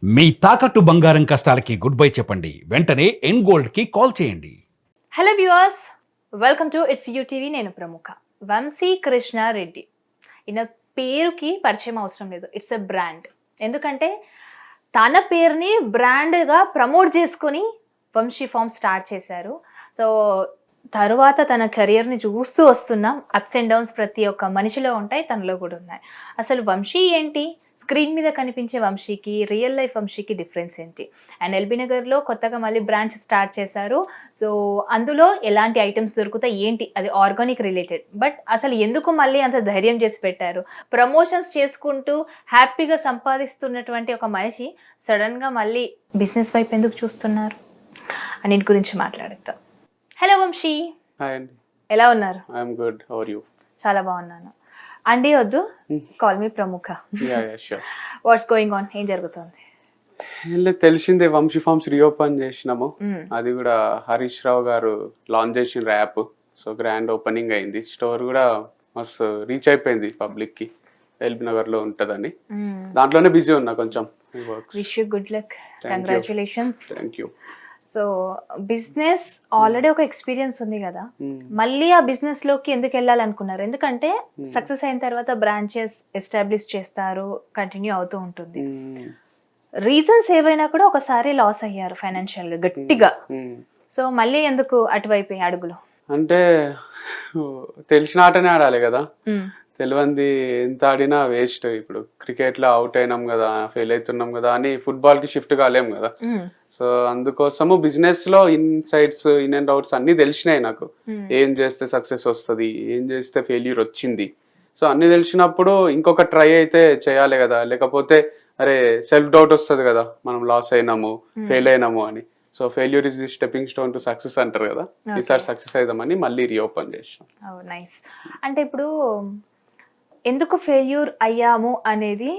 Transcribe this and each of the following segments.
మీ తాకట్టు బంగారం కష్టాలకి good bye చెప్పండి. వెంటనే ఎన్ గోల్డ్ కి కాల్ చేయండి. Hello viewers, welcome to it's you TV. నేను ప్రముఖ వంశీ కృష్ణారెడ్డి. ఈయన పేరుకి పరిచయం అవసరం లేదు, ఇట్స్ ఎ బ్రాండ్. ఎందుకంటే తన పేరుని బ్రాండ్గా ప్రమోట్ చేసుకొని వంశీ ఫార్మ్ స్టార్ట్ చేశారు. సో తరువాత తన కెరియర్ని చూస్తూ వస్తున్నాం. అప్స్ అండ్ డౌన్స్ ప్రతి ఒక్క మనిషిలో ఉంటాయి, తనలో కూడా ఉన్నాయి. అసలు వంశీ ఏంటి, స్క్రీన్ మీద కనిపించే వంశీకి రియల్ లైఫ్ వంశీకి డిఫరెన్స్ ఏంటి? అండ్ ఎల్బీ నగర్లో కొత్తగా మళ్ళీ బ్రాంచ్ స్టార్ట్ చేశారు. సో అందులో ఎలాంటి ఐటమ్స్ దొరుకుతాయి ఏంటి, అది ఆర్గానిక్ రిలేటెడ్. బట్ అసలు ఎందుకు మళ్ళీ అంత ధైర్యం చేసి పెట్టారు? ప్రమోషన్స్ చేసుకుంటూ హ్యాపీగా సంపాదిస్తున్నటువంటి ఒక మనిషి సడన్గా మళ్ళీ బిజినెస్ వైపు ఎందుకు చూస్తున్నారు అన్నిటి గురించి మాట్లాడతాం. హలో వంశీ, హాయ్ అండి. ఎలా ఉన్నారు? I'm good, how are you? చాలా బాగున్నాను. అండి వద్దు, కాల్ మీ ప్రముఖ. వాట్స్ గోయింగ్ ఆన్, ఏం జరుగుతుంది? తెలిసిందే, వంశీ ఫార్మ్స్ రీఓపెన్ చేసినాము. అది కూడా హరీష్ రావు గారు లాంచ్ చేసిన యాప్. సో గ్రాండ్ ఓపెనింగ్ అయింది. స్టోర్ కూడా మస్తు రీచ్ అయిపోయింది పబ్లిక్ కి. ఎల్బీ నగర్ లో ఉంటదని దాంట్లోనే బిజీ ఉన్నా కొంచెం. Wish you good luck, congratulations. Thank you. So business already ఒక ఎక్స్పీరియన్స్ ఉంది కదా, మళ్ళీ ఆ బిజినెస్ లోకి ఎందుకు వెళ్ళాలనుకున్నారు? ఎందుకంటే సక్సెస్ అయిన తర్వాత బ్రాంచెస్ ఎస్టాబ్లిష్ చేస్తారు, కంటిన్యూ అవుతూ ఉంటుంది. రీజన్స్ ఏవైనా కూడా ఒకసారి లాస్ అయ్యారు ఫైనాన్షియల్ గా గట్టిగా. సో మళ్ళీ ఎందుకు అటువైపు అడుగులు? అంటే తెలిసిన ఆటనే ఆడాలి కదా, తెలియంది ఎంత ఆడినా వేస్ట్. ఇప్పుడు క్రికెట్ లో అవుట్ అయినాం కదా, ఫెయిల్ అవుతున్నాం కదా అని ఫుట్బాల్ కి షిఫ్ట్ కాలేం కదా. సో అందుకోసము బిజినెస్ లో ఇన్సైడ్స్, ఇన్ అండ్ అవుట్స్ అన్ని తెలిసినాయి నాకు. ఏం చేస్తే సక్సెస్ వస్తుంది, ఏం చేస్తే ఫెయిల్యూర్ వచ్చింది. సో అన్ని తెలిసినప్పుడు ఇంకొక ట్రై అయితే చేయాలి కదా, లేకపోతే అరే సెల్ఫ్ డౌట్ వస్తుంది కదా, మనం లాస్ అయినాము, ఫెయిల్ అయినాము అని. So failure is the stepping stone to success అంటారు కదా. ఈసారి సక్సెస్ అయిదామని మళ్ళీ రీఓపెన్ చేసాం. నైస్. అంటే ఇప్పుడు ఎందుకు ఫెయిల్యూర్ అయ్యాము అనేది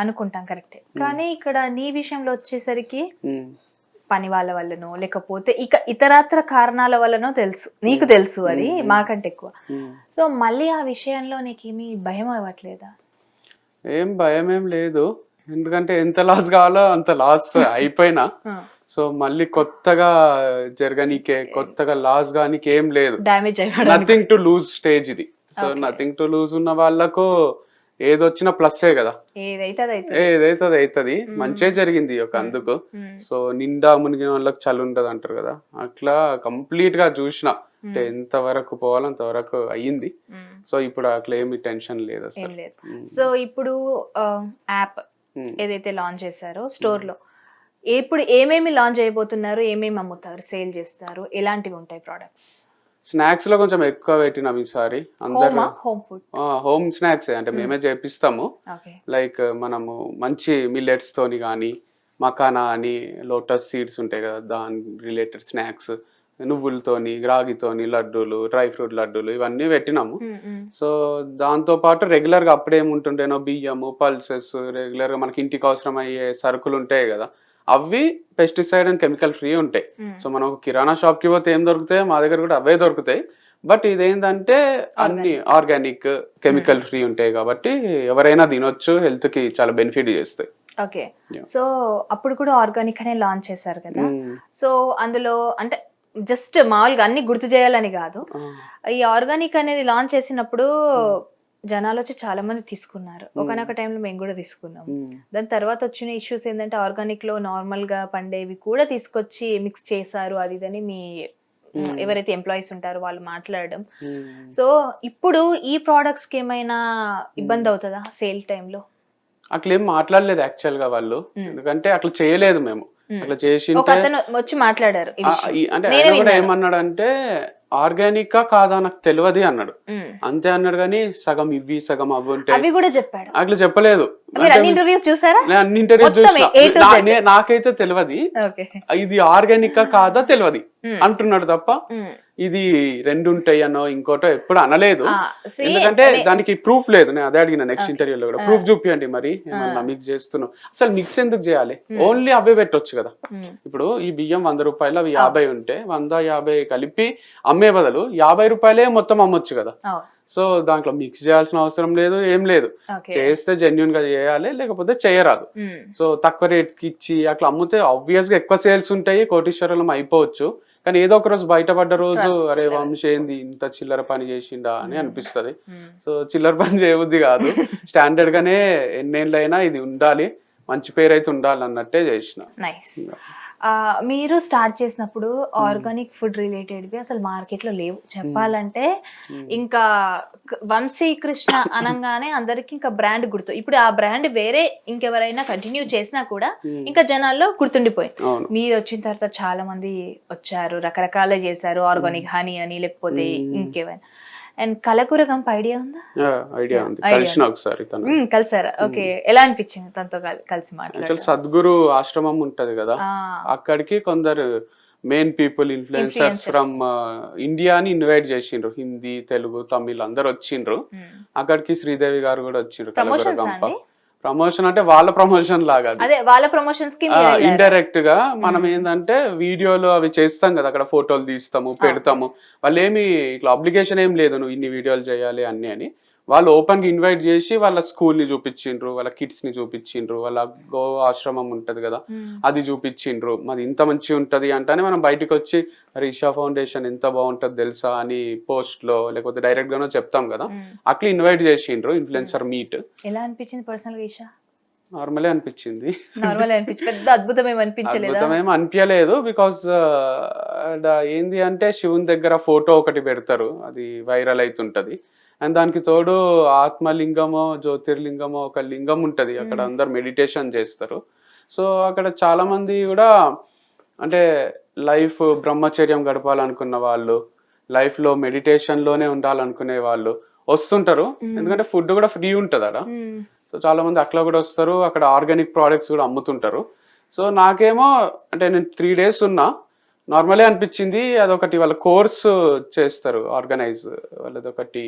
అనుకుంటాం, కరెక్టే. కానీ ఇక్కడ నీ విషయంలో వచ్చేసరికి పని వాళ్ళ వల్లనో లేకపోతే ఇక ఇతరత్ర కారణాల వల్లనో తెలుసు, నీకు తెలుసు అది మాకంటే ఎక్కువ. సో మళ్ళీ ఆ విషయంలో నీకేమీ భయం అవ్వట్లేదా? ఏం భయం ఏం లేదు, ఎందుకంటే ఎంత లాస్ కావాలో అంత లాస్ అయిపోయినా. సో మళ్ళీ కొత్తగా జరగనీకే, కొత్తగా లాస్ గానికి ఏం లేదు. Damage nothing to lose stage ఇది. సో నథింగ్ టు లూజ్ ఉన్న వాళ్ళకు ఏదొచ్చినా ప్లస్సే కదా, ఏదైతే అది అవుతుంది. మంచిగా జరిగింది ఒక అందుకు. సో నిండా మునిగిన వాళ్ళకి చలి ఉంటది అంటారు కదా, అట్లా కంప్లీట్ గా చూసిన. అంటే ఎంత వరకు పోవాలో అంతవరకు అయ్యింది. సో ఇప్పుడు అట్లా ఏమి టెన్షన్ లేదు అసలు. సో ఇప్పుడు యాప్ ఏదైతే లాంచ్ చేశారో స్టోర్ లో, ఇప్పుడు ఏమేమి లాంచ్ అయిపోతున్నారు, ఏమేమి అమ్ముతారు, సేల్ చేస్తారు, ఎలాంటివి ఉంటాయి ప్రోడక్ట్స్? స్నాక్స్ లో కొంచెం ఎక్కువ పెట్టినాం ఈసారి. అందరూ హోమ్ స్నాక్స్ అంటే మేమే చేపిస్తాము. లైక్ మనము మంచి మిల్లెట్స్ తోని కానీ, మకానా అని లోటస్ సీడ్స్ ఉంటాయి కదా, దాని రిలేటెడ్ స్నాక్స్, నువ్వులతోని, రాగితోని లడ్డూలు, డ్రై ఫ్రూట్ లడ్డూలు, ఇవన్నీ పెట్టినాము. సో దాంతో పాటు రెగ్యులర్ గా అప్పుడేముంటుండేనో బియ్యము, పల్సెస్, రెగ్యులర్ గా మనకి ఇంటికి అవసరం అయ్యే సరుకులు ఉంటాయి కదా, అవి పెస్టిసైడ్ అండ్ కెమికల్ ఫ్రీ ఉంటాయి. సో మనం కిరాణా షాప్ కి పోతే ఏం దొరుకుతాయి, మా దగ్గర కూడా అవే దొరుకుతాయి. బట్ ఇదేంటంటే అన్ని ఆర్గానిక్, కెమికల్ ఫ్రీ ఉంటాయి కాబట్టి ఎవరైనా తినొచ్చు, హెల్త్ కి చాలా బెనిఫిట్ చేస్తాయి. ఓకే. సో అప్పుడు కూడా ఆర్గానిక్ అనే లాంచ్ చేశారు కదా. సో అందులో అంటే జస్ట్ మామూలుగా అన్ని గుర్తు చేయాలని కాదు, ఈ ఆర్గానిక్ అనేది లాంచ్ చేసినప్పుడు జనాలు వచ్చి చాలా మంది తీసుకున్నారు. ఒకనొక టైంలో మేము కూడా తీసుకున్నాం. దాని తర్వాత వచ్చిన ఇష్యూస్ ఏంటంటే ఆర్గానిక్ లో నార్మల్ గా పండేవి కూడా తీసుకొచ్చి మిక్స్ చేశారు, అది ఇదని మీ ఎవరైతే ఎంప్లాయీస్ ఉంటారో వాళ్ళు మాట్లాడడం. సో ఇప్పుడు ఈ ప్రోడక్ట్స్ కి ఏమైనా ఇబ్బంది అవుతుందా సేల్ టైంలో? అట్లా ఏం మాట్లాడలేదు యాక్చువల్ గా వాళ్ళు, ఎందుకంటే అట్లా చేయలేదు మేము. అట్లా చేసి వచ్చి మాట్లాడారు. అంటే ఆయన కూడా ఏమన్నాడు అంటే ఆర్గానిక్ కాదా నాకు తెలియదు అన్నాడు, అంతే అన్నాడు. కానీ సగం ఇవి సగం అవి ఉంటాయి అవి కూడా చెప్పాడు, అట్లా చెప్పలేదు. అన్ని ఇంటర్వ్యూస్ చూసారా? అన్ని ఇంటర్వ్యూస్ చూసినా, నాకైతే తెలియదు ఇది ఆర్గానిక్ కాదా తెలియదు అంటున్నాడు తప్ప ఇది రెండు ఉంటాయి అన్నో ఇంకోటో ఎప్పుడు అనలేదు. ఎందుకంటే దానికి ప్రూఫ్ లేదు. నేను అదే అడిగిన నెక్స్ట్ ఇంటర్వ్యూలో కూడా, ప్రూఫ్ చూపియండి మరి, ఏమన్నా మిక్స్ చేస్తున్నాం. అసలు మిక్స్ ఎందుకు చేయాలి, ఓన్లీ అవే పెట్టొచ్చు కదా. ఇప్పుడు ఈ బియ్యం 100 రూపాయలు, అవి 50 ఉంటే 100, 50 కలిపి అమ్మే బదులు 50 రూపాయలే మొత్తం అమ్మొచ్చు కదా. సో దాంట్లో మిక్స్ చేయాల్సిన అవసరం లేదు, ఏం లేదు. ఓకే చేస్తే జెన్యున్ గా చేయాలి, లేకపోతే చేయరాదు. సో తక్కువ రేట్ కి ఇచ్చి అట్లా అమ్మితే ఆబ్వియస్ గా ఎక్కువ సేల్స్ ఉంటాయి, కోటీశ్వరులం అయిపోవచ్చు. కానీ ఏదో ఒక రోజు బయటపడ్డ రోజు Trust అరే levels వంశీ ఏంది ఇంత చిల్లర పని చేసిండా అని అనిపిస్తది. సో చిల్లర పని చేయబుద్ధి కాదు, స్టాండర్డ్ గానే ఎన్నేళ్ళైనా ఇది ఉండాలి, మంచి పేరు అయితే ఉండాలి అన్నట్టే చేసిన. నైస్. మీరు స్టార్ట్ చేసినప్పుడు ఆర్గానిక్ ఫుడ్ రిలేటెడ్వి అసలు మార్కెట్లో లేవు చెప్పాలంటే. ఇంకా వంశీ కృష్ణ అనగానే అందరికి ఇంకా బ్రాండ్ గుర్తు. ఇప్పుడు ఆ బ్రాండ్ వేరే ఇంకెవరైనా కంటిన్యూ చేసినా కూడా ఇంకా జనాల్లో గుర్తుండిపోయింది. అవును. మీరు వచ్చిన తర్వాత చాలా మంది వచ్చారు, రకరకాలే చేశారు, ఆర్గానిక్ హనీ అని లేకపోతే ఇంకేమైనా. అండ్ కలకూర గంప ఐడియా ఉందా? ఐడియా ఉంది, కలిసిన ఒకసారి తను. కలిసారా? ఓకే, ఎలా అనిపించింది తనతో కలిసి మాట్లాడారు? యాక్చువల్ సద్గురు ఆశ్రమం ఉంటది కదా, అక్కడికి కొందరు మెయిన్ పీపుల్ ఇన్ఫ్లుయెన్సర్స్ ఫ్రమ్ ఇండియాని ఇన్వైట్ చేసిండ్రు. హిందీ, తెలుగు, తమిళ్ అందరు వచ్చిండ్రు. అక్కడికి శ్రీదేవి గారు కూడా వచ్చిండ్రు. కలకూర గంప ప్రమోషన్ అంటే వాళ్ళ ప్రమోషన్ లాగా, అదే వాళ్ళ ప్రమోషన్స్ కి ఇండైరెక్ట్ గా మనం ఏంటంటే వీడియోలు అవి చేస్తాం కదా, అక్కడ ఫోటోలు తీస్తాము, పెడతాము. వాళ్ళు ఏమి ఇట్లా అబ్లిగేషన్ ఏం లేదు నువ్వు ఇన్ని వీడియోలు చేయాలి అన్ని అని. వాళ్ళు ఓపెన్ గా ఇన్వైట్ చేసి వాళ్ళ స్కూల్ ని చూపించిండ్రు, వాళ్ళ కిడ్స్ ని చూపించిండ్రు, వాళ్ళ గో ఆశ్రమం ఉంటది కదా అది చూపించిండ్రు. మరి ఇంత మంచిగా ఉంటది అంటేనే మనం బయటకు వచ్చి అరే ఈషా ఫౌండేషన్ ఎంత బాగుంటది తెలుసా అని పోస్ట్ లో లేకపోతే డైరెక్ట్ గానో చెప్తాం కదా. అట్లా ఇన్వైట్ చేసిండ్రు ఇన్ఫ్లుయెన్సర్ మీట్. ఎలా అనిపించింది పర్సనల్ గా ఈషా? నార్మలే అనిపించింది, పెద్ద అద్భుతం ఏమి అనిపించలేదు. అద్భుతం ఏమి అనిపించలేదు. బికాస్ ఏంది అంటే శివుని దగ్గర ఫోటో ఒకటి పెడతారు, అది వైరల్ అవుతుంటది. అండ్ దానికి తోడు ఆత్మలింగమో జ్యోతిర్లింగమో ఒక లింగం ఉంటది, అక్కడ అందరు మెడిటేషన్ చేస్తారు. సో అక్కడ చాలా మంది కూడా అంటే లైఫ్ బ్రహ్మచర్యం గడపాలనుకున్న వాళ్ళు, లైఫ్ లో మెడిటేషన్ లోనే ఉండాలనుకునే వాళ్ళు వస్తుంటారు. ఎందుకంటే ఫుడ్ కూడా ఫ్రీ ఉంటది అక్కడ. సో చాలా మంది అట్లా కూడా వస్తారు, అక్కడ ఆర్గానిక్ ప్రోడక్ట్స్ కూడా అమ్ముతుంటారు. సో నాకేమో అంటే నేను 3 days ఉన్నా, నార్మలే అనిపించింది. అదొకటి వాళ్ళ కోర్స్ చేస్తారు ఆర్గనైజ్, వాళ్ళది ఒకటి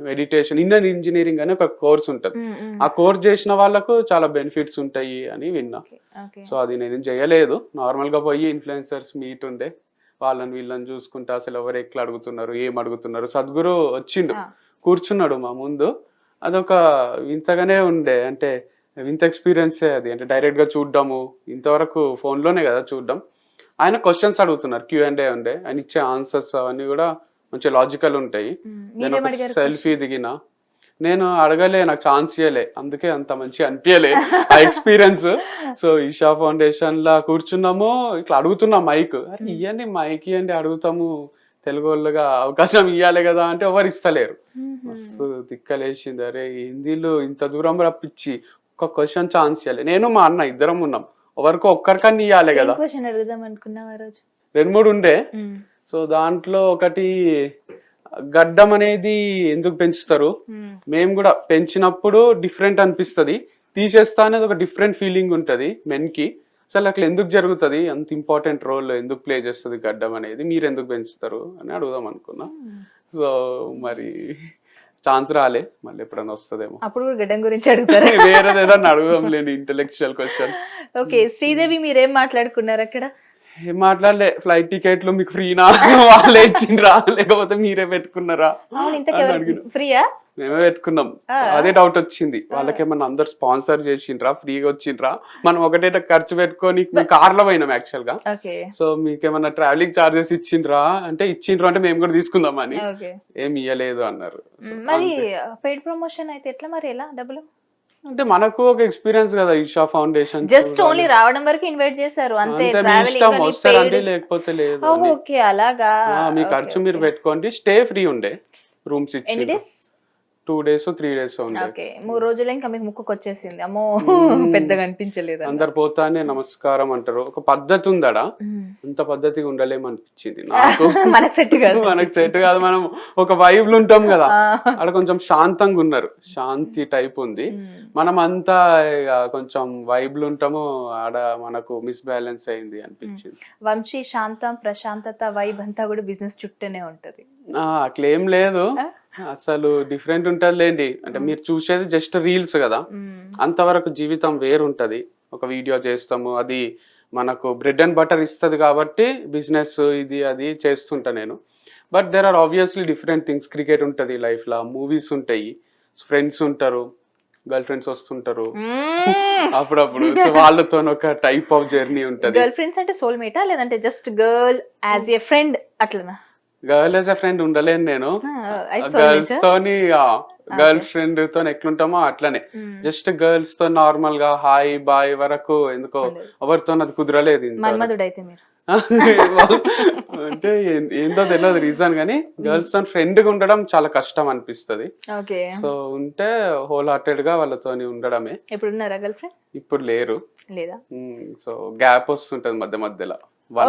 మెడిటేషన్ ఇండియన్ ఇంజనీరింగ్ అని ఒక కోర్స్ ఉంటుంది. ఆ కోర్స్ చేసిన వాళ్ళకు చాలా బెనిఫిట్స్ ఉంటాయి అని విన్నా. సో అది నేను చేయలేదు, నార్మల్ గా పోయి ఇన్ఫ్లుయెన్సర్స్ మీట్ ఉండే, వాళ్ళని వీళ్ళని చూసుకుంటా అసలు ఎవరు ఎట్లా అడుగుతున్నారు, ఏం అడుగుతున్నారు. సద్గురు వచ్చిండు, కూర్చున్నాడు మా ముందు. అదొక వింతగానే ఉండే, అంటే వింత ఎక్స్పీరియన్సే అది. అంటే డైరెక్ట్ గా చూడడము, ఇంతవరకు ఫోన్ లోనే కదా చూడడం. ఆయన క్వశ్చన్స్ అడుగుతున్నారు, Q&A ఉండే, ఆయన ఇచ్చే ఆన్సర్స్ అవన్నీ కూడా మంచి లాజికల్ ఉంటాయి. నేను ఒక సెల్ఫీ దిగిన, నేను అడగలే, నాకు ఛాన్స్ ఇవ్వలే, అందుకే అంత మంచి అనిపించలే ఆ ఎక్స్పీరియన్స్. సో ఈషా ఫౌండేషన్ లా కూర్చున్నాము, ఇట్లా అడుగుతున్నాం మైక్, అరే ఇవ్వండి మైక్ ఇవ్వండి, అడుగుతాము తెలుగు వాళ్ళగా అవకాశం ఇవ్వాలి కదా అంటే ఎవరు ఇస్తలేరు. మస్తు తిక్కలేసింది, అరే హిందీలో ఇంత దూరం రప్పించి ఒక క్వశ్చన్ ఛాన్స్ ఇవ్వాలి. నేను మా అన్న ఇద్దరం ఉన్నాం, ఎవరికో ఒక్కరికన్నా ఇవ్వాలి కదా. 2-3 ఉండే. సో దాంట్లో ఒకటి గడ్డం అనేది ఎందుకు పెంచుతారు, మేము కూడా పెంచినప్పుడు డిఫరెంట్ అనిపిస్తుంది, తీసేస్తా అనేది ఒక డిఫరెంట్ ఫీలింగ్ ఉంటుంది మెన్ కి. అసలు అట్లా ఎందుకు జరుగుతుంది, అంత ఇంపార్టెంట్ రోల్ ఎందుకు ప్లే చేస్తుంది గడ్డం అనేది, మీరు ఎందుకు పెంచుతారు అని అడుగుదాం అనుకున్నా. సో మరి ఛాన్స్ రాలే, మళ్ళీ ఎప్పుడైనా వస్తుందేమో, అప్పుడు గడ్డం గురించి అడుగుతారు. వేరేది ఏదన్నా అడుగుదాం లేండి, ఇంటెలెక్చువల్ క్వశ్చన్. ఓకే, శ్రీదేవి మీరేం మాట్లాడుకున్నారు అక్కడ? ఏం మాట్లాడలే, ఫ్లైట్ టికెట్లు మీకు ఫ్రీనా, వాళ్ళే ఇచ్చిండ్రా లేకపోతే మీరే పెట్టుకున్నారా? ఫ్రీయా? మేమే పెట్టుకున్నాం. అదే డౌట్ వచ్చింది, వాళ్ళకేమన్నా అందరు స్పాన్సర్ చేసిండ్రా, ఫ్రీగా వచ్చిండ్రా, మనం ఒకటే ఖర్చు పెట్టుకొని కార్లో పోయినాం యాక్చువల్ గా. సో మీకేమన్నా ట్రావెలింగ్ చార్జెస్ ఇచ్చిండ్రా అంటే ఇచ్చిండ్రా అంటే మేము కూడా తీసుకుందాం అని, ఏం ఇయ్యలేదు అన్నారు. మరి పెయిడ్ ప్రమోషన్ అయితే ఎట్లా, మరి ఎలా డబ్బులు? అంటే మనకు ఒక ఎక్స్పీరియన్స్ కదా, ఈషా ఫౌండేషన్ జస్ట్ ఓన్లీ రావడం వరకు ఇన్వైట్ చేశారు అంతే, వస్తారంటే లేకపోతే లేదు. ఓకే, అలాగా. మీ ఖర్చు మీరు పెట్టుకోండి, స్టే ఫ్రీ ఉండే, రూమ్స్ ఇచ్చి 2 days 3 days ఉండే. 3 రోజులు ఇంకా మీకు ముక్కుకు వచ్చేసింది, అమ్మో పెద్దగా అనిపించలేదు. అందరు పోతానే నమస్కారం అంటారు, ఒక పద్ధతి ఉందడా, అంత పద్ధతిగా ఉండలేమనిపించింది నాకు. మనకు సెట్ కాదు, మనకు సెట్ కాదు, మనం ఒక వైబ్లు ఉంటాం కదా, అక్కడ కొంచెం శాంతంగా ఉన్నారు, శాంతి టైప్ ఉంది. మనం అంతా కొంచెం వైబ్లు ఉంటాము, ఆడ మనకు మిస్బ్యాలెన్స్ అయింది అనిపించింది. వంశీ శాంతం ప్రశాంతత వైబ్ అంతా కూడా బిజినెస్ చుట్టూనే ఉంటది, అట్లేం లేదు, అసలు డిఫరెంట్ ఉంటది లేండి. అంటే మీరు చూసేది జస్ట్ రీల్స్ కదా, అంతవరకు జీవితం వేరుంటది. ఒక వీడియో చేస్తాము, అది మనకు బ్రెడ్ అండ్ బటర్ ఇస్తుంది కాబట్టి బిజినెస్ ఇది అది చేస్తుంటా నేను. But there are obviously different things. Cricket ఉంటుంది లైఫ్లో, మూవీస్ ఉంటాయి, ఫ్రెండ్స్ ఉంటారు, గర్ల్ ఫ్రెండ్స్ వస్తుంటారు అప్పుడప్పుడు. సో వాళ్ళతో ఒక టైప్ ఆఫ్ జర్నీ ఉంటుంది. గర్ల్ ఫ్రెండ్స్ అంటే సోల్మేటా లేదంటే just girl as a friend అట్లనా? గర్ల్ యాజ్ అ ఫ్రెండ్ ఉండలేను నేను. గర్ల్స్ తోని గర్ల్ ఫ్రెండ్ తో ఎట్లుంటామో అట్లనే, జస్ట్ గర్ల్స్ తో నార్మల్ గా హాయ్ బాయ్ వరకు ఎందుకో ఎవరితో అది కుదరలేదు. మన్మధుడైతే మీరు అంటే ఏందో తెలియదు రీజన్, కానీ గర్ల్స్ తో ఫ్రెండ్ గా ఉండడం చాలా కష్టం అనిపిస్తుంది. సో ఉంటే హోల్ హార్టెడ్ గా వాళ్ళతో ఉండడమే. ఇప్పుడు ఉన్నారా గర్ల్ ఫ్రెండ్? ఇప్పుడు లేరు. లేదా? సో గ్యాప్ వస్తుంటది మధ్య మధ్యలో.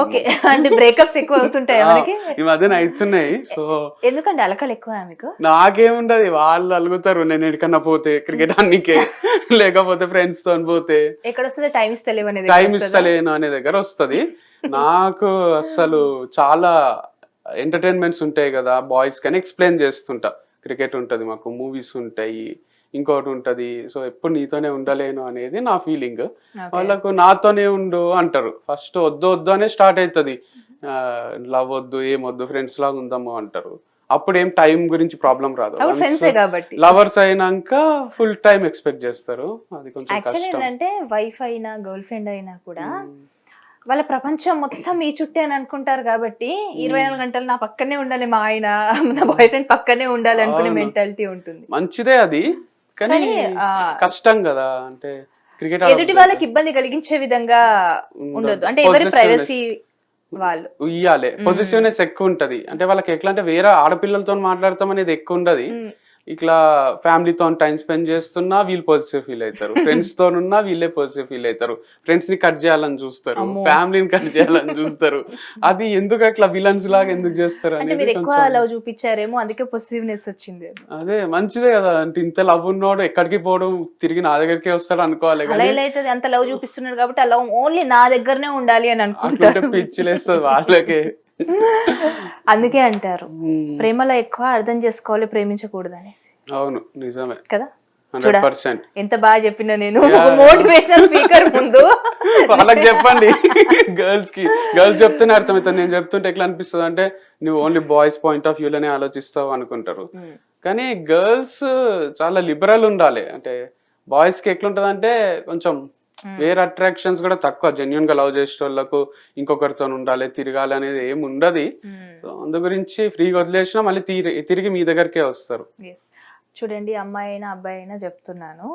ఓకే, అంటే బ్రేకప్స్ ఎక్కువ అవుతుంటాయి మనకి ఈ మధ్యన అవుతున్నాయి. సో ఎందుకంటే అలకలు ఎక్కువ మీకు? నాకేముండదు, వాళ్ళు అలుగుతారు నేను ఎక్కడికన్నా పోతే, క్రికెట్ అన్నికే లేకపోతే ఫ్రెండ్స్ తో పోతే. ఎక్కడ వస్తుంది టైం ఇస్తలేను అనే దగ్గర వస్తుంది. నాకు అసలు చాలా ఎంటర్టైన్మెంట్స్ ఉంటాయి కదా బాయ్స్ కానీ, ఎక్స్ప్లెయిన్ చేస్తుంటా. క్రికెట్ ఉంటది మాకు, మూవీస్ ఉంటాయి, ఇంకోటి ఉంటది. సో ఎప్పుడు నీతోనే ఉండలేను అనేది నా ఫీలింగ్. వాళ్ళకు నాతోనే ఉండు అంటారు. ఫస్ట్ వద్దు అనే స్టార్ట్ అవుతుంది. లవ్ వద్దు, ఏమొద్దు, ఫ్రెండ్స్ లాగా ఉందాము అంటారు. అప్పుడు ఏం టైం గురించి ప్రాబ్లం రాదు. లవర్స్ అయినాక ఫుల్ టైం ఎక్స్పెక్ట్ చేస్తారు. అది కొంచెం కష్టం. ఏంటంటే వైఫ్ అయినా గర్ల్ ఫ్రెండ్ అయినా కూడా వాళ్ళ ప్రపంచం మొత్తం మీ చుట్టే అని అనుకుంటారు కాబట్టి 24 గంటలు నా పక్కనే ఉండాలి, మా ఆయన నా బాయ్ ఫ్రెండ్ పక్కనే ఉండాలి అనుకునే మెంటాలిటీ ఉంటుంది. మంచిదే అది, కానీ కష్టం కదా. అంటే క్రికెట్ ఎదుటి వాళ్ళకి ఇబ్బంది కలిగించే విధంగా ఉండదు, అంటే ఎవరి ప్రైవసీ వాళ్ళు ఇయ్యాలి. పొజిటివ్నెస్ ఎక్కువ ఉంటది. అంటే వాళ్ళకి ఎట్లా అంటే వేరే ఆడపిల్లలతో మాట్లాడతాం అనేది ఎక్కువ ఉండదు. ఇట్లా ఫ్యామిలీతో టైం స్పెండ్ చేస్తున్నా వీళ్ళు పాజిటివ్ ఫీల్ అవుతారు, ఫ్రెండ్స్ తో ఉన్నా వీళ్ళే పాజిటివ్ ఫీల్ అవుతారు. ఫ్రెండ్స్ ని కట్ చేయాలని చూస్తారు, ఫ్యామిలీని కట్ చేయాలని చూస్తారు. అది ఎందుకు అట్లా విలన్స్ లాగా ఎందుకు చేస్తారు అనేది లవ్ చూపించారేమో, అందుకే పాజిటివ్నెస్ వచ్చింది. అదే మంచిదే కదా. అంటే ఇంత లవ్ ఉన్నోడు ఎక్కడికి పోవడం, తిరిగి నా దగ్గరికి వస్తాడు అనుకోవాలి. అంత లవ్ చూపిస్తున్నాడు కాబట్టి ఆ లవ్ ఓన్లీ నా దగ్గరనే ఉండాలి అని అనుకుంటే పిచ్చిలేస్తుంది వాళ్ళకే. అందుకే అంటారు ప్రేమలో ఎక్కువ అర్థం చేసుకోవాలి, ప్రేమించకూడదు అనేసి. అవును, నిజమే కదా. 100%. ఎంత బాగా చెప్పినా నేను మోటివేషనల్ స్పీకర్ ముందు వాళ్ళకి చెప్పండి. గర్ల్స్ చెప్తేనే అర్థమవుతుంది. నేను చెప్తుంటే ఎట్లా అనిపిస్తుంది అంటే నువ్వు only boys point of view లోనే ఆలోచిస్తావు అనుకుంటారు. కానీ గర్ల్స్ చాలా లిబరల్ ఉండాలి. అంటే బాయ్స్ కి ఎట్లుంటది అంటే కొంచెం వేరే అట్రాక్షన్స్ కూడా తక్కువ. జెన్యున్ గా లవ్ చేసే వాళ్ళకు ఇంకొకరితో ఉండాలి, తిరగాలి అనేది ఏమి ఉండదు. సో అందు గురించి ఫ్రీగా వదిలేసినా మళ్ళీ తిరిగి మీ దగ్గరకే వస్తారు. చూడండి, అమ్మాయి అయినా అబ్బాయి అయినా చెప్తున్నాను,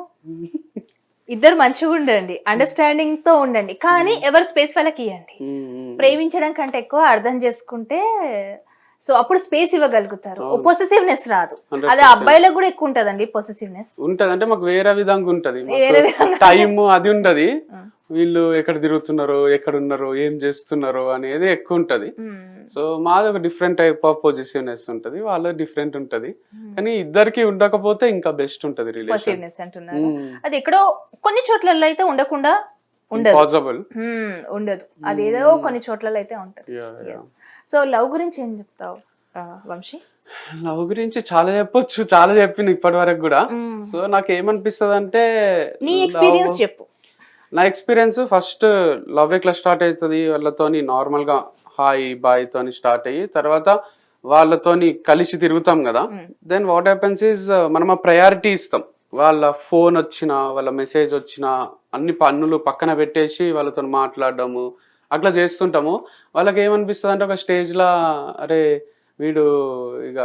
ఇద్దరు మంచిగా ఉండండి, అండర్స్టాండింగ్ తో ఉండండి, కానీ ఎవరి స్పేస్ వాళ్ళకి ఇవ్వండి. ప్రేమించడం కంటే ఎక్కువ అర్థం చేసుకుంటే సో అప్పుడు స్పేస్ ఇవ్వగలుగుతారు, పొసెసివ్నెస్ రాదు. అదే అబ్బాయిలకు కూడా ఎక్కువ ఉంటదండి పొసెసివ్నెస్. ఉంటది అంటే మాకు వేరే విధంగా ఉంటది, టైం అది ఉంటది. వీళ్ళు ఎక్కడ తిరుగుతున్నారు, ఎక్కడ ఉన్నారు, ఏం చేస్తున్నారు అనేది ఎక్కువ ఉంటది. సో మాది ఒక డిఫరెంట్ టైప్ ఆఫ్ పొజిటివ్నెస్ ఉంటది, వాళ్ళది డిఫరెంట్ ఉంటది. కానీ ఇద్దరికి ఉండకపోతే ఇంకా బెస్ట్ ఉంటది రిలేషన్. అంటున్నారు అది ఎక్కడో కొన్ని చోట్లలో అయితే ఉండకుండా ఉండదు, అదేదో కొన్ని చోట్లలో అయితే ఉంటది. సో లవ్ గురించి ఏం చెప్తావు వంశీ? లవ్ గురించి చాలా చెప్పొచ్చు, చాలా చెప్పిన ఇప్పటి వరకు కూడా. సో నాకు ఏమనిపిస్తుంది అంటే, నీ ఎక్స్పీరియన్స్ చెప్పు. నా ఎక్స్పీరియన్స్ ఫస్ట్ లవ్ ఎట్లా స్టార్ట్ అవుతుంది వాళ్ళతోని నార్మల్ గా హాయ్ బాయ్ తోని స్టార్ట్ అయ్యి తర్వాత వాళ్ళతోని కలిసి తిరుగుతాం కదా. దెన్ వాట్ హ్యాపెన్స్ ఈజ్ మనం ఆ ప్రయారిటీ ఇస్తాం. వాళ్ళ ఫోన్ వచ్చినా, వాళ్ళ మెసేజ్ వచ్చినా అన్ని పన్నులు పక్కన పెట్టేసి వాళ్ళతో మాట్లాడడము అట్లా చేస్తుంటాము. వాళ్ళకి ఏమనిపిస్తుంది అంటే ఒక స్టేజ్లో అరే వీడు ఇక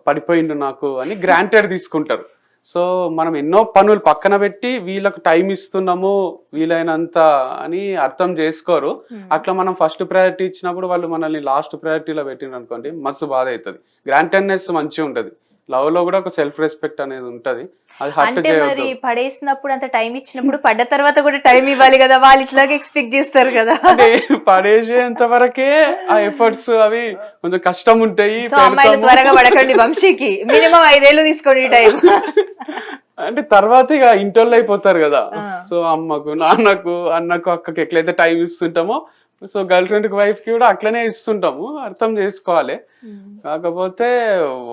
పడిపోయిండు నాకు అని గ్రాంటెడ్ తీసుకుంటారు. సో మనం ఎన్నో పనులు పక్కన పెట్టి వీళ్ళకు టైం ఇస్తున్నాము వీలైనంత అని అర్థం చేసుకోరు. అట్లా మనం ఫస్ట్ ప్రయారిటీ ఇచ్చినప్పుడు వాళ్ళు మనల్ని లాస్ట్ ప్రయారిటీలో పెట్టిండ్రు అనుకోండి, మస్తు బాధ అవుతుంది. గ్రాంటెడ్నెస్ మంచిగా ఉంటుంది. లవ్ లో కూడా ఒక సెల్ఫ్ రెస్పెక్ట్ అనేది ఉంటది. అది అంటే మరి పడేసినప్పుడు అంత టైం ఇచ్చినప్పుడు పడ్డ తర్వాత కూడా టైం ఇవ్వాలి కదా, వాళ్ళు ఇట్లాగే ఎక్స్పెక్ట్ చేస్తారు కదా. పడేసేంత వరకే ఆ ఎఫర్ట్స్ అవి కొంచెం కష్టం ఉంటాయి. అమ్మాయిలు త్వరగా పడకండి వంశీకి, మినిమం 5 ఏళ్ళు తీసుకోండి టైం. అంటే తర్వాత ఇక ఇంటోళ్ళు అయిపోతారు కదా. సో అమ్మకు, నాన్నకు, అన్నకు, అక్కకి ఎట్లయితే టైం ఇస్తుంటామో సో గర్ల్ ఫ్రెండ్ కి వైఫ్ కి కూడా అట్లనే ఇస్తుంటాము. అర్థం చేసుకోవాలి. కాకపోతే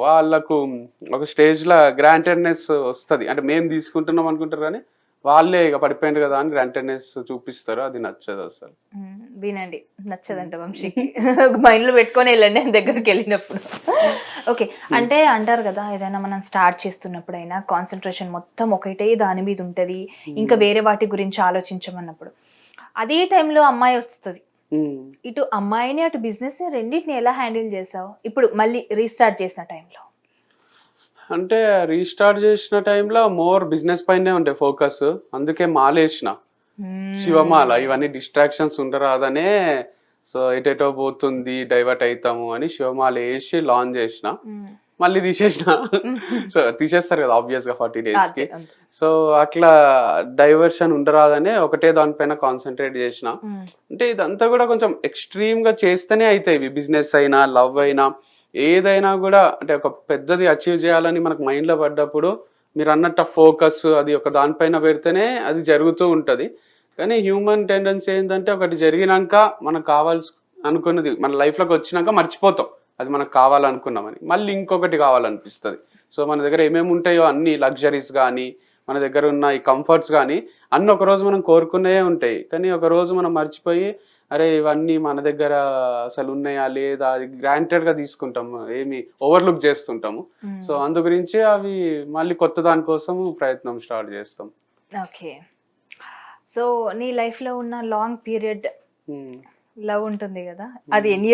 వాళ్ళకు ఒక స్టేజ్ లా గ్రాంటెడ్నెస్ వస్తుంది. అంటే మేము తీసుకుంటున్నాం అనుకుంటారు కానీ వాళ్ళే ఇక పడిపోయింది కదా అని గ్రాంటెడ్నెస్ చూపిస్తారు. అది నచ్చదు అసలు. వినండి, నచ్చదంట వంశీకి. మైండ్లో పెట్టుకొని వెళ్ళండి ఆయన దగ్గరికి వెళ్ళినప్పుడు. ఓకే, అంటే అంటారు కదా, ఏదైనా మనం స్టార్ట్ చేస్తున్నప్పుడైనా కాన్సన్ట్రేషన్ మొత్తం ఒకటే దాని మీద ఉంటుంది, ఇంకా వేరే వాటి గురించి ఆలోచించమన్నప్పుడు. అదే టైంలో అమ్మాయి వస్తుంది, ఇటు అమ్మాయిని అటు బిజినెస్ రెండింటిని ఎలా హ్యాండిల్ చేసావు ఇప్పుడు మళ్ళీ రీస్టార్ట్ చేసిన టైంలో? అంటే రీస్టార్ట్ చేసిన టైంలో మోర్ బిజినెస్ పైనే ఉండే ఫోకస్, అందుకే మాలేసిన శివమాల. ఇవన్నీ డిస్ట్రాక్షన్స్ ఉండరాదనే, సో ఎటెటో పోతుంది డైవర్ట్ అవుతాము అని శివమాల వేసి లాంచ్ చేసిన, మళ్ళీ తీసేసిన. సో తీసేస్తారు కదా ఆబ్వియస్ గా 40 days కి. సో అట్లా డైవర్షన్ ఉండరాదనే ఒకటే దానిపైన కాన్సన్ట్రేట్ చేసిన. అంటే ఇదంతా కూడా కొంచెం ఎక్స్ట్రీమ్ గా చేస్తేనే అవుతాయి ఇవి, బిజినెస్ అయినా లవ్ అయినా ఏదైనా కూడా. అంటే ఒక పెద్దది అచీవ్ చేయాలని మనకు మైండ్ లో పడ్డప్పుడు మీరు అన్నట్టు ఫోకస్ అది ఒక దానిపైన పెడితేనే అది జరుగుతూ ఉంటది. కానీ హ్యూమన్ టెండెన్సీ ఏంటంటే ఒకటి జరిగినాక మనకు కావాల్సి అనుకున్నది మన లైఫ్లోకి వచ్చినాక మర్చిపోతాం అది మనకు కావాలనుకున్నామని, మళ్ళీ ఇంకొకటి కావాలనిపిస్తుంది. సో మన దగ్గర ఏమేమి ఉంటాయో అన్ని లగ్జరీస్ కానీ మన దగ్గర ఉన్న ఈ కంఫర్ట్స్ కానీ అన్ని ఒకరోజు మనం కోరుకునే ఉంటాయి, కానీ ఒకరోజు మనం మర్చిపోయి అరే ఇవన్నీ మన దగ్గర అసలు ఉన్నాయా లేదా అది గ్రాంటెడ్గా తీసుకుంటాము, ఏమి ఓవర్లుక్ చేస్తుంటాము. సో అందు గురించి అవి మళ్ళీ కొత్త దానికోసం ప్రయత్నం స్టార్ట్ చేస్తాం. ఓకే, సో నీ లైఫ్లో ఉన్న లాంగ్ పీరియడ్ లవ్ ఉంటుంది కదా, అది ఎన్ని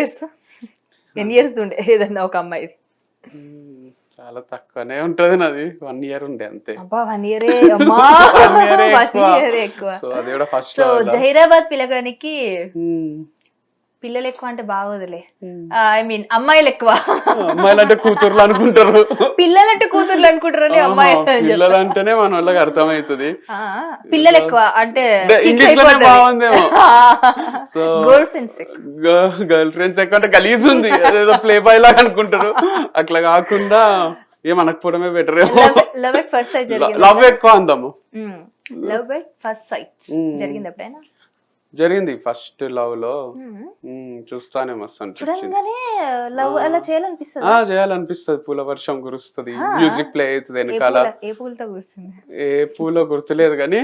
ఇయర్స్ ఉండే ఏదన్నా ఒక అమ్మాయిది? చాలా తక్కువనే ఉంటది, నాది 1 year ఉండే అంతే. అబ్బా 1 year అమ్మా, 1 year ఎక్కువ. సో అది కూడా ఫస్ట్. సో జహీరాబాద్ పిల్లగానికి పిల్లలు ఎక్కువ అంటే బాగోదులే, ఐ మీన్ అమ్మాయిలు ఎక్కువ. అమ్మాయిలు అంటే కూతుర్లు అనుకుంటారు, పిల్లలంటే కూతుర్లు అనుకుంటారు అని అమ్మాయి పిల్లలు అంటేనే మన వాళ్ళకి అర్థమవుతుంది. పిల్లలు ఎక్కువ అంటే ఇంగ్లీష్ లోనే బాగుందేమో. సో గర్ల్ ఫ్రెండ్స్ ఎక్కువ అంటే గలీజ్ ఉంది, అదేదో ప్లే బాయ్ లాగా అనుకుంటారు. అట్లా కాకుండా ఏమనకపోవడమే better. Love at first sight జరిగింది, లవ్ ఎక్కువ అందాము. లవ్ ఎట్ ఫస్ట్ సైట్ జరిగింది ఎప్పుడైనా? జరిగింది ఫస్ట్ లవ్ లో. చూస్తానే మస్తు అనిపించింది, లవ్ అలా చేయాలనిపిస్తుంది. చేయాలనిపిస్తుంది. పూల వర్షం కురుస్తుంది, మ్యూజిక్ ప్లే అవుతుంది వెనకాల. ఏ పూలతో కూర్చుంది? ఏ పూలో గుర్తులేదు కానీ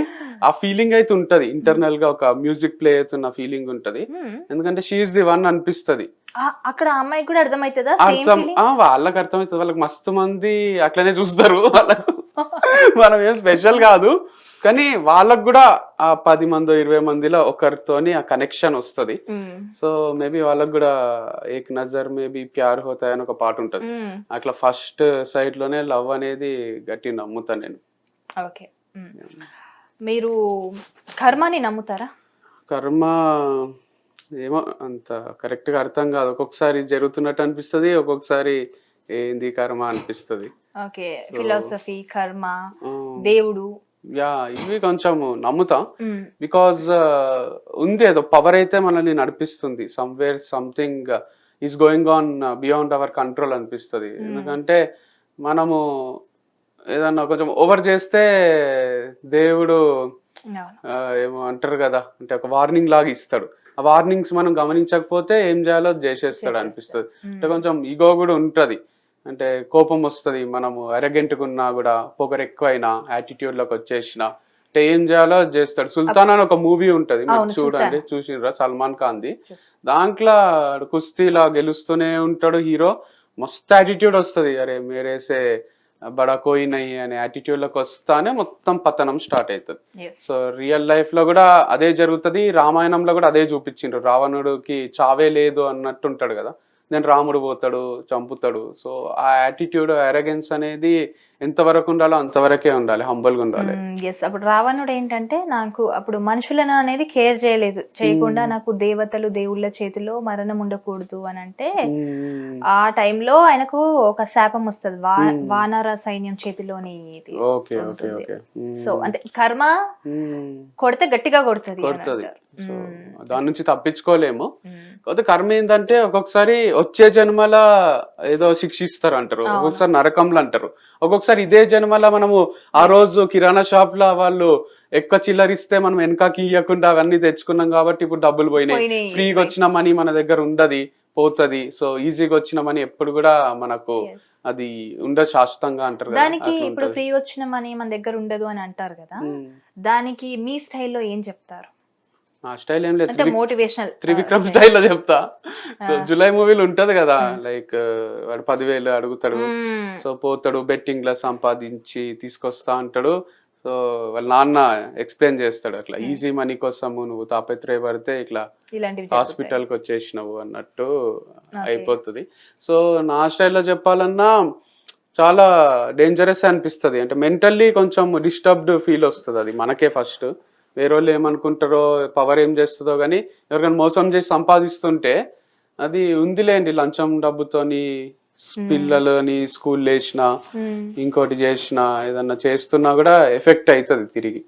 ఆ ఫీలింగ్ అయితే ఉంటది, ఇంటర్నల్ గా ఒక మ్యూజిక్ ప్లే అవుతున్న ఫీలింగ్ ఉంటది. ఎందుకంటే షీఈస్ ది వన్ అనిపిస్తుంది. అక్కడ అమ్మాయికి కూడా అర్థమవుతుందా? వాళ్ళకి అర్థమవుతుంది, వాళ్ళకి మస్తు మంది అట్లనే చూస్తారు. వాళ్ళకు మనం ఏం స్పెషల్ కాదు, కానీ వాళ్ళకు కూడా ఆ 10 మంది 20 మందిలో ఒకరితోని ఆ కనెక్షన్ వస్తుంది. సో మేబీ వాళ్ళకు కూడా ఏక్ నజర్ మేబీ ప్యార్ హోతాయి అని ఒక పాట ఉంటది, అట్లా ఫస్ట్ సైడ్ లోనే లవ్ అనేది గట్టి నమ్ముతాను నేను. ఓకే, మీరు కర్మని నమ్ముతారా? కర్మ ఏమో అంత కరెక్ట్ గా అర్థం కాదు, ఒక్కొక్కసారి జరుగుతున్నట్టు అనిపిస్తుంది, ఒక్కొక్కసారి ఏంది కర్మ అనిపిస్తుంది. ఓకే, ఫిలాసఫీ, కర్మ, దేవుడు, ఇవి కొంచెం నమ్ముతా. బికాజ్ ఉంది ఏదో పవర్ అయితే మనల్ని నడిపిస్తుంది, somewhere something is going on beyond our control అనిపిస్తుంది. ఎందుకంటే మనము ఏదన్నా కొంచెం ఓవర్ చేస్తే దేవుడు ఏమో అంటారు కదా, అంటే ఒక వార్నింగ్ లాగా ఇస్తాడు. ఆ వార్నింగ్స్ మనం గమనించకపోతే ఏం చేయాలో చేసేస్తాడు అనిపిస్తుంది. అంటే కొంచెం ఈగో కూడా ఉంటది, అంటే కోపం వస్తుంది, మనము అరగెంట్గా ఉన్నా కూడా పొగరు ఎక్కువైనా యాటిట్యూడ్ లోకి వచ్చేసిన అంటే ఏం చేయాలో చేస్తాడు. సుల్తాన్ అని ఒక మూవీ ఉంటది, మీరు చూడండి, చూసినరా? సల్మాన్ ఖాన్ ది. దాంట్లో కుస్తీలా గెలుస్తూనే ఉంటాడు హీరో, మస్తు యాటిట్యూడ్ వస్తుంది, అరే మేరేసే బడా కోయి నై అనే యాటిట్యూడ్ లోకి వస్తానే మొత్తం పతనం స్టార్ట్ అవుతుంది. సో రియల్ లైఫ్ లో కూడా అదే జరుగుతుంది, రామాయణంలో కూడా అదే చూపించిండ్రు. రావణుడికి చావే లేదు అన్నట్టు ఉంటాడు కదా, దెన్ రాముడు పోతాడు చంపుతాడు. సో ఆ యాటిట్యూడ్ అరగెన్స్ అనేది ఎంతవరకు ఉండాలో అంతవరకే ఉండాలి, హంబల్గా ఉండాలి. ఎస్, అప్పుడు రావణుడు ఏంటంటే నాకు అప్పుడు మనుషులను అనేది కేర్ చేయకుండా నాకు దేవతలు దేవుళ్ళ చేతిలో మరణం ఉండకూడదు అని అంటే ఆ టైంలో ఆయనకు ఒక శాపం వస్తుంది, వానర సైన్యం చేతిలోని. సో అంటే కర్మ కొడితే గట్టిగా కొడుతుంది. సో దాని నుంచి తప్పించుకోలేము. కాకపోతే కర్మ ఏంటంటే ఒక్కొక్కసారి వచ్చే జన్మల ఏదో శిక్షిస్తారు అంటారు, ఒక్కొక్కసారి నరకంలో అంటారు, ఒక్కొక్కసారి ఇదే జన్మల మనము ఆ రోజు కిరాణా షాప్ లో వాళ్ళు ఎక్కువ చిల్లరిస్తే మనం వెనకకి ఇవ్వకుండా అవన్నీ తెచ్చుకున్నాం కాబట్టి ఇప్పుడు డబ్బులు పోయినాయి. ఫ్రీగా వచ్చిన మనీ మన దగ్గర ఉండదు, పోతుంది. సో ఈజీగా వచ్చిన మనీ ఎప్పుడు కూడా మనకు అది ఉండదు శాశ్వతంగా అంటారు. దానికి ఇప్పుడు ఫ్రీ వచ్చిన మనీ మన దగ్గర ఉండదు అని అంటారు కదా, దానికి మీ స్టైల్లో ఏం చెప్తారు? నా స్టైల్ ఏం లేదు, అంటే మోటివేషనల్ త్రివిక్రమ్ స్టైల్లో చెప్తా. సో జులై మూవీలో ఉంటది కదా, లైక్ వాడు 10,000 అడుగుతాడు, సో పోతాడు బెట్టింగ్ లా సంపాదించి తీసుకొస్తా అంటాడు. సో వాళ్ళ నాన్న ఎక్స్ప్లెయిన్ చేస్తాడు, అట్లా ఈజీ మనీ కోసము నువ్వు తాపత్రయపడితే ఇట్లా హాస్పిటల్కి వచ్చేసినావు అన్నట్టు అయిపోతుంది. సో నా స్టైల్లో చెప్పాలన్నా చాలా డేంజరస్ అనిపిస్తుంది, అంటే మెంటల్లీ కొంచెం డిస్టర్బ్డ్ ఫీల్ వస్తుంది. అది మనకే ఫస్ట్, వేరే వాళ్ళు ఏమనుకుంటారో, పవర్ ఏం చేస్తుందో, కానీ ఎవరికైనా మోసం చేసి సంపాదిస్తుంటే అది ఉందిలేండి, లంచం డబ్బుతోని పిల్లలని స్కూల్ వేసిన ఇంకోటి చేసిన ఏదన్నా చేస్తున్నా కూడా ఎఫెక్ట్ అవుతుంది తిరిగి.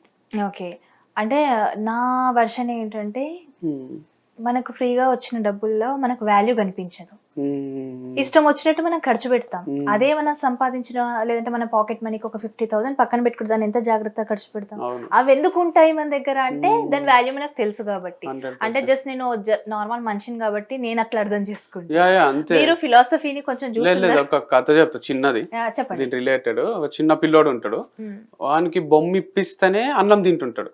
ఓకే, అంటే నా వర్షన్ ఏంటంటే మనకు ఫ్రీగా వచ్చిన డబ్బుల్లో మనకు వాల్యూ కనిపించదు, ఇష్టం వచ్చినట్టు మనం ఖర్చు పెడతాం. అదే మనం సంపాదించిన లేదంటే మన పాకెట్ మనీకి ఒక 50,000 పక్కన పెట్టుకుంటే దాన్ని ఎంత జాగ్రత్తగా ఖర్చు పెడతాం. అవి ఎందుకు ఉంటాయి మన దగ్గర అంటే దాని వాల్యూ మనకు తెలుసు కాబట్టి. అంటే జస్ట్ నేను నార్మల్ మనిషిని కాబట్టి నేను అట్లా అర్థం చేసుకుంటాను. మీరు ఫిలాసఫీని కొంచెం చూసి ఒక కథ చెప్తా చిన్నది, చెప్పండి. రిలేటెడ్. ఒక చిన్న పిల్లోడు ఉంటాడు, వానికి బొమ్మ ఇప్పిస్తేనే అన్నం తింటుంటాడు.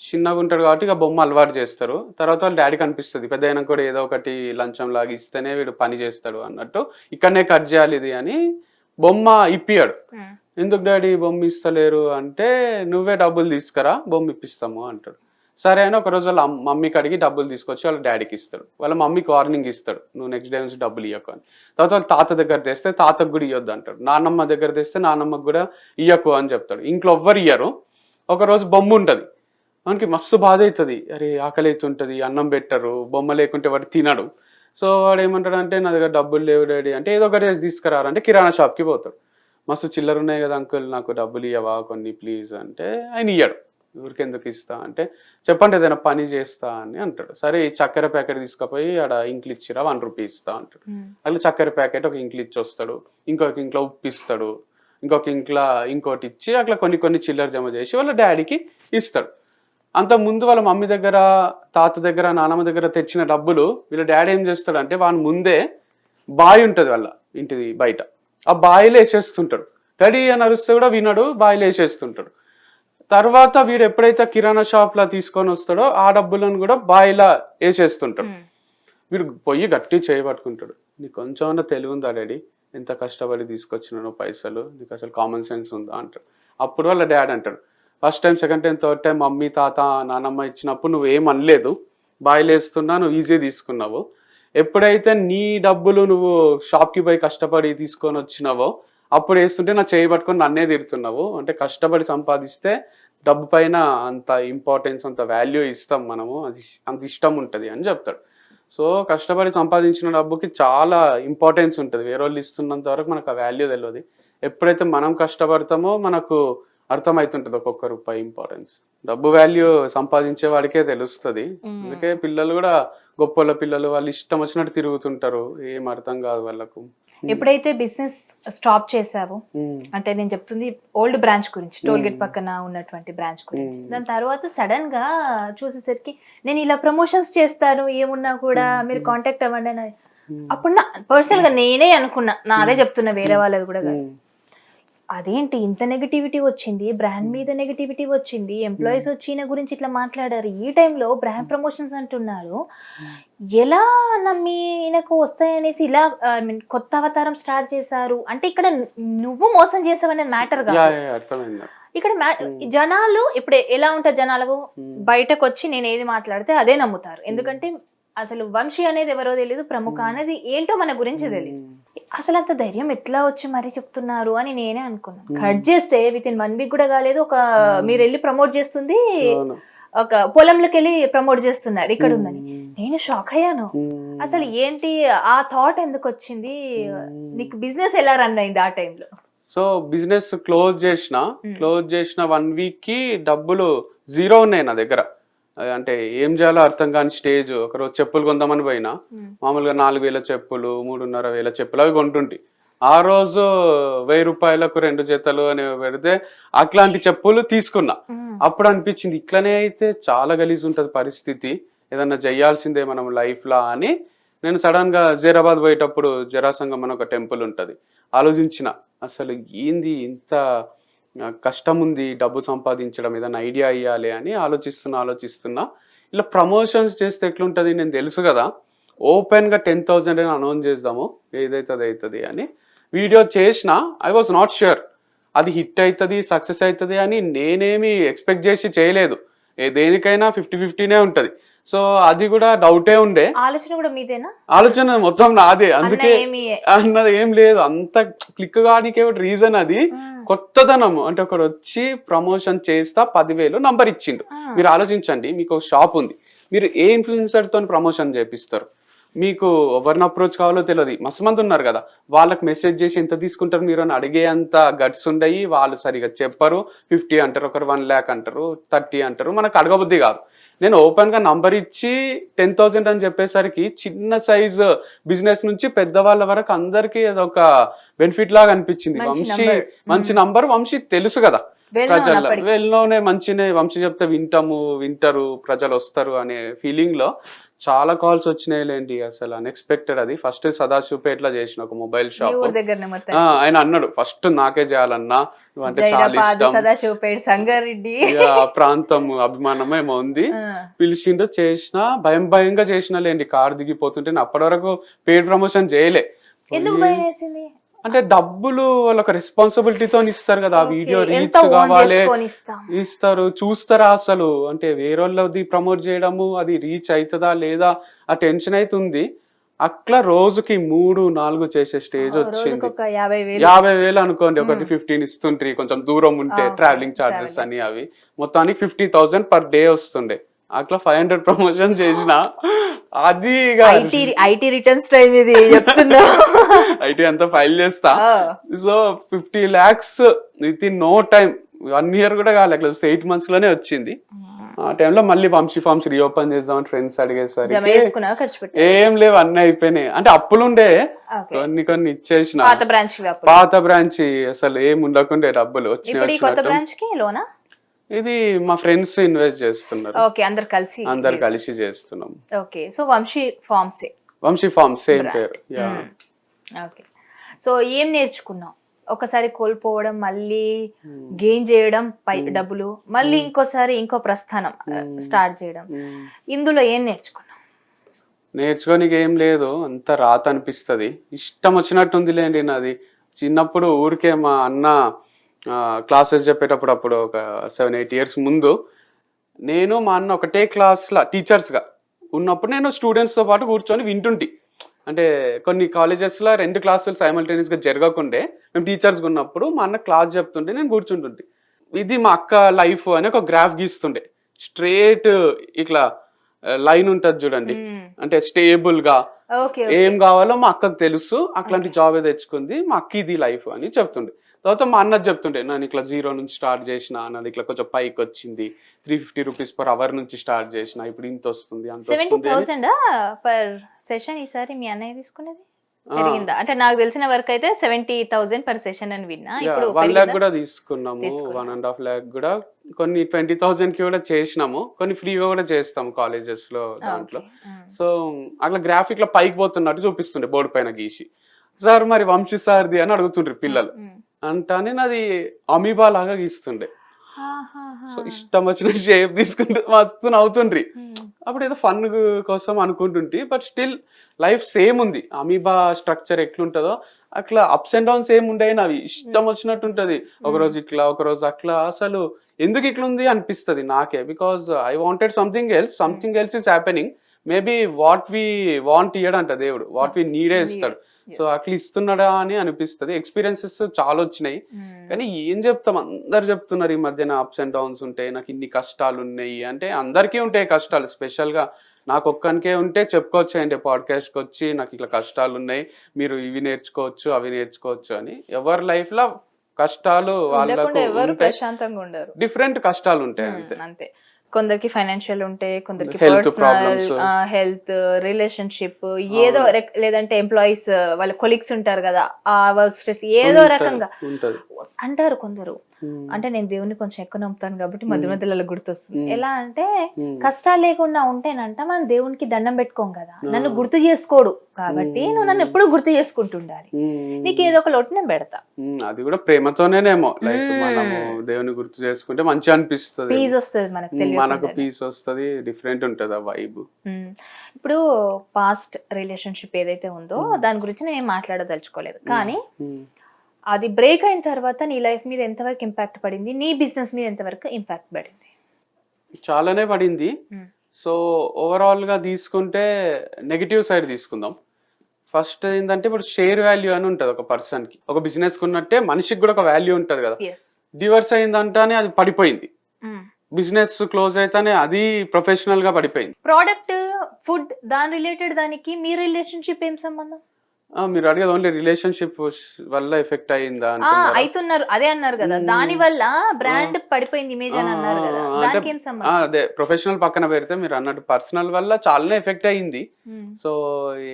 చిన్నగా ఉంటాడు కాబట్టి ఇక బొమ్మ అలవాటు చేస్తారు. తర్వాత వాళ్ళ డాడీకి అనిపిస్తుంది పెద్ద అయినా కూడా ఏదో ఒకటి లంచం లాగా ఇస్తేనే వీడు పని చేస్తాడు అన్నట్టు, ఇక్కడనే కట్ చేయాలి ఇది అని బొమ్మ ఇప్పియాడు. ఎందుకు డాడీ బొమ్మ ఇస్తలేరు అంటే, నువ్వే డబ్బులు తీసుకురా బొమ్మ ఇప్పిస్తాము అంటాడు. సరే అని ఒక రోజు వాళ్ళ మమ్మీకి అడిగి డబ్బులు తీసుకొచ్చి వాళ్ళ డాడీకి ఇస్తాడు. వాళ్ళ మమ్మీకి వార్నింగ్ ఇస్తాడు, నువ్వు నెక్స్ట్ డే నుంచి డబ్బులు ఇవ్వకు అని. తర్వాత వాళ్ళ తాత దగ్గర తెస్తే తాతకు కూడా ఇవ్వద్దు అంటాడు. నాన్నమ్మ దగ్గర తెస్తే నాన్నమ్మకు కూడా ఇవ్వకు అని చెప్తాడు. ఇంట్లో ఎవ్వరు ఇయ్యరు. ఒకరోజు బొమ్మ ఉంటుంది, మనకి మస్తు బాధ అవుతుంది, అరే ఆకలి అవుతుంటుంది, అన్నం పెట్టరు, బొమ్మ లేకుంటే వాడు తినడు. సో వాడు ఏమంటాడు అంటే, నా దగ్గర డబ్బులు లేవు డాడీ అంటే, ఏదో ఒకటి తీసుకురారంటే కిరాణా షాప్కి పోతాడు. మస్తు చిల్లర ఉన్నాయి కదా అంకుల్, నాకు డబ్బులు ఇవ్వవా కొన్ని ప్లీజ్ అంటే, ఆయన ఇయ్యాడు. ఊరికి ఎందుకు ఇస్తా అంటే, చెప్పండి ఏదైనా పని చేస్తా అని అంటాడు. సరే ఈ చక్కెర ప్యాకెట్ తీసుకుపోయి ఆడ ఇంక్లు ఇచ్చిరా 1 రూపీ ఇస్తా అంటాడు. అట్లా చక్కెర ప్యాకెట్ ఒక ఇంక్లు ఇచ్చి వస్తాడు, ఇంకొక ఇంట్లో ఉప్పు ఇస్తాడు, ఇంకొక ఇంట్లో ఇంకోటి ఇచ్చి అట్లా కొన్ని చిల్లర జమ చేసి వాళ్ళ డాడీకి ఇస్తాడు. అంత ముందు వాళ్ళ మమ్మీ దగ్గర, తాత దగ్గర, నానమ్మ దగ్గర తెచ్చిన డబ్బులు వీళ్ళ డాడీ ఏం చేస్తాడు అంటే, వాని ముందే బావి ఉంటుంది వాళ్ళ ఇంటిది బయట, ఆ బావిలో వేసేస్తుంటాడు. డాడీ అని అరిస్తే కూడా వినడు, బావిలో వేసేస్తుంటాడు. తర్వాత వీడు ఎప్పుడైతే కిరాణా షాప్లో తీసుకొని వస్తాడో ఆ డబ్బులను కూడా బావిలో వేసేస్తుంటాడు. వీడు పొయ్యి గట్టి చేయబట్టుకుంటాడు, నీకు కొంచెం తెలివి ఉందా డాడీ, ఎంత కష్టపడి తీసుకొచ్చినానో పైసలు, నీకు అసలు కామన్ సెన్స్ ఉందా అంటాడు. అప్పుడు వాళ్ళ డాడీ అంటాడు, first time, second time, third time mummy తాత నానమ్మ ఇచ్చినప్పుడు నువ్వు ఏం అనలేదు, బాయిలు వేస్తున్నా, నువ్వు ఈజీ తీసుకున్నావు. ఎప్పుడైతే నీ డబ్బులు నువ్వు షాప్కి పోయి కష్టపడి తీసుకొని వచ్చినావో అప్పుడు వేస్తుంటే నా చేయి పట్టుకొని నన్నే తిడుతున్నావు. అంటే కష్టపడి సంపాదిస్తే డబ్బు పైన అంత ఇంపార్టెన్స్, అంత వాల్యూ ఇస్తాం మనము, అది అంత ఇష్టం ఉంటుంది అని చెప్తాడు. సో కష్టపడి సంపాదించిన డబ్బుకి చాలా ఇంపార్టెన్స్ ఉంటుంది, వేరే వాళ్ళు ఇస్తున్నంత వరకు మనకు ఆ వాల్యూ తెలియదు. ఎప్పుడైతే మనం కష్టపడతామో మనకు అర్థమవుతుంటది ఒక్కొక్క రూపాయి ఇంపార్టెన్స్. డబ్బు వాల్యూ సంపాదించే వాడికే తెలుస్తుంది. అందుకే పిల్లలు కూడా గొప్ప పిల్లలు వాళ్ళు ఇష్టం వచ్చినట్టు తిరుగుతుంటారు, ఏం అర్థం కాదు వాళ్ళకు. ఎప్పుడైతే బిజినెస్ స్టాప్ చేసావో, అంటే నేను చెప్తుంది ఓల్డ్ బ్రాంచ్ గురించి, టోల్ గేట్ పక్కన ఉన్నటువంటి బ్రాంచ్ గురించి, దాని తర్వాత సడన్ గా చూసేసరికి నేను ఇలా ప్రమోషన్స్ చేస్తాను, ఏమున్నా కూడా మీరు కాంటాక్ట్ అవ్వండి అని. అప్పుడు నా పర్సనల్ గా నేనే అనుకున్నా, నాదే చెప్తున్నా, వేరే వాళ్ళది కూడా కాదు, అదేంటి ఇంత నెగటివిటీ వచ్చింది, బ్రాండ్ మీద నెగటివిటీ వచ్చింది, ఎంప్లాయీస్ వచ్చి ఈయన గురించి ఇట్లా మాట్లాడారు, ఈ టైంలో బ్రాండ్ ప్రమోషన్స్ అంటున్నారు, ఎలా నమ్మి ఈయనకు వస్తాయనేసి ఇలా కొత్త అవతారం స్టార్ట్ చేశారు అంటే, ఇక్కడ నువ్వు మోసం చేసావనే మ్యాటర్ కాదు. ఇక్కడ జనాలు ఇప్పుడు ఎలా ఉంటారు, జనాలు బయటకు వచ్చి నేను ఏది మాట్లాడితే అదే నమ్ముతారు. ఎందుకంటే అసలు వంశీ అనేది ఎవరో తెలియదు, ప్రముఖ అనేది ఏంటో మన గురించి తెలియదు. అసలు అంత ధైర్యం ఎట్లా వచ్చి మరీ చెప్తున్నారు అని నేనే అనుకున్నాను. కట్ చేస్తే విత్ ఇన్ 1 వీక్ కూడా కాలేదు, ఒక మీరు వెళ్ళి ప్రమోట్ చేస్తుంది, ఒక పొలంలోకి వెళ్ళి ప్రమోట్ చేస్తున్నారు ఇక్కడ ఉందని. నేను షాక్ అయ్యాను, అసలు ఏంటి ఆ థాట్ ఎందుకు వచ్చింది నీకు, బిజినెస్ ఎలా రన్ అయింది ఆ టైంలో? సో బిజినెస్ క్లోజ్ చేసిన 1 వీక్ కి డబ్బులు 0 ఉన్నాయి నా దగ్గర. అంటే ఏం చేయాలో అర్థం కాని స్టేజ్. ఒకరోజు చెప్పులు కొందామని పోయినా, మామూలుగా 4,000 చెప్పులు, 3,500 చెప్పులు అవి కొంటుంటి. ఆ రోజు 1,000 రూపాయలకు 2 జతలు అని పెడితే అట్లాంటి చెప్పులు తీసుకున్నా. అప్పుడు అనిపించింది ఇట్లనే అయితే చాలా గలీజ్ ఉంటుంది పరిస్థితి, ఏదన్నా చేయాల్సిందే మనం లైఫ్ లా అని. నేను సడన్ గా జైరాబాద్ పోయేటప్పుడు జరాసంగం అని ఒక టెంపుల్ ఉంటుంది, ఆలోచించిన అసలు ఏంది ఇంత కష్టం ఉంది డబ్బు సంపాదించడం, ఏదైనా ఐడియా ఇవ్వాలి అని ఆలోచిస్తున్నా. ఇలా ప్రమోషన్స్ చేస్తే ఎట్లుంటుంది నేను తెలుసు కదా, ఓపెన్గా 10,000 అని అనౌన్స్ చేద్దాము, ఏదైతుంది అని వీడియో చేసిన. ఐ వాజ్ నాట్ ష్యూర్ అది హిట్ అవుతుంది, సక్సెస్ అవుతుంది అని నేనేమి ఎక్స్పెక్ట్ చేసి చేయలేదు. దేనికైనా 50-50నే ఉంటుంది. సో అది కూడా డౌటే ఉండే. ఆలోచన కూడా మీదేనా? ఆలోచన మొత్తం నాదే, అందుకే అన్నది ఏం లేదు. అంత క్లిక్ కానికి రీజన్ అది కొత్తదనం. అంటే ఒకడు వచ్చి ప్రమోషన్ చేస్తా 10,000 నంబర్ ఇచ్చిండు. మీరు ఆలోచించండి, మీకు ఒక షాప్ ఉంది, మీరు ఏ ఇన్ఫ్లుయెన్సర్ తో ప్రమోషన్ చేపిస్తారు? మీకు ఎవరిని అప్రోచ్ కావాలో తెలియదు, మస్తు మంది ఉన్నారు కదా, వాళ్ళకి మెసేజ్ చేసి ఎంత తీసుకుంటారు మీరు అని అడిగే అంత గట్స్ ఉండయి. వాళ్ళు సరిగా చెప్పరు. 50 అంటారు, ఒకరు 1 lakh అంటారు, 30 అంటారు. మనకు అడగబుద్ధి కాదు. నేను ఓపెన్ గా నంబర్ ఇచ్చి 10,000 అని చెప్పేసరికి చిన్న సైజ్ బిజినెస్ నుంచి పెద్దవాళ్ళ వరకు అందరికి అదొక బెనిఫిట్ లాగా అనిపించింది. మంచి నంబర్, వంశీ తెలుసు కదా ప్రజల్లో, వెళ్ళలోనే మంచినే, వంశీ చెప్తే వింటారు, ప్రజలు వస్తారు అనే ఫీలింగ్ లో చాలా కాల్స్ వచ్చినాయిలేండి. అసలు అన్ఎక్స్పెక్టెడ్. అది ఫస్ట్ సదాశివపేటలో చేసిన ఒక మొబైల్ షాప్. ఆయన అన్నాడు ఫస్ట్ నాకే చేయాలన్నా, నువ్వంటే చాలా ఇష్టం, ప్రాంతం అభిమానమేమో ఉంది, పిలిచిండు, చేసిన. భయంగా చేసినలేండి. కార్ దిగిపోతుంటే అప్పటి వరకు పెయిడ్ ప్రమోషన్ చేయలే. అంటే డబ్బులు వాళ్ళొక రెస్పాన్సిబిలిటీతో ఇస్తారు కదా, ఆ వీడియో రీచ్ కావాలి, ఇస్తారు, చూస్తారా అసలు? అంటే వేరే వాళ్ళది ప్రమోట్ చేయడము, అది రీచ్ అవుతుందా లేదా ఆ టెన్షన్ అవుతుంది. అట్లా రోజుకి 3-4 చేసే స్టేజ్ వచ్చింది. 50,000 అనుకోండి, ఒకటి 15 ఇస్తుండ్రి, కొంచెం దూరం ఉంటే ట్రావెలింగ్ చార్జెస్ అని, అవి మొత్తానికి 50,000 పర్ డే వస్తుండే. అట్లా 500 ప్రమోషన్ చేసిన. అది ఐటీ రిటర్న్స్ టైం ఇది చెప్తున్నా, ఐటీ అంతా ఫైల్ చేస్తా. So 50 lakhs within no time, 1 year కూడా కాలేదు, 8 months లోనే వచ్చింది. ఆ టైంలో మళ్ళీ వంశీ ఫార్మ్స్ రీఓపెన్ చేద్దామని ఫ్రెండ్స్ అడిగేసరికి ఏం లేవు, అన్నీ అయిపోయినాయి. అంటే అప్పులుండే, కొన్ని ఇచ్చేసిన. పాత బ్రాంచ్ అసలు ఏం ఉండకుండే, డబ్బులు వచ్చినాయి. ఇది మా ఫ్రెండ్స్ ఇన్వెస్ట్ చేస్తున్నారు. అందరు కలిసి చేస్తున్నాం. Okay, so Vamsi farms same పేరు. ఓకే, సో ఏం నేర్చుకున్నాం? ఒకసారి కోల్పోవడం, మళ్ళీ గెయిన్ చేయడం, డబ్బులు, మళ్ళీ ఇంకోసారి ఇంకో ప్రస్థానం స్టార్ట్ చేయడం, ఇందులో ఏం నేర్చుకున్నాం? నేర్చుకోనికి ఏం లేదు, అంత రాత అనిపిస్తుంది. ఇష్టం వచ్చినట్టుంది లేండి. నాది చిన్నప్పుడు ఊరికే మా అన్న క్లాసెస్ చెప్పేటప్పుడు, అప్పుడు ఒక 7-8 years ముందు, నేను మా అన్న ఒకటే క్లాస్లో టీచర్స్గా ఉన్నప్పుడు నేను స్టూడెంట్స్తో పాటు కూర్చొని వింటుంటి. అంటే కొన్ని కాలేజెస్లో 2 క్లాసులు సైమల్టేనియస్గా జరగకుండే, మేము టీచర్స్గా ఉన్నప్పుడు మా అన్న క్లాస్ చెప్తుంటే నేను కూర్చుంటుంటే, ఇది మా అక్క లైఫ్ అని ఒక గ్రాఫ్ గీస్తుండే. స్ట్రేట్ ఇట్లా లైన్ ఉంటుంది చూడండి, అంటే స్టేబుల్గా ఏం కావాలో మా అక్కకు తెలుసు, అట్లాంటి జాబే తెచ్చుకుంది, మా అక్క ఇది లైఫ్ అని చెప్తుండే. తర్వాత మా అన్నది చెప్తుండే, నేను ఇట్లా 0 నుంచి స్టార్ట్ చేసిన, అన్నది ఇట్లా కొంచెం పైకి వచ్చింది, 350 rupees per hour నుంచి స్టార్ట్ చేసిన, ఇప్పుడు ఇంత వస్తుంది, అంత వస్తుంది. 70,000 పర్ సెషన్ ఈసారి మీ అన్నయ్య తీసుకునేది పెరిగిందా? అంటే నాకు తెలిసిన వరకు అయితే 70,000 పర్ సెషన్ అని విన్నా. ఇప్పుడు 1 lakh కూడా తీసుకున్నాము, 1.5 lakh కూడా. కొన్ని 20,000 కి కూడా చేసినాము, కొన్ని ఫ్రీగా కూడా చేస్తాము కాలేజెస్ లో దాంట్లో. సో అట్లా గ్రాఫిక్ లో పైకి పోతున్నట్టు చూపిస్తుండే బోర్డు పైన గీసి. సార్ మరి వంశీ సార్ది అని అడుగుతుండ్రు పిల్లలు, అంటానే నాది అమీబా లాగా గీస్తుండే. సో ఇష్టం వచ్చిన షేప్ తీసుకుంటే మస్తు నవ్వుతుండ్రి. అప్పుడు ఏదో ఫన్ కోసం అనుకుంటుంటే, బట్ స్టిల్ లైఫ్ సేమ్ ఉంది. అమీబా స్ట్రక్చర్ ఎట్లుంటుందో అట్లా అప్స్ అండ్ డౌన్స్ ఏమి ఉండేవి, అవి ఇష్టం వచ్చినట్టు ఉంటుంది. ఒకరోజు ఇట్లా, ఒకరోజు అట్లా. అసలు ఎందుకు ఇట్లుంది అనిపిస్తుంది నాకే, because I wanted something else is happening. Maybe what we want ఇయ్యడంట దేవుడు, వాట్ వి నీడే ఇస్తాడు. సో అట్లా ఇస్తున్నాడా అని అనిపిస్తుంది. ఎక్స్పీరియన్సెస్ చాలా వచ్చినాయి, కానీ ఏం చెప్తాం, అందరు చెప్తున్నారు ఈ మధ్యన అప్స్ అండ్ డౌన్స్ ఉంటాయి, నాకు ఇన్ని కష్టాలు ఉన్నాయి అంటే. అందరికీ ఉంటాయి కష్టాలు, స్పెషల్గా నాకు ఒక్కనికే ఉంటే చెప్పుకోవచ్చు పాడ్కాస్ట్కి వచ్చి, నాకు ఇట్లా కష్టాలు ఉన్నాయి, మీరు ఇవి నేర్చుకోవచ్చు, అవి నేర్చుకోవచ్చు అని. ఎవరి లైఫ్లో కష్టాలు వాళ్ళకు డిఫరెంట్ కష్టాలు ఉంటాయి అంతే. కొందరికి ఫైనాన్షియల్ ఉంటాయి, కొందరికి పర్సనల్ హెల్త్, రిలేషన్షిప్, ఏదో లేదంటే ఎంప్లాయీస్ వాళ్ళ కొలీగ్స్ ఉంటారు కదా, ఆ వర్క్ స్ట్రెస్ ఏదో రకంగా అంటారు కొందరు. అంటే నేను దేవుని కొంచెం ఎక్కువ నమ్ముతాను కాబట్టి మధ్య మధ్యలో అలా గుర్తొస్తుంది. ఎలా అంటే కష్టాలు లేకుండా ఉంటేనంట మనం దేవునికి దండం పెట్టుకోం కదా, నన్ను గుర్తు చేసుకోడు కాబట్టి నువ్వు నన్ను ఎప్పుడు గుర్తు చేసుకుంటుండాలి, నీకు ఏదో ఒక లోటు నేను పెడతా. అది కూడా ప్రేమతోనేనేమో, లైక్ మనము దేవుని గుర్తు చేసుకుంటే మంచిగా అనిపిస్తుంది, పీస్ వస్తుంది మనకు పీస్ వస్తుంది, డిఫరెంట్ ఉంటది ఆ వైబ్. ఇప్పుడు పాస్ట్ రిలేషన్షిప్ ఏదైతే ఉందో దాని గురించి నేను మాట్లాడదలుచుకోలేదు, కానీ అది బ్రేక్ అయిన తర్వాత నీ లైఫ్ మీద ఎంతవరకు ఇంపాక్ట్ పడింది, నీ బిజినెస్ మీద ఎంతవరకు ఇంపాక్ట్ పడింది? చాలానే పడింది. సో ఓవరాల్ గా తీసుకుంటే నెగిటివ్ సైడ్ తీసుకుందాం. ఫస్ట్ ఏంటంటే ఇప్పుడు షేర్ వాల్యూ అని ఉంటది ఒక పర్సన్ కి, ఒక బిజినెస్ కు ఉన్నట్టే మనిషికి కూడా ఒక వాల్యూ ఉంటది కదా. డివర్స్ అయిందంటే అది పడిపోయింది, బిజినెస్ క్లోజ్ అయితేనే అది ప్రొఫెషనల్ గా పడిపోయింది. ప్రోడక్ట్, ఫుడ్, దాని రిలేటెడ్ దానికి మీ రిలేషన్షిప్ ఏం సంబంధం? మీరు అడిగేది ఓన్లీ రిలేషన్షిప్ వల్ల ఎఫెక్ట్ అయిందా అవుతున్నారు, అదే అన్నారు కదా, దాని వల్ల బ్రాండ్ పడిపోయింది ఇమేజ్ అని అన్నారు కదా, దానికి ఏం సంబంధం? అదే ప్రొఫెషనల్ పక్కన పెడితే మీరు అన్నట్టు పర్సనల్ వల్ల చాలానే ఎఫెక్ట్ అయింది. సో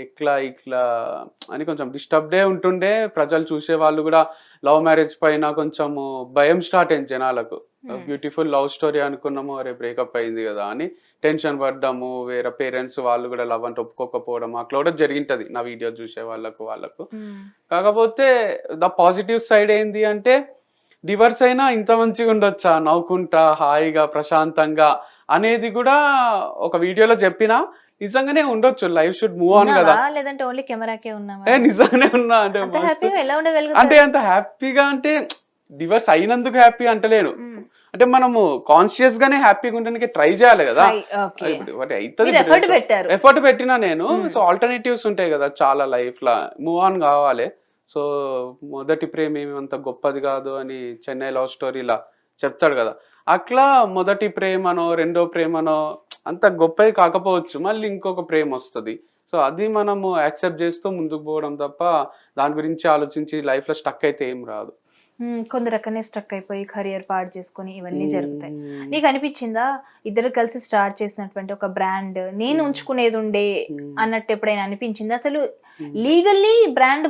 ఇట్లా అని కొంచెం డిస్టర్బ్డే ఉంటుండే, ప్రజలు చూసే వాళ్ళు కూడా లవ్ మ్యారేజ్ పైన కొంచెం భయం స్టార్ట్ అయింది జనాలకు. బ్యూటిఫుల్ లవ్ స్టోరీ అనుకున్నాము, అరే బ్రేకప్ అయింది కదా అని టెన్షన్ పడ్డాము. వేరే పేరెంట్స్ వాళ్ళు కూడా లవ్ అంటే ఒప్పుకోకపోవడం అట్లా కూడా జరిగింటది నా వీడియో చూసే వాళ్ళకు. కాకపోతే ద పాజిటివ్ సైడ్ ఏంది అంటే, డివర్స్ అయినా ఇంత మంచిగా ఉండొచ్చా, నవ్వుకుంటా హాయిగా ప్రశాంతంగా అనేది కూడా ఒక వీడియోలో చెప్పినా నిజంగానే ఉండొచ్చు. లైఫ్ షుడ్ మూవ్ ఆన్ కదా, లేదంటే ఓన్లీ కెమెరాకే ఉన్నావా? నిజంగానే ఉన్నా అంటే అంత హ్యాపీగా అంటే డివర్స్ అయినందుకు హ్యాపీ అంటలేను, అంటే మనము కాన్షియస్ గానే హ్యాపీగా ఉండడానికి ట్రై చేయాలి కదా. ఎఫర్ట్ పెట్టినా నేను. సో ఆల్టర్నేటివ్స్ ఉంటాయి కదా చాలా లైఫ్ లా, మూవ్ ఆన్ కావాలి. సో మొదటి ప్రేమ ఏమి అంత గొప్పది కాదు అని చెన్నై లవ్ స్టోరీలా చెప్తాడు కదా, అట్లా మొదటి ప్రేమనో రెండో ప్రేమనో అంత గొప్పది కాకపోవచ్చు, మళ్ళీ ఇంకొక ప్రేమ వస్తుంది. సో అది మనము యాక్సెప్ట్ చేస్తూ ముందుకు పోవడం తప్ప దాని గురించి ఆలోచించి లైఫ్ లో స్టక్ అయితే ఏం రాదు. కొందరు అక్కడనే స్ట్రక్ అయిపోయి కెరియర్ పాడు చేసుకుని ఇవన్నీ జరుగుతాయి. నీకు అనిపించిందా ఇద్దరు కలిసి స్టార్ట్ చేసినటువంటి ఒక బ్రాండ్ నేను ఉంచుకునేది ఉండే అన్నట్టు ఎప్పుడైనా అనిపించిందా? అసలు లీగల్లీ బ్రాండ్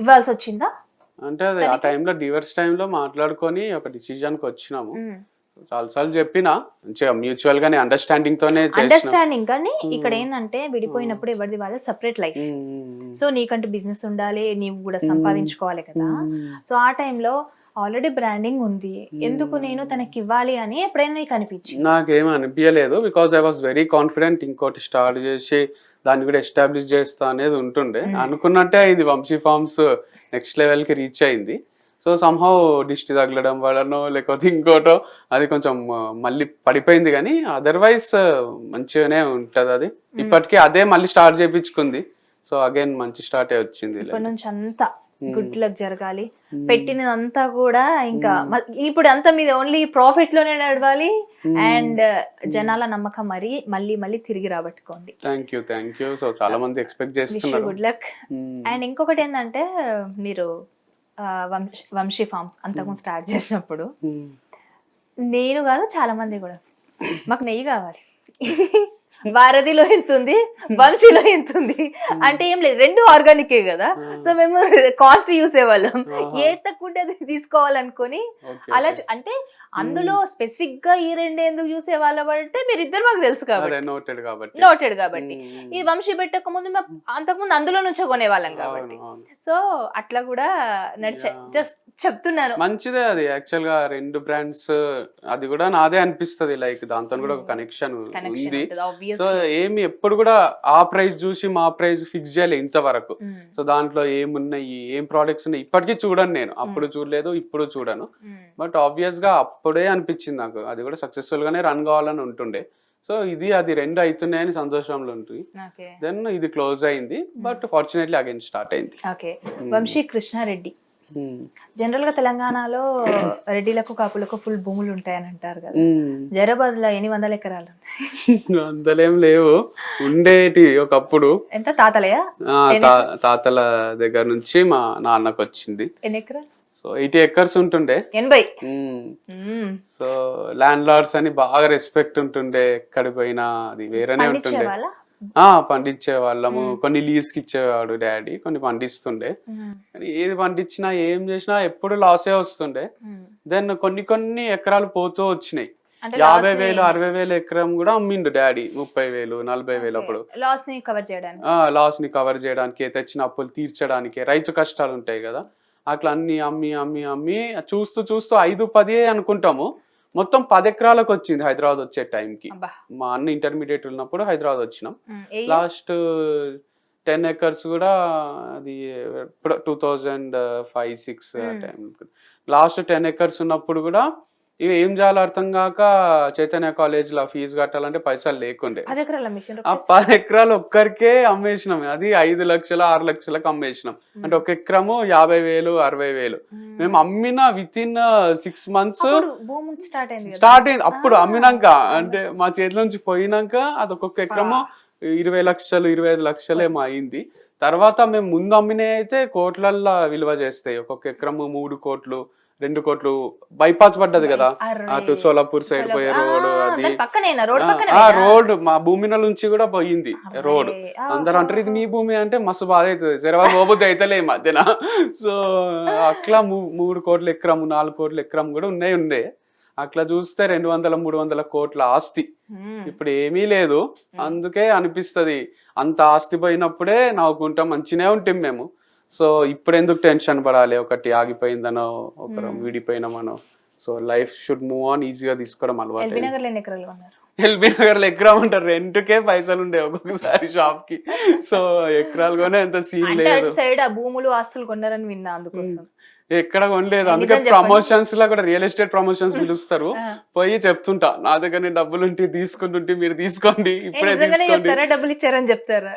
ఇవ్వాల్సి వచ్చిందా? అంటే అది ఆ టైంలో డివర్స్ టైంలో మాట్లాడుకొని ఒక డిసిజన్ కి వచ్చినాము. చాలాసార్లు చెప్పినా మంచిగా మ్యూచువల్ గానే అండర్స్టాండింగ్ తోనే అండర్స్టాండింగ్. కానీ ఇక్కడ ఏంటంటే విడిపోయినప్పుడు ఎవరిది వాళ్ళ సెపరేట్ లైఫ్. సో నీకంటూ బిజినెస్ ఉండాలి, నీవు కూడా సంపాదించుకోవాలి కదా. సో ఆ టైంలో ఆల్రెడీ బ్రాండింగ్ ఉంది, ఎందుకు నేను తనకి ఇవ్వాలి అని ఎప్పుడైనా నీకు అనిపించింది? నాకేం అనిపించలేదు, because I was very confident. ఇంకోటి స్టార్ట్ చేసి దాన్ని కూడా ఎస్టాబ్లిష్ చేస్తా అనేది ఉంటుండే. అనుకున్నట్టే ఇది వంశీ ఫార్మ్స్ నెక్స్ట్ లెవెల్ కి రీచ్ అయింది. సో సమ్హౌ దిష్టి తగలడం వలనో లేకపోతే ఇంకోటో అది కొంచెం మళ్ళీ పడిపోయింది, కానీ అదర్వైజ్ మంచిగానే ఉంటది. అది ఇప్పటికీ అదే మళ్ళీ స్టార్ట్ చేయించుకుంది. సో అగైన్ మంచి స్టార్ట్ వచ్చింది. ఇప్పటి నుంచి అంతా గుడ్ లక్ జరగాలి, పెట్టినదంతా కూడా ఇంకా ఇప్పుడు అంతా మీద ఓన్లీ ప్రాఫిట్ లోనే నడవాలి, అండ్ జనాల నమ్మకం మళ్ళీ తిరిగి రాబట్టుకోండి. Thank you. సో చాలా మంది ఎక్స్పెక్ట్ చేస్తున్నారు, గుడ్ లక్. అండ్ ఇంకొకటి ఏంటంటే, మీరు వంశీ ఫార్మ్స్ అంతకు స్టార్ట్ చేసినప్పుడు నేను కాదు చాలా మంది కూడా మాకు నెయ్యి కావాలి, భారతిలో ఎంత ఉంది, వంశీలో ఎంత ఉంది అంటే ఏం లేదు, రెండు ఆర్గానికే కదా. సో మేము కాస్ట్ చూసేవాళ్ళం, ఏ తక్కువ అది తీసుకోవాలనుకొని అలా. అంటే అందులో స్పెసిఫిక్ గా ఈ రెండు ఎందుకు చూసేవాళ్ళం అంటే మీరిద్దరు మాకు తెలుసు కాబట్టి, నోటెడ్ కాబట్టి. ఈ వంశీ పెట్టక ముందు అంతకుముందు అందులో నుంచో కొనేవాళ్ళం కాబట్టి. సో అట్లా కూడా నడిచే, జస్ట్ చెప్తున్నాను. మంచిదే అది యాక్చువల్ గా రెండు బ్రాండ్స్, అది కూడా నాదే అనిపిస్తుంది. లైక్ దాంతో కూడా ఒక కనెక్షన్ ఉంది. సో ఏమి ఎప్పుడు కూడా ఆ ప్రైస్ చూసి మా ప్రైస్ ఫిక్స్ చేయలే ఇంతవరకు. సో దాంట్లో ఏమున్నాయి, ఏం ప్రోడక్ట్స్ ఉన్నాయి ఇప్పటికీ చూడను నేను, అప్పుడు చూడలేదు ఇప్పుడు చూడను. బట్ ఆబ్వియస్ గా అప్పుడే అనిపించింది నాకు అది కూడా సక్సెస్ఫుల్ గానే రన్ కావాలని ఉంటుండే. సో ఇది అది రెండు అవుతున్నాయని సంతోషంలో ఉంటుంది. దెన్ ఇది క్లోజ్ అయింది, బట్ ఫార్చునేట్లీ అగైన్ స్టార్ట్ అయింది. వంశీ కృష్ణారెడ్డి జనరల్ గా తెలంగాణలో రెడ్డిలకు కాపులకు ఫుల్ భూములు ఉంటాయని అంటారు కదా, జైరాబాద్ లో ఎన్ని వందల ఎకరాలు ఉన్నాయి? వందలేం లేవు, ఉండేటి ఒకప్పుడు. ఎంత తాతలయా? తాతల దగ్గర నుంచి మా నాన్నకు వచ్చింది. ఎన్ని ఎకరాలు? సో 80 acres ఉంటుండే. 80. సో ల్యాండ్ లార్డ్స్ అని బాగా రెస్పెక్ట్ ఉంటుండే, ఎక్కడికి పోయినా అది వేరేనే ఉంటుండే. పండించే వాళ్ళము. కొన్ని లీజ్కి ఇచ్చేవాడు డాడీ, కొన్ని పండిస్తుండే. కానీ ఏది పండించినా ఏం చేసినా ఎప్పుడు లాసే వస్తుండే. దెన్ కొన్ని ఎకరాలు పోతూ వచ్చినాయి. 50,000 60,000 ఎకరం కూడా అమ్మిండు డాడీ. 30,000 40,000 అప్పుడు లాస్ ని కవర్ చేయడానికి, తెచ్చిన అప్పులు తీర్చడానికి, రైతు కష్టాలు ఉంటాయి కదా, అట్లా అన్ని అమ్మి చూస్తూ 5-10 అనుకుంటాము. మొత్తం 10 ఎకరాలకు వచ్చింది హైదరాబాద్ వచ్చే టైంకి. మా అన్న ఇంటర్మీడియట్ ఉన్నప్పుడు హైదరాబాద్ వచ్చినాం. లాస్ట్ 10 acres కూడా అది 2005-06 టైం. లాస్ట్ 10 acres ఉన్నప్పుడు కూడా ఇవి ఏం చేయాలో అర్థం కాక చైతన్య కాలేజ్ లో ఫీజు కట్టాలంటే పైసలు లేకుండే. 10 ఎకరాలు ఒక్కరికే అమ్మేసినాం. అది 5 లక్షలు 6 లక్షలకు అమ్మేసినాం. అంటే ఒక ఎకరము 50,000 60,000. మేము అమ్మిన విత్ ఇన్ 6 months స్టార్ట్ అయింది. అప్పుడు అమ్మినాక అంటే మా చేతిలో నుంచి పోయినాక అది ఒక్కొక్క ఎకరము 20 లక్షలు 25 లక్షలేమో అయింది. తర్వాత మేము ముందు అమ్మినవి అయితే కోట్లల్లో విలువ చేస్తాయి. ఒక్కొక్క ఎకరము 3 కోట్లు 2 కోట్లు. బైపాస్ పడ్డది కదా అటు సోలాపూర్ సైడ్ పోయే రోడ్, అది రోడ్ మా భూమిన నుంచి కూడా పోయింది రోడ్. అందరూ అంటారు ఇది మీ భూమి అంటే మస్తు బాధ అవుతుంది, జరబాబు పోబుద్ది అయితలే ఈ మధ్యన. సో అట్లా 3 కోట్ల ఎకరం 4 కోట్ల ఎకరం కూడా ఉండే. అట్లా చూస్తే 200-300 కోట్ల ఆస్తి. ఇప్పుడు ఏమీ లేదు. అందుకే అనిపిస్తది అంత ఆస్తి పోయినప్పుడే నవ్వుకుంటాం, మంచినే ఉంటాం మేము. సో ఇప్పుడు ఎందుకు టెన్షన్ పడాలి, ఒకటి ఆగిపోయిందనో ఒకరు విడిపోయినామనో. So life should move on, ఈజీగా తీసుకోవడం అలవాటు. ఎల్బీ నగర్ లో ఎకరం ఉంటారు, రెంట్కే పైసలు ఉండే ఒక్కొక్కసారి షాప్ కి. సో ఎకరాలు కొనే అంత సీన్ లేదు. భూములు ఆస్తులు కొన్నారని విన్నా, అందుకోసం ఎక్కడ కొనలేదు. అందుకే ప్రమోషన్స్ లో కూడా రియల్ ఎస్టేట్ ప్రమోషన్స్ పిలుస్తారు, పోయి చెప్తుంటా నా దగ్గర డబ్బులు ఉంటే తీసుకుంటుంటే మీరు తీసుకోండి, ఇప్పుడే తీసుకోండి, డబ్బులు ఇచ్చారని చెప్తారా,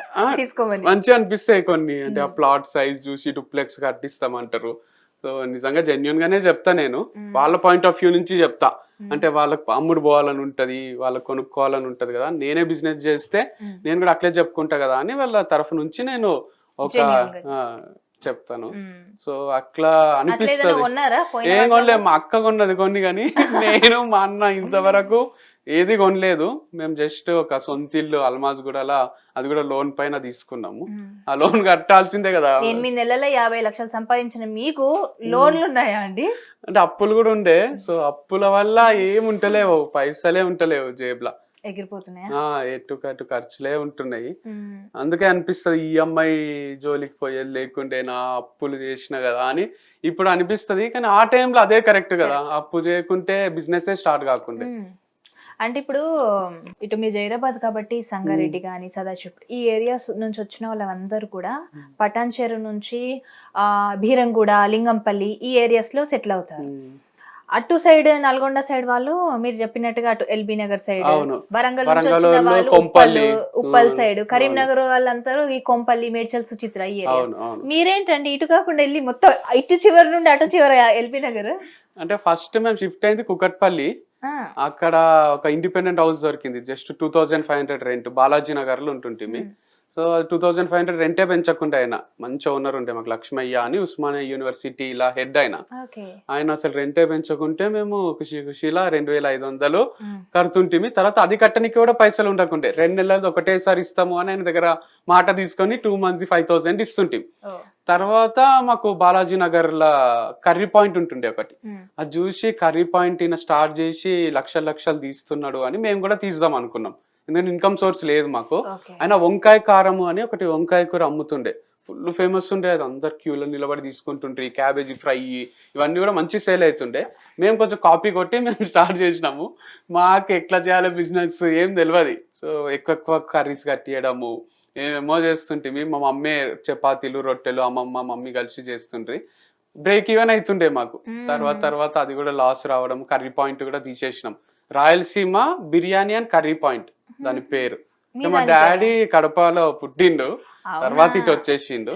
మంచిగా అనిపిస్తాయి కొన్ని. అంటే ఆ ప్లాట్ సైజ్ చూసి డూప్లెక్స్ కట్టిస్తామంటారు. సో నిజంగా జెన్యున్ గానే చెప్తా నేను, వాళ్ళ పాయింట్ ఆఫ్ వ్యూ నుంచి చెప్తా. అంటే వాళ్ళకి అమ్ముడు పోవాలని ఉంటది, వాళ్ళకి కొనుక్కోవాలని ఉంటది కదా, నేనే బిజినెస్ చేస్తే నేను కూడా అట్లే చెప్పుకుంటా కదా అని వాళ్ళ తరఫు నుంచి నేను ఒక చెప్తాను. సో అట్లా అనిపిస్తుంది. ఏం కొనలేదు, మా అక్క కొన్నది కొన్ని, కానీ నేను మా అన్న ఇంతవరకు ఏది కొనలేదు. మేము జస్ట్ ఒక సొంత ఇల్లు అల్మాజ్గూడలా, అది కూడా లోన్ పైన తీసుకున్నాము. ఆ లోన్ కట్టాల్సిందే కదా. 8 నెలల్లో 50 లక్షలు సంపాదించిన మీకు లోన్లు ఉన్నాయా అండి? అంటే అప్పులు కూడా ఉండే. సో అప్పుల వల్ల ఏముంటలేవు, పైసలే ఉంటలేవు జేబులా, ఎగిరిపోతున్నాయా, ఎటు ఖర్చులే ఉంటున్నాయి. అందుకే అనిపిస్తుంది ఈఎంఐ జోలికి పోయేది లేకుంటే నా అప్పులు చేసిన కదా అని ఇప్పుడు అనిపిస్తుంది. కానీ ఆ టైంలో అదే కరెక్ట్ కదా, అప్పు చేయకుంటే బిజినెస్ స్టార్ట్ కాకుండే. అంటే ఇప్పుడు ఇటు మీ జైరాబాద్ కాబట్టి సంగారెడ్డి కానీ సదాశివ్ ఈ ఏరియాస్ నుంచి వచ్చిన వాళ్ళందరూ కూడా పటాన్చెరు నుంచి భీరంగూడ లింగంపల్లి ఈ ఏరియాస్ లో సెటిల్ అవుతారు. అటు సైడ్ నల్గొండ సైడ్ వాళ్ళు మీరు చెప్పినట్టుగా అటు ఎల్బీ నగర్ సైడ్, వరంగల్ నుంచి వచ్చిన వాళ్ళు ఉప్పల్ సైడ్, కరీంనగర్ వాళ్ళందరూ ఈ కొంపల్లి మేడ్చల్ సుచిత్ర ఈ ఏరియాస్. మీరేంటండి ఇటు కాకుండా వెళ్ళి మొత్తం ఇటు చివరి నుండి అటు చివరి ఎల్బీ నగర్? అంటే ఫస్ట్ మేము షిఫ్ట్ అయింది కుకట్పల్లి. అక్కడ ఒక ఇండిపెండెంట్ హౌస్ దొరికింది, జస్ట్ 2500 రెంట్, బాలాజీ నగర్ లో ఉంటుంటిమి. సో 2500 రెంటే పెంచకుండా ఆయన మంచి ఓనర్ ఉంటే మాకు, లక్ష్మయ్య అని, ఉస్మానియా యూనివర్సిటీ ఇలా హెడ్ ఆయన అసలు రెంటే పెంచకుంటే మేము ఖుషిలా 2500 కడుతుంటిమి. తర్వాత అది కట్టనికి కూడా పైసలు ఉండకుంటే 2 నెలలు ఒకటేసారి ఇస్తాము అని ఆయన దగ్గర మాట తీసుకొని 2 months 5,000 ఇస్తుంటిమి. తర్వాత మాకు బాలాజీ నగర్ లా కర్రీ పాయింట్ ఉంటుండే ఒకటి, అది చూసి కర్రీ పాయింట్ ఈయన స్టార్ట్ చేసి లక్షలు తీస్తున్నాడు అని మేము కూడా తీద్దాం అనుకున్నాం. ఎందుకంటే ఇన్కమ్ సోర్స్ లేదు మాకు. ఆయన వంకాయ కారము అని ఒకటి వంకాయ కూర అమ్ముతుండే, ఫుల్ ఫేమస్ ఉండే, అది అందరు క్యూలో నిలబడి తీసుకుంటుండ్రి. క్యాబేజీ ఫ్రై ఇవన్నీ కూడా మంచి సేల్ అవుతుండే. మేము కొంచెం కాపీ కొట్టి మేము స్టార్ట్ చేసినాము. మాకు ఎట్లా చేయాలి బిజినెస్ ఏం తెలియదు. సో ఎక్కువ కర్రీస్ కట్టియడము ఏమేమో చేస్తుంటే, మా మమ్మీ చపాతీలు రొట్టెలు అమ్మమ్మ మమ్మీ కలిసి చేస్తుండ్రి. బ్రేక్ ఈవెన్ అవుతుండే మాకు. తర్వాత అది కూడా లాస్ రావడం, కర్రీ పాయింట్ కూడా తీసేసినాం. Rayalaseema biryani and curry point దాని పేరు. మా డాడీ కడపలో పుట్టిండు, తర్వాత ఇటు వచ్చేసిండు.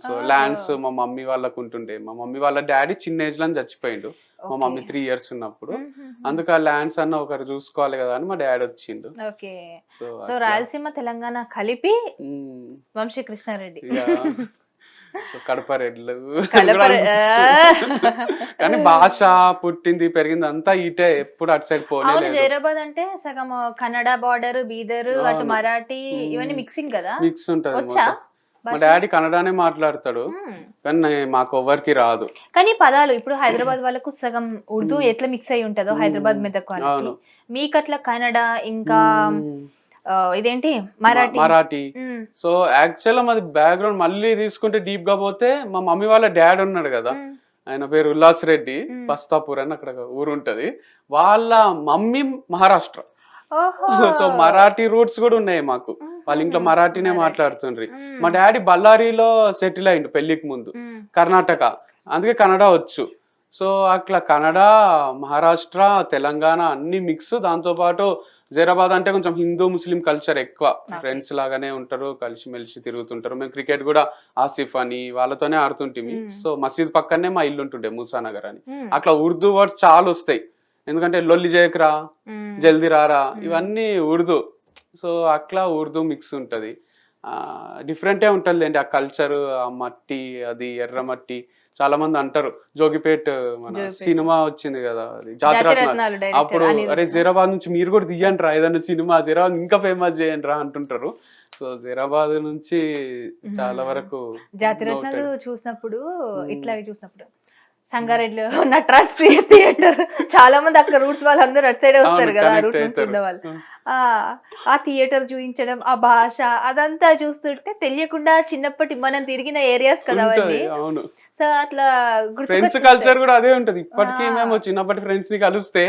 సో ల్యాండ్స్ మా మమ్మీ వాళ్ళకు ఉంటుండే. మా మమ్మీ వాళ్ళ డాడీ చిన్న ఏజ్ లో చచ్చిపోయిండు, మా మమ్మీ 3 years ఉన్నప్పుడు. అందుకు ఆ ల్యాండ్స్ అన్న ఒకరు చూసుకోవాలి కదా అని మా డాడీ వచ్చిండు. సో రాయలసీమ తెలంగాణ కలిపి వంశీ కృష్ణారెడ్డి. సో కడప రెడ్లు కడప కూడా రె- కానీ భాష పుట్టింది పెరిగింది అంతా ఇటే, ఎప్పుడు అటు సైడ్ అవును, పోలేదు. జైరాబాద్ అంటే సగం కన్నడ బార్డర్, బీదర్, అటు అవును. మరాఠీ ఇవన్నీ మిక్సింగ్ కదా. మిక్స్ ఉంటది వచ్చా మొత్తం. మా భాష? డాడీ కన్నడనే మాట్లాడతాడు, మ్మ్. కానీ మాకు ఎవ్వరికి రాదు. కానీ పదాలు ఇప్పుడు హైదరాబాద్ వాళ్ళకు సగం ఉర్దూ ఎట్లా మిక్స్ అయి ఉంటుందో హైదరాబాద్ మెదక్ వాళ్ళకి, అవును. మీకు అట్లా కన్నడ ఇంకా మ్మ్. ఇదేంటి మరాఠీ. మరాఠీ. మ్మ్. సో యాక్చువల్ మాది బ్యాక్గ్రౌండ్ మళ్ళీ తీసుకుంటే డీప్ గా పోతే, మా మమ్మీ వాళ్ళ డాడ్ ఉన్నాడు కదా, మ్మ్. ఆయన పేరు ఉల్లాస్ రెడ్డి, మ్మ్. పస్తాపూర్ అని అక్కడ ఒక ఊరు ఉంటది. వాళ్ళ మమ్మీ మహారాష్ట్ర. ఓహో. సో మరాఠీ రూట్స్ కూడా ఉన్నాయి మాకు. వాళ్ళ ఇంట్లో మరాఠీనే మాట్లాడుతుండ్రి. మా డాడీ బళ్ళారిలో సెటిల్ అయిండు పెళ్లికి ముందు, మ్మ్. కర్ణాటక, అందుకే కన్నడ వచ్చు. సో అట్లా కన్నడ, మహారాష్ట్ర, తెలంగాణ అన్ని మిక్స్. దాంతో పాటు జైరాబాద్ అంటే కొంచెం హిందూ ముస్లిం కల్చర్ ఎక్కువ, ఫ్రెండ్స్ లాగానే ఉంటారు, కలిసిమెలిసి తిరుగుతుంటారు. మేము క్రికెట్ కూడా ఆసిఫ్ అని వాళ్ళతోనే ఆడుతుంటిమి. సో మసీద్ పక్కనే మా ఇల్లు ఉంటుండే, మూసానగర్ అని. మ్మ్. అట్లా ఉర్దూ వర్డ్స్ చాలా వస్తాయి, ఎందుకంటే లొల్లి చేయకరా, మ్మ్. జల్దీ రారా, ఇవన్నీ ఉర్దూ. సో అట్లా ఉర్దూ మిక్స్ ఉంటది. డిఫరెంటే ఉంటుంది అండి ఆ కల్చర్, ఆ మట్టి, అది ఎర్ర మట్టి. చాలా మంది అంటారు జోగిపేట్, మన జోగిపేట్. సినిమా వచ్చింది కదా, అది జాతిరత్నాలు. జాతిరత్నాలు డైరెక్టర్ అప్పుడు అనిరుద్ధ్. అరే జైరాబాద్ నుంచి మీరు కూడా తీయండి రా ఏదైనా సినిమా, జైరాబాద్ ఇంకా ఫేమస్ చేయండి రా అంటుంటారు. సో జైరాబాద్ నుంచి చాలా వరకు జాతిరత్నాలు noted. చూసినప్పుడు ఇట్లాగే చూసినప్పుడు సంగారెడ్డిలో నటరాజ్ థియేటర్, చాలా మంది అక్కడ రూట్స్ వాళ్ళందరూ అటు సైడే వస్తారు అవును, కదా, ఆ connect రూట్ నుంచి అవుతారు. ఉండేవాళ్ళు. ఆ థియేటర్ చూపించడం, ఆ భాష అదంతా చూస్తుంటే తెలియకుండా చిన్నప్పటి మనం తిరిగిన ఏరియాస్ కదా ఉంటది, అవన్నీ. అవును. సో అట్లా ఫ్రెండ్స్ గుర్తుకొచ్చేస్తాయి. కల్చర్ కూడా అదే ఉంటది. ఇప్పటికీ ఆ. మేము చిన్నప్పటి ఫ్రెండ్స్ ని కలిస్తే,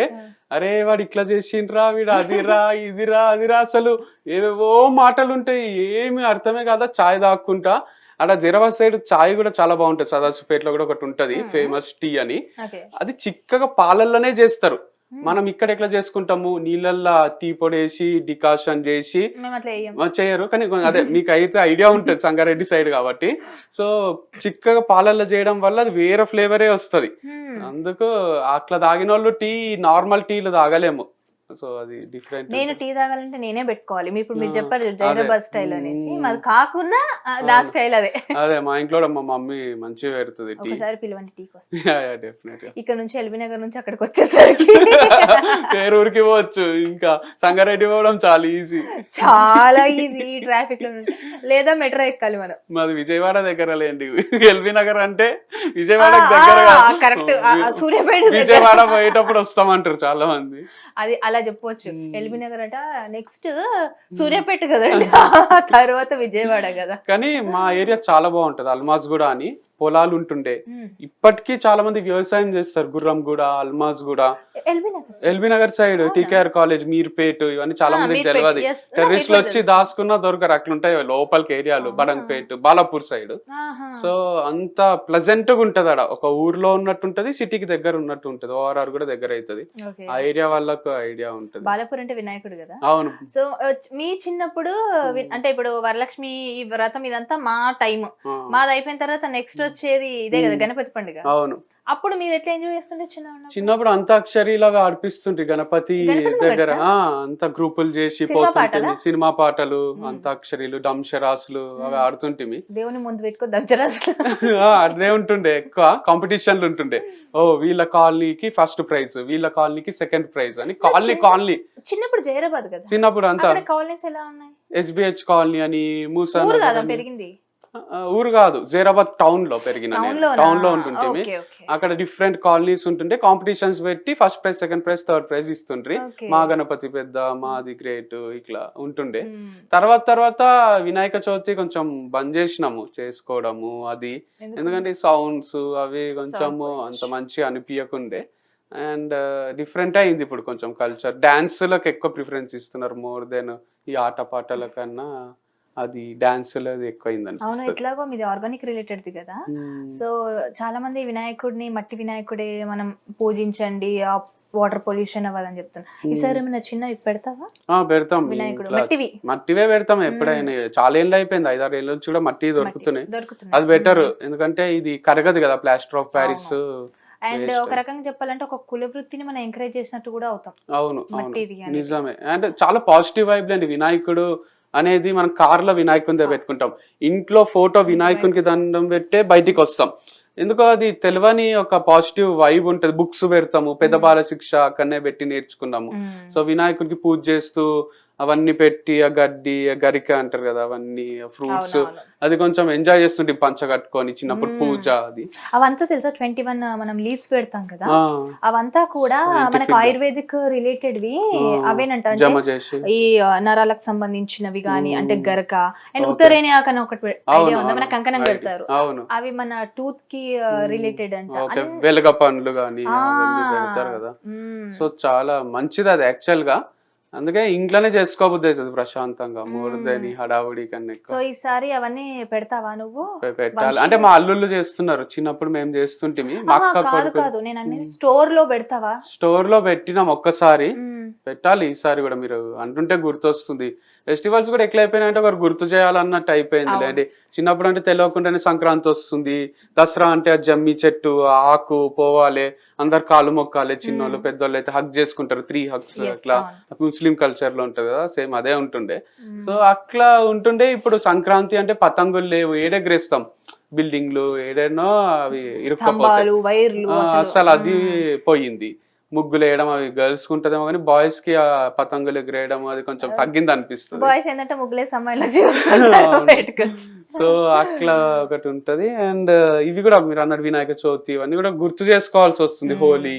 అరే వాడు ఇట్లా చేసిండ్రా, వీడు అదిరా ఇదిరా అదిరా, అసలు ఏవేవో మాటలు ఉంటాయి, ఏమి అర్థమే కాదా. చాయ్ తాక్కుంటా అక్కడ జైరాబాద్ సైడ్ చాయ్ కూడా చాలా బాగుంటది. సదాశివపేటలో కూడా ఒకటి ఉంటది ఫేమస్ టీ అని, ఓకే. అది చిక్కగా పాలల్లోనే చేస్తారు. మనం ఇక్కడ ఎట్లా చేసుకుంటాము, నీళ్ళల్లో టీ పొడి వేసి డికాషన్ చేసి మేము అట్లా వేయం. చేయరు. కానీ అదే మీకు అయితే ఐడియా ఉంటుంది సంగారెడ్డి సైడ్ కాబట్టి. సో చిక్కగా పాలల్లో చేయడం వల్ల అది వేరే ఫ్లేవరే వస్తది. అందుకు అట్లా తాగిన వాళ్ళు టీ నార్మల్ టీలు తాగలేము. సో అది డిఫరెంట్. నేను టీ తాగాలంటే నేనే పెట్టుకోవాలి. ఇప్పుడు మీరు ఆ, చెప్పారు జైరాబాద్ అదే. స్టైల్ అనేసి, మ్మ్. మాది కాకుండా నా అవును. స్టైల్ అదే. అదే మా ఇంట్లో కూడా మా మమ్మీ మంచిగా పెడుతుంది టీ. ఒకసారి పిలవండి టీకి వస్తే. డెఫినెట్ గా ఇక్కడ నుంచి ఎల్బీ నగర్ నుంచి అక్కడికి వచ్చేసరికి వేరే ఊరికి పోవచ్చు, ఇంకా సంగారెడ్డి పోవడం చాలా ఈజీ. చాలా ఈజీ ఈ ట్రాఫిక్ లో నుండి, లేదా మెట్రో ఎక్కాలి మనం. మాది విజయవాడ దగ్గర లేండి, ఎల్బీ నగర్ అంటే విజయవాడ దగ్గర కరెక్ట్, సూర్యాపేట దగ్గర. విజయవాడ పోయేటప్పుడు వస్తామంటారు చాలా మంది. అది అలా చెప్పొచ్చు. ఎల్బీ నగర్ అట నెక్స్ట్ సూర్యాపేట కదండి, తర్వాత విజయవాడ కదా. కానీ మా ఏరియా చాలా బాగుంటది, అల్మాజ్ కూడా అని పొలాలు ఉంటుండే. మ్మ్. ఇప్పటికీ చాలా మంది వ్యవసాయం చేస్తారు, గుర్రం కూడా, అల్మాజ్ కూడా. LB Nagar LB Nagar side TKR college, Meerpet, ఇవన్నీ చాలా మందికి మీర్పేట్, తెలియదు. yes. టెర్రస్ లో మీర్పేట్ వచ్చి తెలుసు. దాచుకున్నా దొరకరు, అట్లుంటాయి లోపలికి ఏరియాలు. బడంగ్పేట్, బాలాపూర్ సైడ్. ఆహా. సో అంత ప్లెజెంట్ గా ఉంటది ఆడ, ఒక ఊర్లో ఉన్నట్టు ఉంటది, సిటీకి దగ్గర ఉన్నట్టు ఉంటది, ఓఆర్ఆర్ కూడా దగ్గర అవుతుంది. ఓకే. ఆ ఏరియా వాళ్ళకు ఐడియా ఉంటది. బాలాపూర్ అంటే వినాయకుడు కదా. అవును. సో మీ చిన్నప్పుడు అంటే ఇప్పుడు వరలక్ష్మి ఈ వ్రతం ఇదంతా మా టైం, ఆ, మాది అయిపోయిన తర్వాత నెక్స్ట్ వచ్చేది ఇదే కదా గణపతి పండుగ. అవును. అప్పుడు మీరు ఎట్లా ఎంజాయ్ చేస్తుండే చిన్న చిన్నప్పుడు అంతాక్షరి లాగా ఆడిపిస్తుంటే గణపతి గణపతి దగ్గర దగ్గర? అంత గ్రూపులు చేసి సినిమా పోతుంటే పాటలా? సినిమా పాటలు, అంతాక్షరీలు, డంషరాసులు అవి ఆడుతుంటిమి. దేవుని ముందు పెట్టుకో దంచరాసు. అదే ఉంటుండే, ఎక్కువ కాంపిటీషన్లు ఉంటుండే. ఓ వీళ్ళ కాలనీకి ఫస్ట్ ప్రైజ్, వీళ్ళ కాలనీకి సెకండ్ ప్రైజ్ అని కాలనీ చిన్నప్పుడు జైరాబాద్ కదా, చిన్నప్పుడు అంతా. అక్కడ కాలనీస్ ఎలా ఉన్నాయి? ఎస్బిహెచ్ కాలనీ అని, మూసా ఊరు నగర్ కదా అని. పెరిగింది? ఊరు కాదు, జైరాబాద్ టౌన్ లో పెరిగిన, టౌన్ లో ఉంటుంటిమి. Okay, okay. అక్కడ డిఫరెంట్ కాలనీస్ ఉంటుండే, కాంపిటీషన్స్ పెట్టి first prize, second prize, third prize ఇస్తుండ్రి. ఓకే. మా గణపతి పెద్ద, మాది గ్రేట్, ఇట్లా ఉంటుండే. మ్మ్. తర్వాత వినాయక చవితి కొంచెం బంద్ చేసినాము చేసుకోవడము అది, ఎందుకు? ఎందుకంటే సౌండ్స్ అవి కొంచెం Sound అంత మంచి అనిపించకుండే. అండ్ డిఫరెంట్ అయింది ఇప్పుడు కొంచెం కల్చర్. డాన్సులకు ఎక్కువ ప్రిఫరెన్స్ ఇస్తున్నారు మోర్ దెన్ ఈ ఆట పాటల కన్నా, అది డాన్సులు అది ఎక్కువ అవును, అయింది. ఎట్లాగో మీది ఆర్గానిక్ రిలేటెడ్ కదా. సో చాలా మంది వినాయకుడిని మట్టి వినాయకుడే మనం పూజించండి, వాటర్ పొల్యూషన్ అవ్వదని చెప్తున్నా. ఈసారి ఏమైనా చిన్నవి పెడతావా పెడతాం, వినాయకుడు ఇంట్లో మట్టివి? మట్టివే పెడతాం ఎప్పుడైనా. చాలా ఏళ్ళు అయిపోయింది, 5-6 ఏళ్ళ నుంచి కూడా మట్టి దొరుకుతున్నాయి. దొరుకుతున్నాయి. అది బెటర్, ఎందుకంటే ఇది కరగదు కదా, plaster of Paris. And waste. ఒక రకంగా చెప్పాలంటే ఒక కుల వృత్తిని మనం ఎంకరేజ్ చేసినట్టు కూడా అవుతాం. అవును, అవును, మట్టిది అనేది. నిజమే. అంటే చాలా పాజిటివ్ వైబ్ అండి వినాయకుడు. అనేది మనం కార్లో వినాయకుని పెట్టుకుంటాం, ఇంట్లో ఫోటో వినాయకునికి దండం పెట్టే బయటికి వస్తాం. ఎందుకో అది తెలియని ఒక పాజిటివ్ వైబ్ ఉంటుంది. బుక్స్ పెడతాము, పెద్ద బాల శిక్ష అక్కడనే పెట్టి నేర్చుకున్నాము. సో వినాయకుడికి పూజ చేస్తూ అవన్నీ పెట్టి ఆ గడ్డి ఆ గరిక అంటారు కదా, అవన్నీ ఫ్రూట్స్, అది కొంచెం ఎంజాయ్ చేస్తుంటే పంచ కట్టుకొని చిన్నప్పుడు పూజ అది. అవంతా తెలుసా 21 మనం లీవ్స్ పెడతాం కదా, అవంతా కూడా మనకు ఆయుర్వేదిక్ రిలేటెడ్వి అవేనంట. జమ చేసి ఈ నరాలకు సంబంధించినవి గానీ, అంటే గరక అండ్ ఉత్తరేణి ఆకు అని ఒకటి ఐడియా ఉందా, మన కంకణం పెడతారు, అవి మన టూత్ కి రిలేటెడ్ అంట. వెలగ పండ్లు గానీ పెడతారు కదా. సో చాలా మంచిది అది యాక్చువల్ గా, అందుకే ఇంట్లోనే చేసుకోబుద్ది అవుతుంది ప్రశాంతంగా, మూర్దని హడావుడి కన్నా. సో ఈసారి అవన్నీ పెడతావా నువ్వు? పెట్టాలి అంటే మా అల్లుళ్ళు చేస్తున్నారు, చిన్నప్పుడు మేము చేస్తుంటే మా అక్క కాదు నేను అన్ని స్టోర్ లో పెడతావా? స్టోర్ లో పెట్టినాం ఒక్కసారి, పెట్టాలి ఈసారి కూడా. మీరు అంటుంటే గుర్తొస్తుంది, ఫెస్టివల్స్ కూడా ఎట్లా అయిపోయినాయంటే ఒకరు గుర్తు చేయాలన్నట్టు అయిపోయింది లేండి. చిన్నప్పుడు అంటే తెలియకుండానే సంక్రాంతి వస్తుంది, దసరా అంటే ఆ జమ్మి చెట్టు ఆకు పోవాలి, అందరు కాలు మొక్కాలి, చిన్నోళ్ళు పెద్దోళ్ళు అయితే హగ్ చేసుకుంటారు, 3 hugs అట్లా ముస్లిం కల్చర్ లో ఉంటది కదా, సేమ్ అదే ఉంటుండే. సో అట్లా ఉంటుండే. ఇప్పుడు సంక్రాంతి అంటే పతంగులు లేవు, ఏడెగరేస్తాం, బిల్డింగ్లు ఏడేనో అవి ఇరుక్కపోతాయి, అసలు అది పోయింది. ముగ్గులు వేయడం అవి గర్ల్స్ కి ఉంటదేమో కానీ బాయ్స్ కి ఆ పతంగులు ఎగరేయడం అది కొంచెం తగ్గింది అనిపిస్తుంది. బాయ్స్ ఏంటంటే ముగ్గులేసి సో అట్లా ఒకటి ఉంటది. అండ్ ఇవి కూడా మీరు అన్నట్టు వినాయక చవితి ఇవన్నీ కూడా గుర్తు చేసుకోవాల్సి వస్తుంది, హోలీ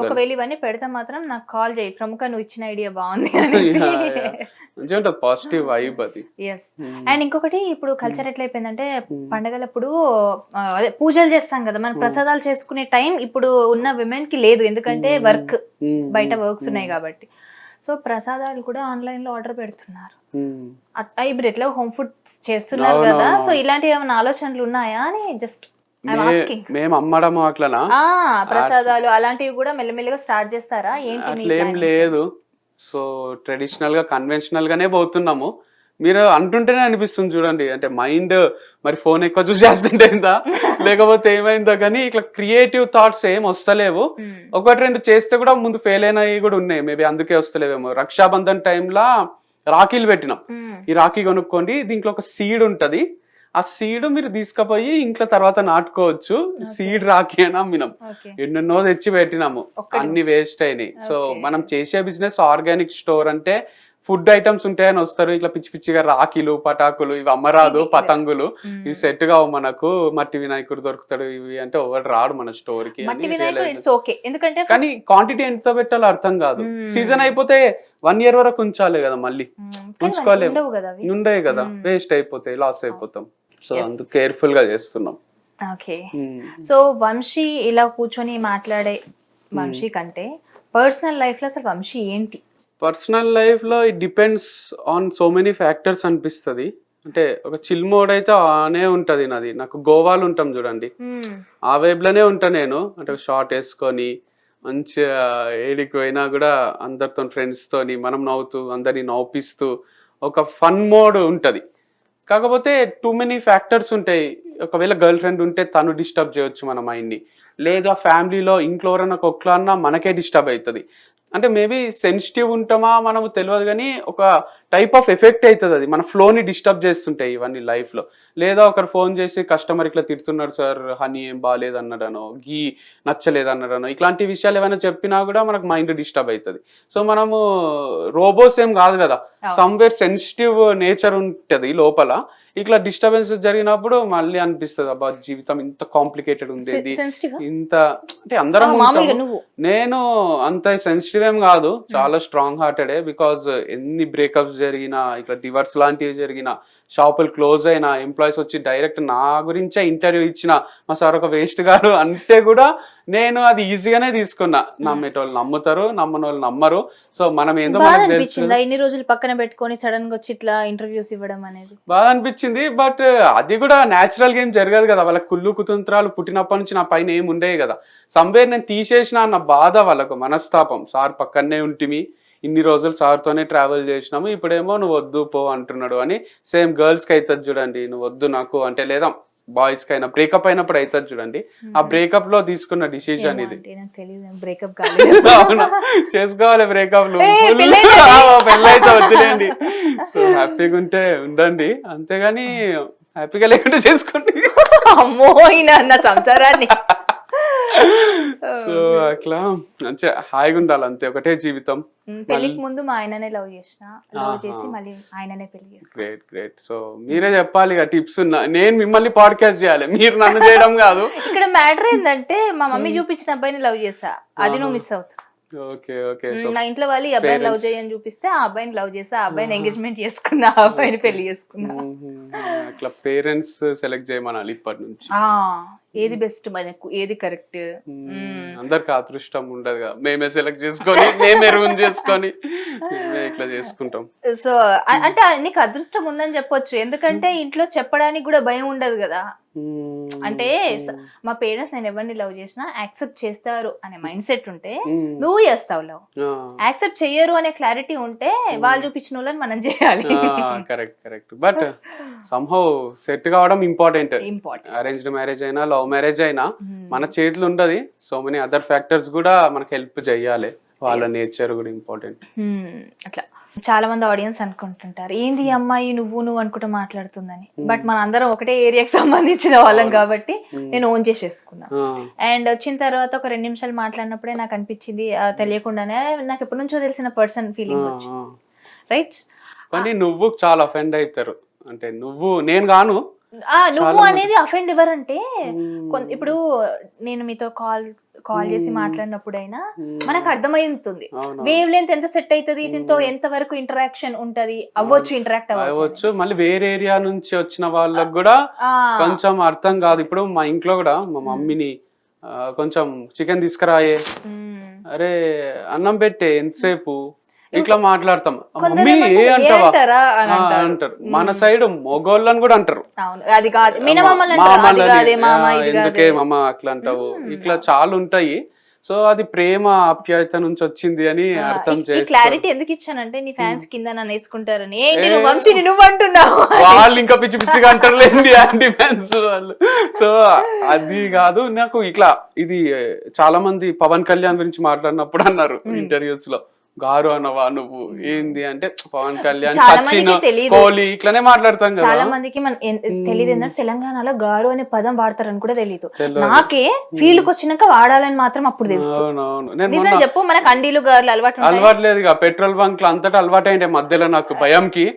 ఒకవేళ ఇవన్నీ పెడితే మాత్రం నాకు కాల్ చేయి, ప్రముఖ నువ్వు ఇచ్చిన ఐడియా బాగుంది మంచిగా ఉంటుంది, పాజిటివ్ వైబ్ అది. ఎస్. అండ్ ఇంకొకటి ఇప్పుడు కల్చర్ ఎట్లయిపోయిందంటే పండగలప్పుడు అదే పూజలు చేస్తాం కదా, మనం ప్రసాదాలు చేసుకునే టైం ఇప్పుడు ఉన్న విమెన్ కి లేదు, ఎందుకంటే వర్క్ బయట వర్క్స్ ఉన్నాయి కాబట్టి. సో ప్రసాదాలు కూడా ఆన్లైన్ లో ఆర్డర్ పెడుతున్నారు, ఇప్పుడు ఎట్లా హోమ్ ఫుడ్ చేస్తున్నారు కదా. సో ఇలాంటి ఏమైనా ఆలోచనలు ఉన్నాయా అని జస్ట్ మేము అమ్మడము అట్లనా, ప్రసాదాలు అలాంటివి కూడా మెల్లమెల్లగా స్టార్ట్ చేస్తారా ఏంటి? అట్లేం లేదు. సో ట్రెడిషనల్ గా కన్వెన్షనల్ గానే పోతున్నాము. మీరు అంటుంటేనే అనిపిస్తుంది చూడండి, అంటే మైండ్ మరి ఫోన్ ఎక్కువ చూసి అబ్సెంట్ అయిందా లేకపోతే ఏమైందో కానీ ఇట్లా క్రియేటివ్ థాట్స్ ఏం వస్తలేవు. 1-2 చేస్తే కూడా ముందు ఫెయిల్ అయినవి కూడా ఉన్నాయి, మేబీ అందుకే వస్తలేవేమో. రక్షాబంధన్ టైంలో రాఖీలు పెట్టినాం, ఈ రాఖీ కొనుక్కోండి, దీంట్లో ఒక సీడ్ ఉంటది, ఆ సీడ్ మీరు తీసుకుపోయి ఇంట్లో తర్వాత నాటుకోవచ్చు, సీడ్ రాఖీ అని అమ్మినాం. ఎన్నెన్నో తెచ్చి పెట్టినాము, అన్ని వేస్ట్ అయినాయి. సో మనం చేసే బిజినెస్ ఆర్గానిక్ స్టోర్ అంటే ఫుడ్ ఐటమ్స్ ఉంటాయని వస్తారు, ఇట్లా పిచ్చి పిచ్చిగా రాఖీలు పటాకులు ఇవి అమ్మరాదు, పతంగులు ఇవి సెట్ కావు మనకు, మట్టి వినాయకుడు దొరుకుతాడు ఇవి అంటే ఎవరు రాడు మన స్టోర్ కి. కానీ క్వాంటిటీ ఎంత పెట్టాలో అర్థం కాదు, సీజన్ అయిపోతే 1 year వరకు ఉంచాలి కదా, మళ్ళీ ఉంచుకోలేము, ఉండే కదా, వేస్ట్ అయిపోతాయి, లాస్ అయిపోతాం. సో అందుకు కేర్ఫుల్ గా చేస్తున్నాం. ఓకే. సో వంశీ ఇలా కూర్చొని మాట్లాడే వంశీ కంటే పర్సనల్ లైఫ్ లో అసలు వంశీ ఏంటి? పర్సనల్ లైఫ్ లో it depends on so many factors అనిపిస్తుంది. అంటే ఒక చిల్ మోడ్ అయితే ఆనే ఉంటది నాది. నాకు గోవాలో ఉంటాం చూడండి, ఆ వైబ్ లోనే ఉంటా నేను. అంటే షార్ట్ వేసుకొని మంచిగా ఏడికి పోయినా కూడా అందరితో ఫ్రెండ్స్ తోని మనం నవ్వుతూ అందరిని నవ్విస్తూ ఒక ఫన్ మోడ్ ఉంటది. కాకపోతే టూ మెనీ ఫ్యాక్టర్స్ ఉంటాయి. ఒకవేళ గర్ల్ ఫ్రెండ్ ఉంటే తను డిస్టర్బ్ చేయొచ్చు మన మైండ్ని, లేదా ఫ్యామిలీలో ఇంట్లో ఎవరైనా ఒక్కలన్నా మనకే డిస్టర్బ్ అవుతుంది. అంటే మేబీ సెన్సిటివ్ ఉంటామా మనము తెలియదు కానీ ఒక టైప్ ఆఫ్ ఎఫెక్ట్ అవుతుంది, అది మన ఫ్లోని డిస్టర్బ్ చేస్తుంటాయి ఇవన్నీ లైఫ్లో. లేదా ఒకరు ఫోన్ చేసి కస్టమర్ ఇట్లా తిడుతున్నాడు సార్, హనీ ఏం బాగాలేదు అన్నాడనో, గీ నచ్చలేదు అన్నాడనో, ఇట్లాంటి విషయాలు ఏమైనా చెప్పినా కూడా మనకు మైండ్ డిస్టర్బ్ అవుతుంది. సో మనము రోబోస్ ఏం కాదు కదా, సమ్వేర్ సెన్సిటివ్ నేచర్ ఉంటుంది లోపల. ఇట్లా డిస్టర్బెన్స్ జరిగినప్పుడు మళ్ళీ అనిపిస్తుంది, అబ్బా జీవితం ఇంత కాంప్లికేటెడ్ ఉంది, ఇంత అంటే అందరం. నేను అంత సెన్సిటివ్ ఏం కాదు, చాలా స్ట్రాంగ్ హార్టెడే. బికాజ్ ఎన్ని బ్రేకప్స్ జరిగినా, ఇట్లా డివర్స్ లాంటివి జరిగినా, షాపులు క్లోజ్ అయినా, ఎంప్లాయీస్ వచ్చి డైరెక్ట్ నా గురించే ఇంటర్వ్యూ ఇచ్చిన, మా సార్ ఒక వేస్ట్ గారు అంటే కూడా నేను అది ఈజీగానే తీసుకున్నా. నమ్మేటోళ్ళు నమ్ముతారు, నమ్మని వాళ్ళు నమ్మరు. సో మనం ఏందో మనకు తెలుసు. ఇన్ని రోజులు పక్కన పెట్టుకొని సడన్ గా వచ్చి ఇట్లా ఇంటర్వ్యూస్ ఇవ్వడం అనేది బాగా అనిపించింది. బట్ అది కూడా న్యాచురల్ గా ఏం జరగదు కదా, వాళ్ళకి కుళ్ళు కుతంత్రాలు పుట్టినప్పటి నుంచి నా పైన ఏమి ఉండేవి కదా. సంవేర్ నేను తీసేసిన అన్న బాధ, వాళ్ళకు మనస్తాపం. సార్ పక్కనే ఉంటిమి, ఇన్ని రోజులు సార్తోనే ట్రావెల్ చేసినాము, ఇప్పుడేమో నువ్వు వద్దు పో అంటున్నాడు అని. సేమ్ గర్ల్స్కి అవుతుంది చూడండి, నువ్వు వద్దు నాకు అంటే, లేదా బాయ్స్ కైనా బ్రేకప్ అయినప్పుడు అవుతుంది చూడండి, ఆ బ్రేకప్ లో తీసుకున్న డిసిజన్ ఇది. బ్రేకప్ కాలేదు. అవునా, చేసుకోవాలి బ్రేకప్ లో, ఏయ్, పెళ్ళైతే పెళ్ళైతే వద్దులేండి. సో హ్యాపీగా ఉంటే ఉండండి, అంతేగాని హ్యాపీగా లేకుండా చేసుకోండి. అమ్మో నా సంసారాన్ని. సో అట్లా మంచిగా హాయిగా ఉండాలి అంతే, ఒకటే జీవితం. పెళ్లికి ముందు మా ఆయననే లవ్ చేసి మళ్ళీ ఆయననే పెళ్లి చేసుకున్నా. Great great. సో మీరే చెప్పాలి ఇక టిప్స్. నేను మిమ్మల్ని పాడ్కాస్ట్ చేయాలి, మీరు నన్ను చేయడం కాదు. ఇక్కడ మ్యాటర్ ఏంటంటే మా మమ్మీ చూపించిన అబ్బాయిని లవ్ చేసా, అది నువ్వు మిస్ అవుతావు. Okay okay. సో నా ఇంట్లో వాళ్ళు ఈ అబ్బాయిని లవ్ చేయని చూపిస్తే ఆ అబ్బాయిని లవ్ చేసా, ఆ అబ్బాయిని ఎంగేజ్మెంట్ చేసుకున్నా, ఆ అబ్బాయిని పెళ్లి చేసుకున్నా. అట్లా పేరెంట్స్ సెలెక్ట్ చేయమనాలి ఇప్పటి నుంచి. ఏది బెస్ట్ మనకు, ఏది కరెక్ట్. అందరికి అదృష్టం ఉండదు కదా, మేమే సెలెక్ట్ చేసుకొని మేమే రూమ్ చేసుకొని మేమే ఇట్లా చేసుకుంటాం. సో అంటే నీకు అదృష్టం ఉందని చెప్పొచ్చు, ఎందుకంటే ఇంట్లో చెప్పడానికి కూడా భయం ఉండదు కదా. అంటే మా పేరెంట్స్ నేను ఎవరిని లవ్ చేసినా యాక్సెప్ట్ చేస్తారు అనే మైండ్ సెట్ ఉంటే నువ్వు చేస్తావు లవ్, యాక్సెప్ట్ చెయ్యరు అనే క్లారిటీ ఉంటే వాళ్ళు చూపించిన వాళ్ళని మనం చేయాలి. Correct correct. But somehow set కావడం ఇంపార్టెంట్. ఇంపార్టెంట్. అరేంజ్డ్ మ్యారేజ్ అయినా లవ్ మ్యారేజ్ అయినా మన చేతులు ఉండదు, సో మెనీ అదర్ ఫ్యాక్టర్స్ కూడా మనకు హెల్ప్ చేయాలి, వాళ్ళ నేచర్ కూడా ఇంపార్టెంట్. అట్లా చాలా మంది ఆడియన్స్ అనుకుంటుంటారు ఏంది ఈ అమ్మాయి నువ్వు అనుకుంటూ మాట్లాడుతుందని, బట్ మన అందరం ఒకటే ఏరియాకి సంబంధించిన వాళ్ళం కాబట్టి నేను ఓన్ చేసేసుకున్నా. అండ్ వచ్చిన తర్వాత ఒక 2 నిమిషాలు మాట్లాడినప్పుడే నాకు అనిపించింది, తెలియకుండానే నాకు ఎప్పటి నుంచో తెలిసిన పర్సన్ ఫీలింగ్ వచ్చింది. రైట్. కానీ నువ్వు చాలా అఫెండ్ అవుతారు, అంటే నువ్వు నేను గాను. నువ్వు అనేది అఫెండ్ ఎవరంటే ఇప్పుడు నేను మీతో కాల్ చేసి మాట్లాడినప్పుడైనా మనకు అర్థమైతుంది వేవ్ లెంత్ ఎంత సెట్ అవుతుంది, దీంతో ఎంత వరకు ఇంటరాక్షన్ ఉంటది, ఇంటరాక్ట్ అవ్వచ్చు. మళ్ళీ వేరే ఏరియా నుంచి వచ్చిన వాళ్ళకి కూడా కొంచెం అర్థం కాదు. ఇప్పుడు మా ఇంట్లో కూడా మా మమ్మీని కొంచెం చికెన్ తీసుకురాయే, అరే అన్నం పెట్టే ఎంతసేపు, ఇట్లా మాట్లాడతాం. మమ్మీ ఏ అంటావా అంటారు. మన సైడ్ మొగోళ్ళని కూడా అంటారు, ఎందుకే మామ అట్లా అంటావు, ఇట్లా చాలా ఉంటాయి. సో అది ప్రేమ ఆప్యాయత నుంచి వచ్చింది అని అర్థం చేసి క్లారిటీ ఎందుకు ఇచ్చానంటే నీ ఫ్యాన్స్ కింద నన్ను వేసుకుంటారని. నువ్వు అంటున్నావు వాళ్ళు ఇంకా పిచ్చి పిచ్చిగా అంటారు లేండి యాంటీ ఫ్యాన్స్ వాళ్ళు. సో అది కాదు, నాకు ఇట్లా ఇది చాలా మంది పవన్ కళ్యాణ్ గురించి మాట్లాడినప్పుడు అన్నారు ఇంటర్వ్యూస్ లో, గారు అనవా నువ్వు ఏంది అంటే పవన్ కళ్యాణ్ సచిన్ కోహ్లీ ఇట్లానే మాట్లాడతాం కదా. చాలా మందికి తెలియదు ఏంటంటే తెలంగాణలో గారు అనే పదం వాడతారని కూడా తెలియదు. నాకే ఫీల్డ్ కి వచ్చినాక వాడాలని మాత్రం అప్పుడు తెలుసు. నిజం చెప్పు, మనకు అండీలు గారు అలవాటు లేదు ఇక. పెట్రోల్ బంక్ లో అంతటా అలవాటు అయింటే మధ్యలో నాకు భయంకి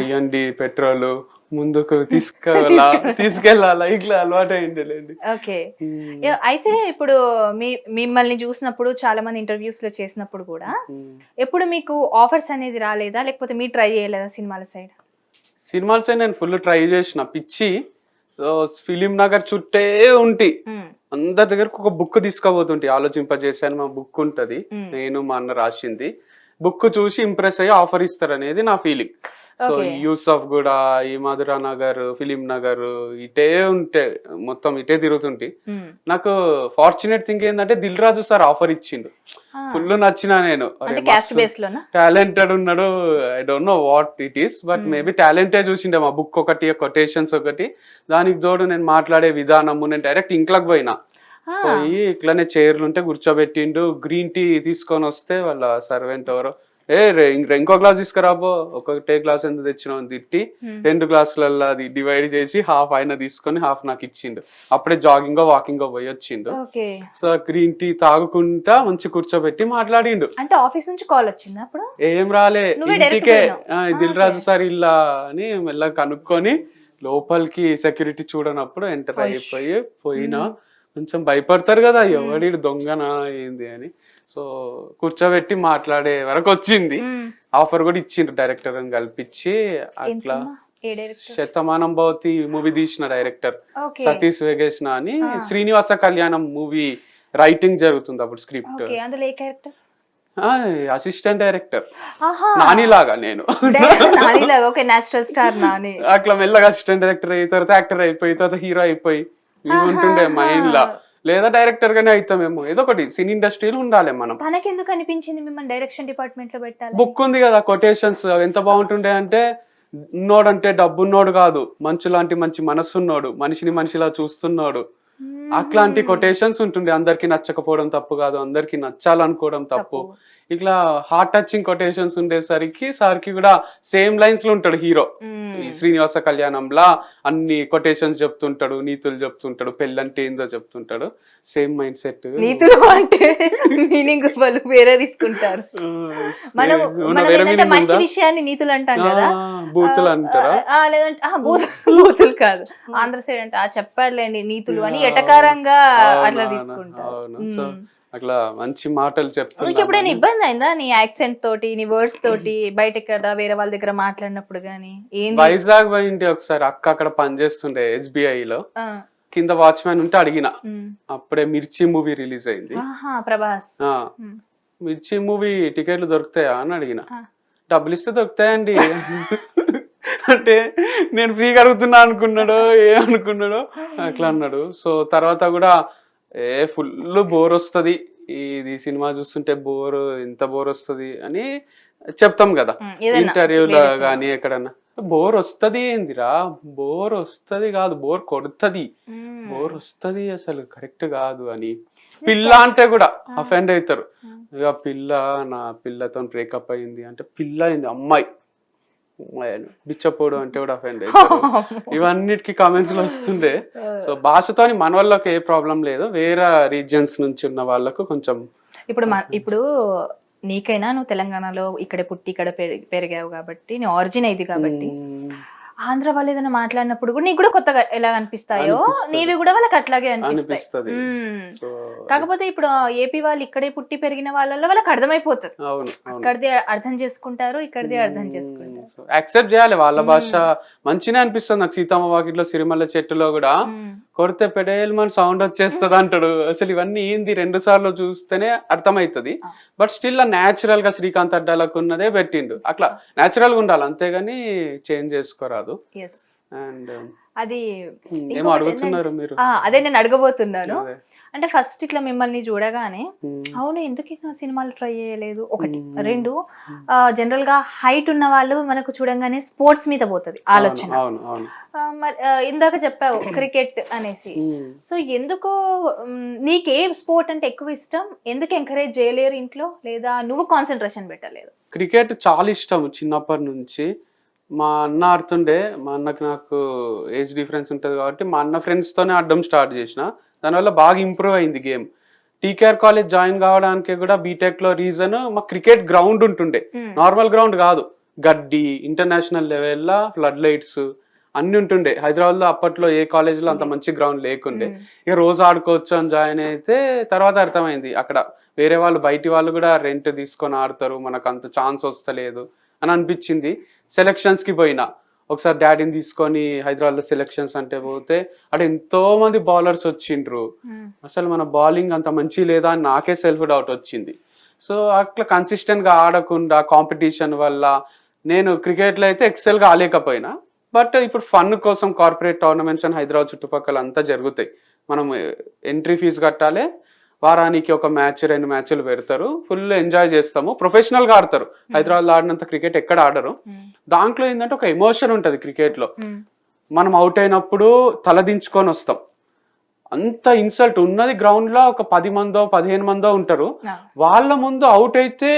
అయ్యండి పెట్రోల్ ముందుకు తీసుకెళ్ళాలా ఇట్లా అలవాటు అయింది. ఓకే. అయితే ఇప్పుడు మిమ్మల్ని చూసినప్పుడు చాలా మంది ఇంటర్వ్యూస్ లో చేసినప్పుడు కూడా ఎప్పుడు మీకు ఆఫర్స్ అనేది రాలేదా, లేకపోతే మీరు ట్రై చేయలేదా సినిమాల సైడ్? సినిమాల సైడ్ నేను ఫుల్ ట్రై చేసిన, పిచ్చి. సో ఫిలిం నగర్ చుట్టే ఉంటి, అందరి దగ్గరకు ఒక బుక్ తీసుకోబోతుంటే ఆలోచింపజేసాను. మా బుక్ ఉంటది, నేను మా అన్న రాసింది. బుక్ చూసి ఇంప్రెస్ అయ్యి ఆఫర్ ఇస్తారు అనేది నా ఫీలింగ్. సో యూసఫ్ కూడా, ఈ మధురా నగర్, ఫిలిం నగర్ ఇటే ఉంటే మొత్తం ఇటే తిరుగుతుంటే నాకు ఫార్చునేట్ థింగ్ ఏంటంటే దిల్ రాజు సార్ ఆఫర్ ఇచ్చిండు, ఫుల్ నచ్చిన. నేను టాలెంటెడ్ ఉన్నాడు, I don't know what it is, but maybe టాలెంటే చూసిండే. మా బుక్ ఒకటి, కొటేషన్స్ ఒకటి, దానికి తోడు నేను మాట్లాడే విధానము. నేను డైరెక్ట్ ఇంట్లోకి పోయినా, పోయి ఇట్లానే చైర్లు ఉంటే కూర్చోబెట్టిండు. గ్రీన్ టీ తీసుకొని వస్తే వాళ్ళ సర్వెంట్ ఎవరో, ఇంకో గ్లాస్ తీసుకురాబో, ఒకటే గ్లాస్ ఎంత తెచ్చినావు అని తిట్టి 2 గ్లాసులలో అది డివైడ్ చేసి హాఫ్ ఆయన తీసుకొని హాఫ్ నాకు ఇచ్చిండు. అప్పుడే జాగింగో వాకింగో పోయి వచ్చిండు. సో గ్రీన్ టీ తాగుకుంటా మంచి కూర్చోబెట్టి మాట్లాడిండు. అంటే ఆఫీస్ నుంచి కాల్ వచ్చింది అప్పుడు? ఏం రాలే, ఇంటికే దిల్ రాజు సార్ ఇల్లా అని మెల్లగా కనుక్కొని లోపలికి సెక్యూరిటీ చూడనప్పుడు ఎంటర్ అయిపోయి పోయినా. కొంచెం భయపడతారు కదా, ఎవడి దొంగనా ఏంది అని. సో కూర్చోబెట్టి మాట్లాడే వరకు వచ్చింది. ఆఫర్ కూడా ఇచ్చిండ్రు డైరెక్టర్ అని కల్పించి. అట్లా శతమానం భవతి మూవీ తీసిన డైరెక్టర్ సతీష్ వెగేష్ణ అని, శ్రీనివాస కళ్యాణం మూవీ రైటింగ్ జరుగుతుంది అప్పుడు స్క్రిప్ట్. అసిస్టెంట్ డైరెక్టర్ నానిలాగా నేను, అట్లా మెల్లగా అసిస్టెంట్ డైరెక్టర్ అయిన తర్వాత యాక్టర్ అయిపోయి, తర్వాత హీరో అయిపోయి ఉంటుండే మైండ్ లా. లేదా డైరెక్టర్ గానే అవుతామేమో, ఏదో ఒకటి సినీ ఇండస్ట్రీలో ఉండాలి మనం. తనకి ఎందుకు అనిపించింది మిమ్మల్ని డైరెక్షన్ డిపార్ట్మెంట్ లో పెట్టాలి? బుక్ ఉంది కదా కొటేషన్స్, ఎంత బాగుంటుండే అంటే ఉన్నోడంటే డబ్బున్నోడు కాదు, మంచు లాంటి మంచి మనసున్నోడు, మనిషిని మనిషిలా చూస్తున్నాడు. అట్లాంటి కొటేషన్స్ ఉంటుండే. అందరికి నచ్చకపోవడం తప్పు కాదు, అందరికి నచ్చాలనుకోవడం తప్పు. ఇట్లా హార్ట్ టచింగ్ కొటేషన్స్ ఉండేసరికి సార్కి కూడా సేమ్ లైన్స్ లో ఉంటాడు హీరో. ఈ శ్రీనివాస కళ్యాణంలా అన్ని కొటేషన్స్ చెప్తుంటాడు, నీతులు చెప్తుంటాడు, పెళ్ళంటే ఏందో చెప్తుంటాడు. Same mind set. నీతులు అంటే మీనింగ్ వాళ్ళు వేరే తీసుకుంటారు. మనం ఏంటంటే మంచి విషయాన్ని నీతులు అంటాం కదా, బూతులు అంటారా? లేదంటే బూతులు కాదు, ఆంధ్ర సైడ్ అంటే చెప్పాడులేండి నీతులు అని ఎటకారంగా అట్లా తీసుకుంటారు. అట్లా మంచి మాటలు చెప్తున్నా. నీకు ఎప్పుడైనా ఇబ్బంది అయిందా నీ యాక్సెంట్ తోటి, నీ వర్డ్స్ తోటి బయట కదా వేరే వాళ్ళ దగ్గర మాట్లాడినప్పుడు గానీ? వైజాగ్ పోయింటి ఒకసారి, అక్క అక్కడ పనిచేస్తుండే SBI లో, కింద వాచ్మెన్ ఉంటే అడిగిన. అప్పుడే మిర్చి మూవీ రిలీజ్ అయింది, ప్రభాస్. మిర్చి మూవీ టికెట్లు దొరుకుతాయా అని అడిగిన. డబ్బులు ఇస్తే దొరుకుతాయండి అంటే నేను ఫ్రీగా అడుగుతున్నా అనుకున్నాడో ఏమనుకున్నాడో అట్లా అన్నాడు. సో తర్వాత కూడా ఫుల్ బోర్ వస్తుంది, ఇది సినిమా చూస్తుంటే బోర్, ఎంత బోర్ వస్తుంది అని చెప్తాం కదా ఇంటర్వ్యూలో గానీ ఎక్కడన్నా. బోర్ వస్తుంది ఏందిరా, బోర్ వస్తుంది కాదు, బోర్ కొడుతుంది, బోర్ వస్తుంది అసలు కరెక్ట్ కాదు అని. పిల్ల అంటే కూడా అఫెండ్ అవుతారు. ఇక పిల్ల, నా పిల్లతో బ్రేకప్ అయింది అంటే పిల్ల అయింది అమ్మాయి, బిచ్చపోడు అంటే కూడా అఫెండ్ అవుతారు. ఇవన్నిటికీ కామెంట్స్ లో వస్తుండే. సో భాషతోని మన వాళ్ళకి ఏ ప్రాబ్లం లేదు, వేరే రీజియన్స్ నుంచి ఉన్న వాళ్ళకు కొంచెం. ఇప్పుడు నీకైనా నువ్వు తెలంగాణలో ఇక్కడే పుట్టి ఇక్కడ పెరిగావు కాబట్టి, నీ ఆరిజిన్ ఇది కాబట్టి, ఆంధ్ర వాళ్ళు ఏదైనా మాట్లాడినప్పుడు కూడా నీకు కూడా కొత్తగా ఎలా అనిపిస్తాయో నీవి కూడా వాళ్ళకి అట్లాగే అనిపిస్తాయి. కాకపోతే ఇప్పుడు ఏపీ వాళ్ళు ఇక్కడే పుట్టి పెరిగిన వాళ్ళలో వాళ్ళకి అర్థమైపోతుంది, అక్కడిది అర్థం చేసుకుంటారు, ఇక్కడిది అర్థం చేసుకుంటారు. యాక్సెప్ట్ చేయాలి వాళ్ళ భాష. మంచిగా అనిపిస్తుంది నాకు. సీతమ్మ వాకిట్లో సిరిమల్ల చెట్టులో కూడా కొడితే పెడేల్ మన సౌండ్ వచ్చేస్తుంది అంటాడు. అసలు ఇవన్నీ ఏంది 2 సార్లు చూస్తేనే అర్థమవుతుంది. బట్ స్టిల్ న్యాచురల్ గా శ్రీకాంత్ అడ్డాలకు ఉన్నదే పెట్టిండు. అట్లా న్యాచురల్ గా ఉండాలి, అంతేగాని చేంజ్ చేసుకోరాదు. అండ్ అది ఏమో అడుగుతున్నారు మీరు? అదే నేను అడగబోతున్నాను. అంటే ఫస్ట్ ఇట్లా మిమ్మల్ని చూడగానే అవును ఎందుకు ఇంకా సినిమాలు ట్రై చేయలేదు, ఒకటి. 2 జనరల్ గా హైట్ ఉన్న వాళ్ళు మనకు చూడంగానే స్పోర్ట్స్ మీద పోతుంది ఆలోచన. ఇందాక చెప్పావు క్రికెట్ అనేసి. సో ఎందుకు నీకే స్పోర్ట్ అంటే ఎక్కువ ఇష్టం, ఎందుకు ఎంకరేజ్ చేయలేరు ఇంట్లో, లేదా నువ్వు కాన్సన్ట్రేషన్ పెట్టలేదు? క్రికెట్ చాలా ఇష్టం చిన్నప్పటి నుంచి. మా అన్న ఆడుతుండే, మా అన్నకి నాకు ఏజ్ డిఫరెన్స్ ఉంటుంది కాబట్టి మా అన్న ఫ్రెండ్స్ తోనే ఆడడం స్టార్ట్ చేసిన. దానివల్ల బాగా ఇంప్రూవ్ అయింది గేమ్. టీకేఆర్ కాలేజ్ జాయిన్ కావడానికి కూడా బీటెక్ లో రీజన్ మా క్రికెట్ గ్రౌండ్ ఉంటుండే. నార్మల్ గ్రౌండ్ కాదు, గడ్డి, ఇంటర్నేషనల్ లెవెల్లో ఫ్లడ్ లైట్స్ అన్ని ఉంటుండే. హైదరాబాద్ లో అప్పట్లో ఏ కాలేజ్ లో అంత మంచి గ్రౌండ్ లేకుండే. ఇక రోజు ఆడుకోవచ్చు అని జాయిన్ అయితే తర్వాత అర్థమైంది అక్కడ వేరే వాళ్ళు, బయటి వాళ్ళు కూడా రెంట్ తీసుకొని ఆడతారు, మనకు అంత ఛాన్స్ వస్తలేదు అని అనిపించింది. సెలక్షన్స్ కి పోయినా ఒకసారి డాడీని తీసుకొని హైదరాబాద్ లో సెలక్షన్స్ అంటే పోతే అక్కడ ఎంతో మంది బౌలర్స్ వచ్చిండ్రు. అసలు మన బౌలింగ్ అంత మంచి లేదా అని నాకే సెల్ఫ్ డౌట్ వచ్చింది. సో అట్లా కన్సిస్టెంట్ గా ఆడకుండా కాంపిటీషన్ వల్ల నేను క్రికెట్ లో అయితే ఎక్సెల్ గా ఆలేకపోయినా. బట్ ఇప్పుడు ఫన్ కోసం కార్పొరేట్ టోర్నమెంట్స్ అని హైదరాబాద్ చుట్టుపక్కల అంతా జరుగుతాయి. మనం ఎంట్రీ ఫీజు కట్టాలి, వారానికి ఒక మ్యాచ్ 2 మ్యాచ్లు పెడతారు, ఫుల్ ఎంజాయ్ చేస్తాము. ప్రొఫెషనల్ గా ఆడతారు, హైదరాబాద్ లో ఆడినంత క్రికెట్ ఎక్కడ ఆడరు. దాంట్లో ఏంటంటే ఒక ఎమోషన్ ఉంటది క్రికెట్ లో. మనం అవుట్ అయినప్పుడు తలదించుకొని వస్తాం. అంత ఇన్సల్ట్ ఉన్నది గ్రౌండ్ లో ఒక 10 మందో 15 మందో ఉంటారు. వాళ్ళ ముందు అవుట్ అయితే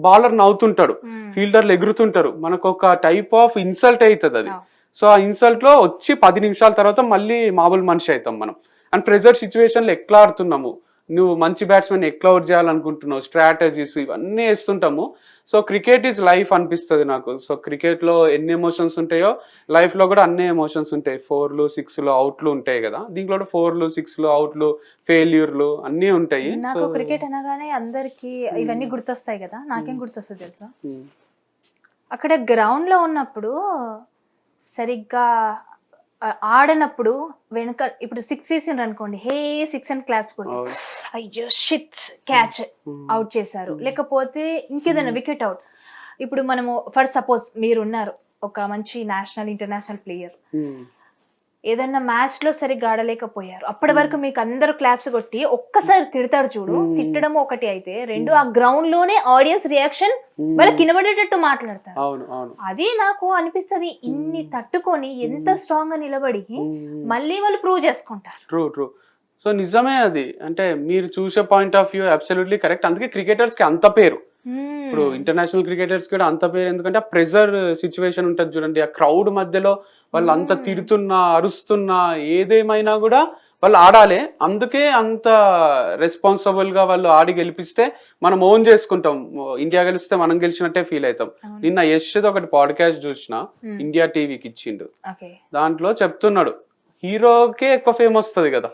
బౌలర్ నవ్వుతుంటాడు, ఫీల్డర్లు ఎగురుతుంటారు. మనకు ఒక టైప్ ఆఫ్ ఇన్సల్ట్ అవుతుంది అది. సో ఆ ఇన్సల్ట్ లో వచ్చి 10 నిమిషాల తర్వాత మళ్ళీ మామూలు మనిషి అవుతాం మనం. అండ్ ప్రెజర్ సిచ్యువేషన్ లో ఎట్లా ఆడుతున్నాము, నువ్వు మంచి బ్యాట్స్మెన్ ఎట్లా అవుట్ చేయాలనుకుంటున్నావు, స్ట్రాటజీస్ ఇవన్నీ వేస్తుంటాము. సో క్రికెట్ ఈజ్ లైఫ్ అనిపిస్తుంది నాకు. సో క్రికెట్ లో ఎన్ని ఎమోషన్స్ ఉంటాయో లైఫ్ లో కూడా అన్ని ఎమోషన్స్ ఉంటాయి. 4లు 6లు అవుట్లు ఉంటాయి కదా, దీంట్లో 4లు 6లు అవుట్లు ఫెయిల్యూర్లు అన్ని ఉంటాయి. నాకు క్రికెట్ అనగానే అందరికి ఇవన్నీ గుర్తొస్తాయి కదా, నాకేం గుర్తొస్తుంది తెలుసా, అక్కడ గ్రౌండ్ లో ఉన్నప్పుడు సరిగ్గా ఆడనప్పుడు వెనుక ఇప్పుడు 6 వేసిండ్రు అనుకోండి, హే 6 అని క్లాప్స్ కొడుతుంది, అయ్యో షిట్ క్యాచ్ అవుట్ చేశారు, లేకపోతే ఇంకేదైనా వికెట్ అవుట్. ఇప్పుడు మనము ఫర్ సపోజ్ మీరున్నారు ఒక మంచి నేషనల్ ఇంటర్నేషనల్ ప్లేయర్, ఏదన్నా మ్యాచ్ లో సరిగ్గా ఆడలేకపోయారు, అప్పటి వరకు మీకు అందరూ క్లాప్స్ కొట్టి ఒక్కసారి తిడతాడు చూడు, తిట్టడం ఒకటి అయితే, రెండు ఆ గ్రౌండ్ లోనే ఆడియన్స్ రియాక్షన్ వాళ్ళకి వినబడేటట్టు మాట్లాడతారు. అది నాకు అనిపిస్తుంది, ఇన్ని తట్టుకొని ఎంత స్ట్రాంగ్ గా నిలబడి మళ్ళీ వాళ్ళు ప్రూవ్ చేసుకుంటారు. ట్రూ. సో నిజమే అది, అంటే మీరు చూసే point of view absolutely correct. అందుకే క్రికెటర్స్ కి అంత పేరు. ఇప్పుడు ఇంటర్నేషనల్ క్రికెటర్స్ కూడా అంత పేరు ఎందుకంటే ఆ ప్రెజర్ సిచ్యువేషన్ ఉంటుంది చూడండి, ఆ క్రౌడ్ మధ్యలో వాళ్ళు అంత తిడుతున్నా అరుస్తున్నా ఏదేమైనా కూడా వాళ్ళు ఆడాలి. అందుకే అంత రెస్పాన్సిబుల్ గా వాళ్ళు ఆడి గెలిపిస్తే మనం ఓన్ చేసుకుంటాం. ఇండియా గెలిస్తే మనం గెలిచినట్టే ఫీల్ అవుతాం. నిన్న యశ్ది ఒకటి పాడ్కాస్ట్ చూసిన, ఇండియా టీవీకి ఇచ్చిండు. దాంట్లో చెప్తున్నాడు హీరోకే ఎక్కువ ఫేమ్ వస్తుంది కదా,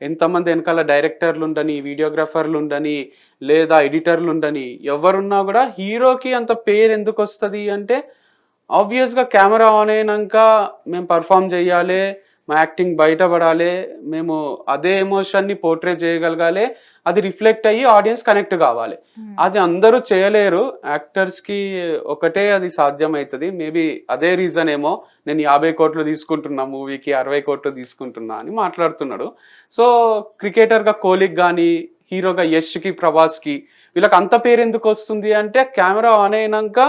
ఎంతమంది వెనకాల డైరెక్టర్లు ఉండని, వీడియోగ్రాఫర్లు ఉండని, లేదా ఎడిటర్లు ఉండని, ఎవరున్నా కూడా హీరోకి అంత పేరు ఎందుకు వస్తుంది అంటే ఆబ్వియస్గా కెమెరా ఆన్ అయినాక మేము పర్ఫామ్ చేయాలి, మా యాక్టింగ్ బయటపడాలి, మేము అదే ఎమోషన్ని పోర్ట్రే చేయగలగాలి, అది రిఫ్లెక్ట్ అయ్యి ఆడియన్స్ కనెక్ట్ కావాలి. అది అందరూ చేయలేరు, యాక్టర్స్కి ఒకటే అది సాధ్యమవుతుంది. మేబీ అదే రీజన్ ఏమో నేను 50 కోట్లు తీసుకుంటున్నా మూవీకి, 60 కోట్లు తీసుకుంటున్నా అని మాట్లాడుతున్నాడు. సో క్రికెటర్గా కోహ్లీకి కానీ, హీరోగా యష్కి, ప్రభాస్కి వీళ్ళకి అంత పేరు ఎందుకు వస్తుంది అంటే కెమెరా ఆన్ అయినాక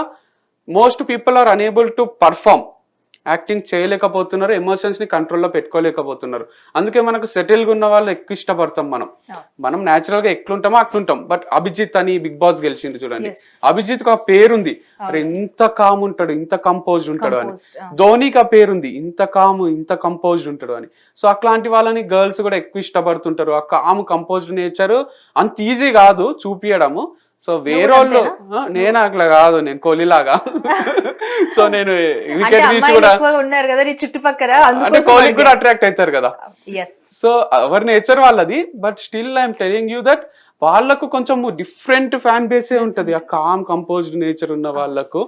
most people are unable to perform, acting చేయలేకపోతున్నారు, ఎమోషన్స్ ని కంట్రోల్లో పెట్టుకోలేకపోతున్నారు. అందుకే మనకు సెటిల్గా ఉన్న వాళ్ళు ఎక్కువ ఇష్టపడతాం. మనం న్యాచురల్ గా ఎట్లుంటామో అట్లుంటాం. బట్ అభిజిత్ అని బిగ్ బాస్ గెలిచిండు చూడండి, అభిజిత్ కు ఆ పేరుంది, ఇంత కామ్ ఉంటాడు, ఇంత కంపోజ్డ్ ఉంటాడు అని. ధోనికి ఆ పేరుంది, ఇంత కామ్ ఇంత కంపోజ్డ్ ఉంటాడు అని. సో అట్లాంటి వాళ్ళని గర్ల్స్ కూడా ఎక్కువ ఇష్టపడుతుంటారు. ఆ కామ్ కంపోజ్డ్ నేచర్ అంత ఈజీ కాదు చూపియడము. సో వేరే వాళ్ళు, నేను అట్లా కాదు, నేను కోహ్లీలాగా. సో నేను వికెట్ తీసి కూడా ఉన్నారు కదా చుట్టుపక్కల, అంటే కోహ్లీకి కూడా అట్రాక్ట్ అవుతారు కదా. సో అవర్ నేచర్ వాళ్ళది. But still I'm telling you that వాళ్ళకు కొంచెం డిఫరెంట్ ఫ్యాన్ బేసే ఉంటది, ఆ కామ్ కంపోజ్డ్ నేచర్ ఉన్న వాళ్ళకు.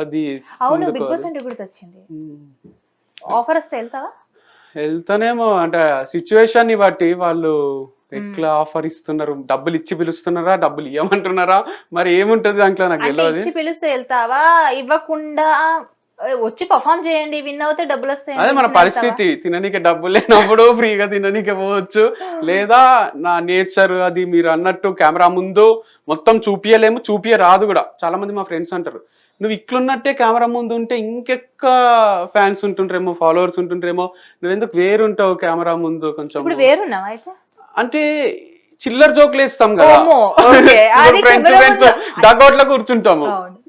అది అవును, బిగ్ బాస్ అంటే గుర్తొచ్చింది, ఆఫర్ వస్తే వెళ్తావా? వెళ్తానేమో, అంటే సిచ్యువేషన్ ని బట్టి వాళ్ళు ఎట్లా ఆఫర్ ఇస్తున్నారు, డబ్బులు ఇచ్చి పిలుస్తున్నారా, డబ్బులు ఇవ్వమంటున్నారా, మరి ఏముంటది దాంట్లో నాకు తెలియదు. ఇచ్చి పిలుస్తే వెళ్తావా, ఇవ్వకుండా వచ్చి పర్ఫామ్ చేయండి, విన్ అవుతే డబ్బులు వస్తాయి. అదే మన పరిస్థితి, తిననీకి డబ్బులు లేనప్పుడు ఫ్రీగా తిననీకే పోవచ్చు, లేదా నా నేచర్ అది మీరు అన్నట్టు కెమెరా ముందు మొత్తం చూపియరాదు కూడా. చాలా మంది మా ఫ్రెండ్స్ అంటారు, నువ్వు ఇట్లున్నట్టే కెమెరా ముందు ఉంటే ఇంకెక్క ఫ్యాన్స్ ఉంటుండ్రేమో, ఫాలోవర్స్ ఉంటుండ్రేమో, నువ్వు ఎందుకు వేరుంటావు కెమెరా ముందు కొంచెం వేరున్నావా అయితే? అంటే చిల్లర జోకులు వేస్తాం కదా, ఫ్రెండ్స్ డగౌట్ లో కూర్చుంటాము,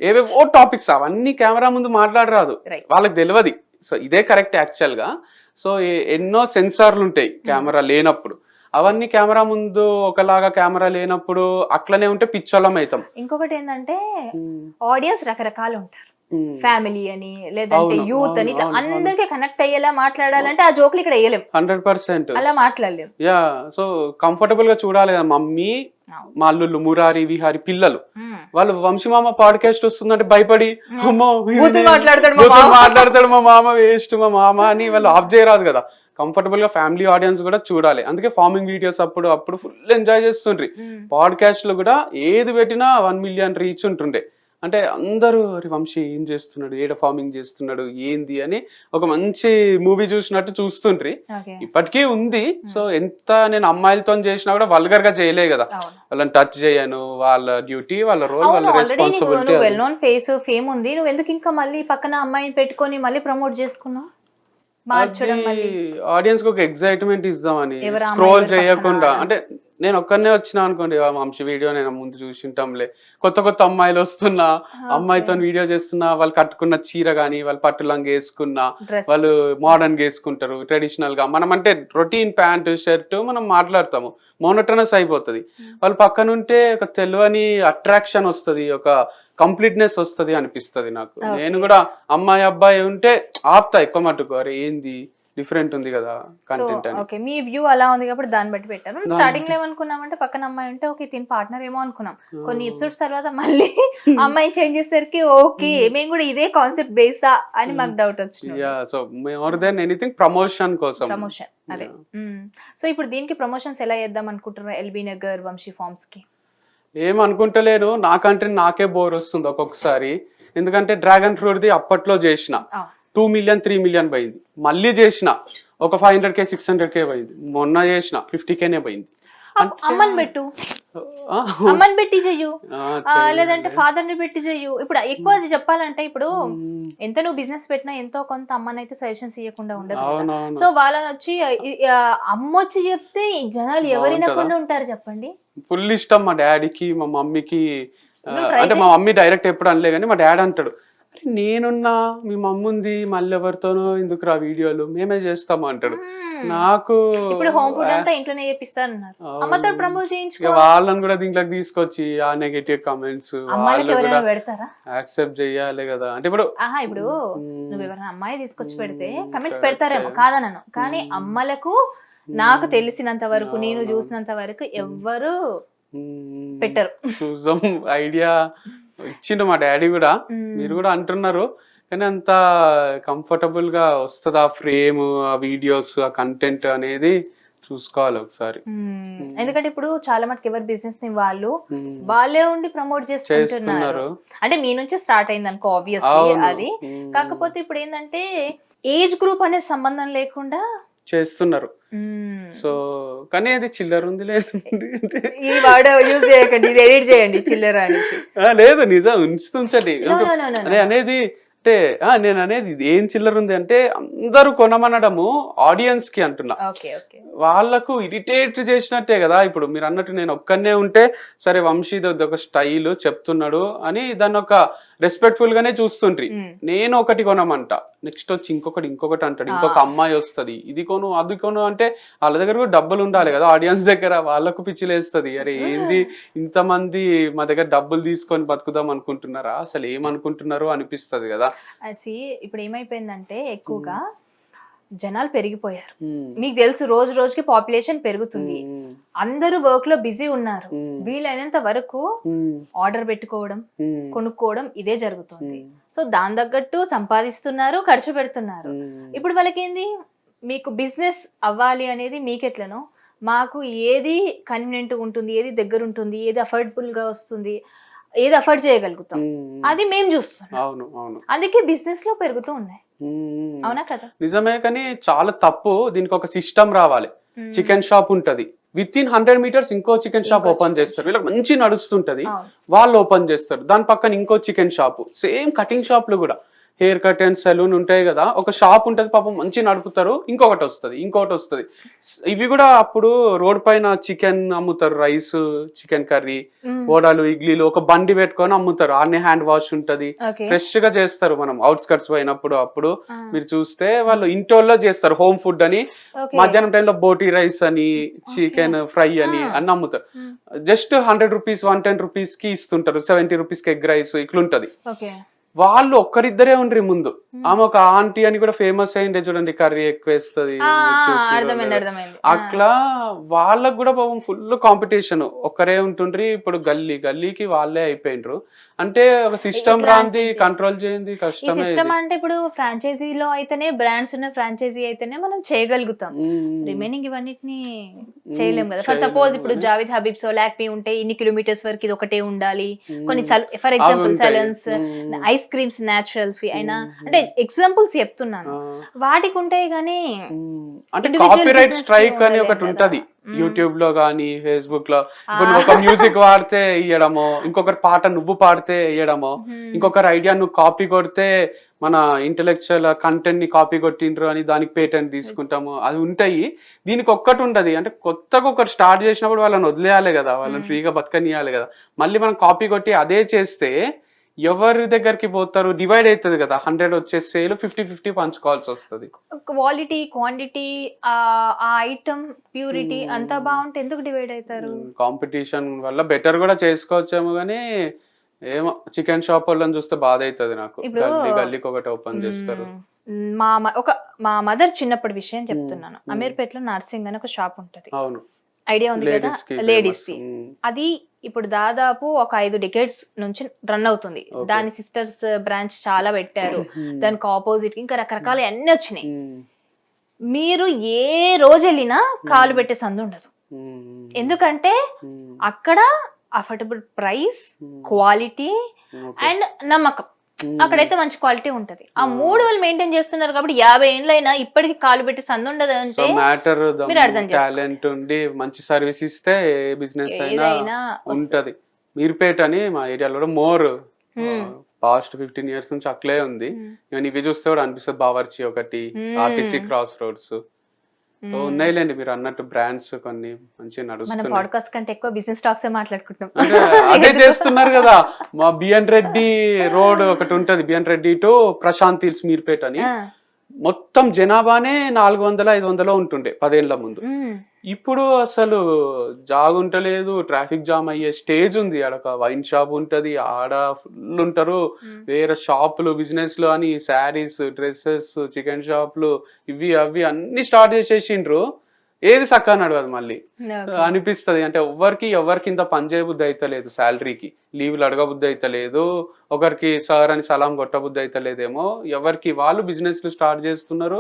ఏవేవో టాపిక్స్ అవన్నీ కెమెరా ముందు మాట్లాడరాదు, వాళ్ళకి తెలియదు. సో ఇదే కరెక్ట్ యాక్చువల్ గా. సో ఎన్నో సెన్సార్లు ఉంటాయి కెమెరా లేనప్పుడు, అవన్నీ కెమెరా ముందు ఒకలాగా, కెమెరా లేనప్పుడు అట్లనే ఉంటే పిచ్చోళ్ళం అవుతాం. ఇంకొకటి ఏంటంటే ఆడియన్స్ రకరకాలు ఉంటారు, ఫ్యామిలీ అని లేదంటే యూత్ అని, అందరికి కనెక్ట్ అయ్యేలా మాట్లాడాలంటే ఆ జోకులు ఇక్కడ వేయలేం, 100% అలా మాట్లాడలేం. యా, సో కంఫర్టబుల్ గా చూడాలి కదా. మమ్మీ, మా అల్లుళ్ళు మురారి, విహారి పిల్లలు, వాళ్ళు వంశీమామ పాడ్కాస్ట్ వస్తుందంటే భయపడి అమ్మో మాట్లాడతాడు మా మామ, వేస్ట్ మా మామ అని వాళ్ళు ఆఫ్ చేయరాదు కదా. కంఫర్టబుల్ గా ఫ్యామిలీ ఆడియన్స్ కూడా చూడాలి. అందుకే ఫార్మింగ్ వీడియోస్ అప్పుడు ఫుల్ ఎంజాయ్ చేస్తుండ్రి. పాడ్కాస్ట్ లో కూడా ఏది పెట్టినా 1 మిలియన్ రీచ్ ఉంటుండే. అంటే అందరూ వంశీ ఏం చేస్తున్నాడు, ఏడ ఫార్మింగ్ చేస్తున్నాడు ఏంది అని ఒక మంచి మూవీ చూసినట్టు చూస్తుండ్రి. ఇప్పటికీ ఉంది. సో ఎంత నేను అమ్మాయిలతో చేసినా కూడా వల్గర్ గా చేయలే కదా, వాళ్ళని టచ్ చేయను, వాళ్ళ డ్యూటీ, వాళ్ళ రోల్, వాళ్ళ responsibility. Well known face, fame ఉంది, నువ్వు ఎందుకు ఇంకా మళ్ళీ పక్కన అమ్మాయిని పెట్టుకొని మళ్ళీ ప్రమోట్ చేసుకున్నావు? ఆడియన్స్ కి ఒక ఎక్సైట్మెంట్ ఇద్దామని, స్క్రోల్ చేయకుండా. అంటే నేను ఒక్కనే వచ్చినా అనుకోండి, వంశీ వీడియో నేను ముందు చూసింటాంలే, కొత్త అమ్మాయిలు వస్తున్నా, అమ్మాయితో వీడియో చేస్తున్నా, వాళ్ళు కట్టుకున్న చీర గానీ, వాళ్ళు పట్టు లంగా వేసుకున్నా, వాళ్ళు మోడర్న్ గా వేసుకుంటారు, ట్రెడిషనల్ గా. మనం అంటే రొటీన్ ప్యాంటు షర్ట్ మనం మాట్లాడతాము, మోనోటనస్ అయిపోతుంది. వాళ్ళు పక్కనుంటే ఒక తెలియని అట్రాక్షన్ వస్తుంది, ఒక కంప్లీట్నెస్ వస్తుంది అనిపిస్తుంది నాకు. నేను కూడా అమ్మాయి అబ్బాయి ఉంటే ఆపుతా ఎక్కువ మట్టుకు, అరే ఏంది డిఫరెంట్ ఉంది కదా కంటెంట్ అని. ఓకే, మీ వ్యూ అలా ఉంది కాబట్టి దాన్ని బట్టి పెట్టాను. స్టార్టింగ్ లో ఏమనుకున్నామంటే పక్కన అమ్మాయి ఉంటే ఓకే తిని పార్ట్నర్ ఏమో అనుకున్నాం. కొన్ని ఎపిసోడ్స్ తర్వాత మళ్ళీ అమ్మాయి చేంజ్ చేసేసరికి ఓకే మేము కూడా ఇదే కాన్సెప్ట్ బేసా అని మాకు డౌట్ వచ్చింది. So more than anything promotion కోసం. ప్రమోషన్ అదే. సో ఇప్పుడు దీనికి ప్రమోషన్స్ ఎలా చేద్దాం అనుకుంటున్నారు ఎల్బీ నగర్ వంశీ ఫార్మ్స్ కి? ఏమనుకుంటలేను, నాకంటే నాకే బోర్ వస్తుంది ఒక్కొక్కసారి. ఎందుకంటే డ్రాగన్ ఫ్రూట్ ది అప్పట్లో చేసిన 2 మిలియన్ 3 మిలియన్ పోయింది, మళ్ళీ చేసిన ఒక 500K 600K పోయింది. మొన్న చేసిన 50Kనే పోయింది. అమ్మని పెట్టు, ఆ, అమ్మని పెట్టి చెయ్యు, చెయ్యాలి. లేదంటే ఫాదర్ ని పెట్టి చెయ్యు. ఇప్పుడు ఎక్కువ చెప్పాలంటే ఇప్పుడు మ్మ్. ఎంత నువ్వు బిజినెస్ పెట్టినా ఎంతో కొంత అమ్మని అయితే సజెషన్స్ ఇవ్వకుండా ఉండదు కదా. అవునవును. సో వాళ్ళని వచ్చి అమ్మ వచ్చి చెప్తే ఈ జనాలు ఎవరినకుండా ఉంటారు చెప్పండి. ఫుల్ ఇష్టం మా డాడీకి మా మమ్మీకి. నువ్వు try అంటే మా మమ్మీ డైరెక్ట్ ఎప్పుడు అనలే కానీ మా డాడీ అంటాడు, అరే నేనున్నా మీ మమ్మీ ఉంది మళ్ళీ ఎవరితోనో ఎందుకు రా వీడియోలు మేమే చేస్తాము అంటాడు. నాకు ఇప్పుడు హోమ్ ఫుడ్ అంతా ఇంట్లోనే చేపిస్తారన్నారు, అమ్మతో ప్రమోట్ ఇక చేయించుకో. వాళ్ళని కూడా దీంట్లోకి తీసుకొచ్చి ఆ నెగటివ్ కామెంట్స్ అమ్మాయిలకు వాళ్ళు కూడా ఎవరైనా పెడతారా? యాక్సెప్ట్ చేయాలి కదా. అంటే ఇప్పుడు ఆహా, ఇప్పుడు నువ్వు ఎవరైనా అమ్మాయి తీసుకొచ్చి పెడితే కమెంట్స్ correct. పెడతారేమో కాదనను, కానీ అమ్మలకు నాకు తెలిసినంత వరకు నేను చూసినంత వరకు ఎవ్వరు పెట్టరు. చూద్దాం, ఐడియా ఇచ్చిండు మా డాడీ కూడా. మీరు కూడా అంటున్నారు కానీ అంత కంఫర్టబుల్ గా వస్తుందా ఫ్రేమ్, ఆ వీడియోస్, ఆ కంటెంట్ అనేది చూసుకోవాలి ఒకసారి. ఎందుకంటే ఇప్పుడు చాలా మటుకు ఎవరి బిజినెస్ ని వాళ్ళే ఉండి ప్రమోట్ చేసుకుంటున్నారు. అంటే మీ నుంచి స్టార్ట్ అయింది అనుకో ఆబ్వియస్లీ అది. కాకపోతే ఇప్పుడు ఏంటంటే ఏజ్ గ్రూప్ అనే సంబంధం లేకుండా చేస్తున్నారు. సో కానీ అది చిల్లర ఉంది లేదు ఈ వర్డ్ యూజ్ చేయకండి, ఇది ఎడిట్ చేయండి చిల్లర అనేసి. లేదు నిజం ఉంచండి అనేది. అంటే నేను అనేది ఇది ఏం చిల్లర ఉంది అంటే అందరూ కొనమనడము ఆడియన్స్ కి అంటున్నా, వాళ్ళకు ఇరిటేట్ చేసినట్టే కదా. ఇప్పుడు మీరు అన్నట్టు నేను ఒక్కనే ఉంటే సరే వంశీ ఒక స్టైల్ చెప్తున్నాడు అని దాన్ని ఒక రెస్పెక్ట్ఫుల్ గానే చూస్తుండ్రి. నేను ఒకటి కొనమంట, నెక్స్ట్ వచ్చి ఇంకొకటి అంటాడు, ఇంకొక అమ్మాయి వస్తుంది ఇది కొను అది కొను అంటే వాళ్ళ దగ్గర కూడా డబ్బులు ఉండాలి కదా ఆడియన్స్ దగ్గర. వాళ్ళకు పిచ్చిలేస్తుంది, అరే ఏంది ఇంతమంది మా దగ్గర డబ్బులు తీసుకొని బతుకుదాం అనుకుంటున్నారా, అసలు ఏమనుకుంటున్నారో అనిపిస్తుంది కదా. ఇప్పుడు ఏమైపోయిందంటే ఎక్కువగా జనాలు పెరిగిపోయారు. మీకు తెలుసు రోజు రోజుకి పాపులేషన్ పెరుగుతుంది, అందరూ వర్క్ లో బిజీ ఉన్నారు. వీలైనంత వరకు ఆర్డర్ పెట్టుకోవడం కొనుక్కోవడం ఇదే జరుగుతుంది. సో దాని తగ్గట్టు సంపాదిస్తున్నారు, ఖర్చు పెడుతున్నారు. ఇప్పుడు వాళ్ళకి ఏంది, మీకు బిజినెస్ అవ్వాలి అనేది మీకెట్లనో మాకు ఏది కన్వీనియంట్ ఉంటుంది, ఏది దగ్గర ఉంటుంది, ఏది అఫోర్డబుల్ గా వస్తుంది, ఏది అఫోర్డ్ చేయగలుగుతాం అది మేము చూస్తున్నాం. అందుకే బిజినెస్ లో పెరుగుతూ ఉన్నాయి. అవునా కదా? నిజమే, కానీ చాలా తప్పు. దీనికి ఒక సిస్టమ్ రావాలి. చికెన్ షాప్ ఉంటది, విత్ ఇన్ 100 meters ఇంకో చికెన్ షాప్ ఓపెన్ చేస్తారు, వీళ్ళకి మంచి నడుస్తుంటది, వాళ్ళు ఓపెన్ చేస్తారు. దాని పక్కన ఇంకో చికెన్ షాప్, సేమ్ కటింగ్ షాప్లు కూడా హెయిర్ కట్ అండ్ సెలూన్ ఉంటాయి కదా, ఒక షాప్ ఉంటది పాపం మంచి నడుపుతారు, ఇంకొకటి వస్తుంది. ఇవి కూడా అప్పుడు రోడ్ పైన చికెన్ అమ్ముతారు, రైస్, చికెన్ కర్రీ, వడలు, ఇడ్లీలు, ఒక బండి పెట్టుకొని అమ్ముతారు. ఆనే హ్యాండ్ వాష్ ఉంటది, ఫ్రెష్ గా చేస్తారు. మనం అవుట్స్కట్స్ పోయినప్పుడు అప్పుడు మీరు చూస్తే వాళ్ళు ఇంటోల్లో చేస్తారు హోమ్ ఫుడ్ అని. మధ్యాహ్నం టైంలో బోటీ రైస్ అని, చికెన్ ఫ్రై అని అమ్ముతారు. జస్ట్ 100 rupees 110 rupees కి ఇస్తుంటారు, 70 rupees కి ఎగ్ రైస్ ఇట్లుంటది. వాళ్ళు ఒక్కరిద్దరే ఉండ్రి ముందు. ఆమె ఒక ఆంటీ అని కూడా ఫేమస్ అయిందే చూడండి, కర్రీ ఎక్కువ వేస్తుంది అట్లా. వాళ్ళకు కూడా పాపం ఫుల్ కాంపిటీషన్, ఒక్కరే ఉంటుండ్రి. ఇప్పుడు గల్లీకి వాళ్ళే అయిపోయిండ్రు. అంటే ఒక సిస్టమ్ రాంది, కంట్రోల్ చేయండి కష్టమే. అంటే ఇప్పుడు ఫ్రాంచైజీలో అయితేనే, బ్రాండ్స్ ఉన్న ఫ్రాంచైజీ అయితేనే మనం చేయగలుగుతాం, రిమైనింగ్ ఇవన్నిటిని చేయలేం కదా. ఫర్ సపోజ్ ఇప్పుడు జావేద్ హబీబ్స్, లాక్మీ ఉంటే ఇన్ని కిలోమీటర్స్ వరకు ఇది ఒకటే ఉండాలి. కొన్ని for example saloons, ice creams, naturals అయినా, అంటే ఎగ్జాంపుల్స్ చెప్తున్నాను, వాటికి ఉంటాయి. కానీ అంటే కాపీరైట్ స్ట్రైక్ అని ఒకటి ఉంటది యూట్యూబ్ లో గానీ ఫేస్బుక్ లో. ఇప్పుడు నువ్వు ఒక మ్యూజిక్ వాడితే ఇయ్యడమో, ఇంకొకరి పాట నువ్వు పాడితే ఇయ్యడమో, ఇంకొకరి ఐడియా నువ్వు కాపీ కొడితే మన ఇంటెలెక్చువల్ కంటెంట్ ని కాపీ కొట్టిండ్రు అని దానికి పేటెంట్ తీసుకుంటాము, అది ఉంటాయి. దీనికి ఒక్కటి ఉంటది, అంటే కొత్తగా ఒకరు స్టార్ట్ చేసినప్పుడు వాళ్ళని వదిలేయాలి కదా, వాళ్ళని ఫ్రీగా బతకనియాలి కదా. మళ్ళీ మనం కాపీ కొట్టి అదే చేస్తే ఎవరి దగ్గరికి పోతారు, డివైడ్ అవుతుంది కదా. 100 వచ్చేస్తే 50-50 పంచుకోవాల్సి వస్తుంది. క్వాలిటీ, క్వాంటిటీ, ఆ ఐటమ్ ప్యూరిటీ అంతా బాగుంటే ఎందుకు డివైడ్ అవుతారు? కాంపిటీషన్ వల్ల బెటర్ కూడా చేసుకోవచ్చేమో, కానీ ఏమో చికెన్ షాప్ వాళ్ళని చూస్తే బాధ అవుతుంది నాకు. గల్లీకి ఒకటి ఓపెన్ చేస్తారు. మా మదర్ చిన్నప్పటి విషయం చెప్తున్నాను. అమీర్పేటలో నర్సింగ్ అని ఒక షాప్ ఉంటది, అవును, ఐడియా ఉంది కదా, లేడీస్ కి. అది ఇప్పుడు దాదాపు ఒక 5 decades నుంచి రన్ అవుతుంది. దాని సిస్టర్స్ బ్రాంచ్ చాలా పెట్టారు, దానికి ఆపోజిట్ ఇంకా రకరకాల అన్ని వచ్చినాయి. మీరు ఏ రోజు వెళ్ళినా కాలు పెట్టే సందు ఉండదు, ఎందుకంటే అక్కడ అఫోర్డబుల్ ప్రైస్, క్వాలిటీ అండ్ నమ్మకం. అక్కడైతే మంచి క్వాలిటీ ఉంటది. ఆ 3 వాళ్ళు మెయింటైన్ చేస్తున్నారు కాబట్టి 50 ఏళ్ళైనా ఇప్పటికి కాలు పెట్టి సందు ఉండదు అంటే మ్యాటర్ మీరు అర్థం చేసుకోండి. టాలెంట్ ఉండి మంచి సర్వీస్ ఇస్తే ఏ బిజినెస్ అయినా ఏదైనా ఉంటది. మీర్పేట్ అని మా ఏరియాలో కూడా మోర్ పాస్ట్ 15 years నుంచి అట్లే ఉంది. నేను ఇవి చూస్తే కూడా అనిపిస్తుంది. బావర్చి ఒకటి, ఆర్టీసీ క్రాస్ రోడ్స్, సో ఉన్నాయిలేండి మీరు అన్నట్టు బ్రాండ్స్ కొన్ని మంచిగా మన నడుస్తున్నాయి. పాడ్కాస్ట్ కంటే ఎక్కువ బిజినెస్ టాక్స్ మాట్లాడుకుంటున్నాం. అంటే అదే చేస్తున్నారు కదా. మా బిఎన్ రెడ్డి రోడ్ ఒకటి ఉంటది, B N Reddy to Prashant hills Meerpet అని. మొత్తం జనాభానే 400-500 ఉంటుండే 10 ఏళ్ల ముందు. ఇప్పుడు అసలు జాగుంటలేదు, ట్రాఫిక్ జామ్ అయ్యే స్టేజ్ ఉంది. ఆడ ఒక వైన్ షాప్ ఉంటది, ఆడ ఫుల్ ఉంటారు. వేరే షాపులు, బిజినెస్లు అని శారీస్, డ్రెస్సెస్, చికెన్ షాపులు, ఇవి అవి అన్ని స్టార్ట్ చేసేసిండ్రు. ఏది సక్క నడవదు మళ్ళీ అనిపిస్తుంది. అంటే ఎవరికి ఇంత పని చేయబుద్ధి అయితలేదు, శాలరీకి లీవ్లు అడగబుద్ధి అయితలేదు, ఒకరికి సార్ అని సలాం కొట్టబుద్ధి అయితలేదేమో. ఎవరికి వాళ్ళు బిజినెస్లు స్టార్ట్ చేస్తున్నారు,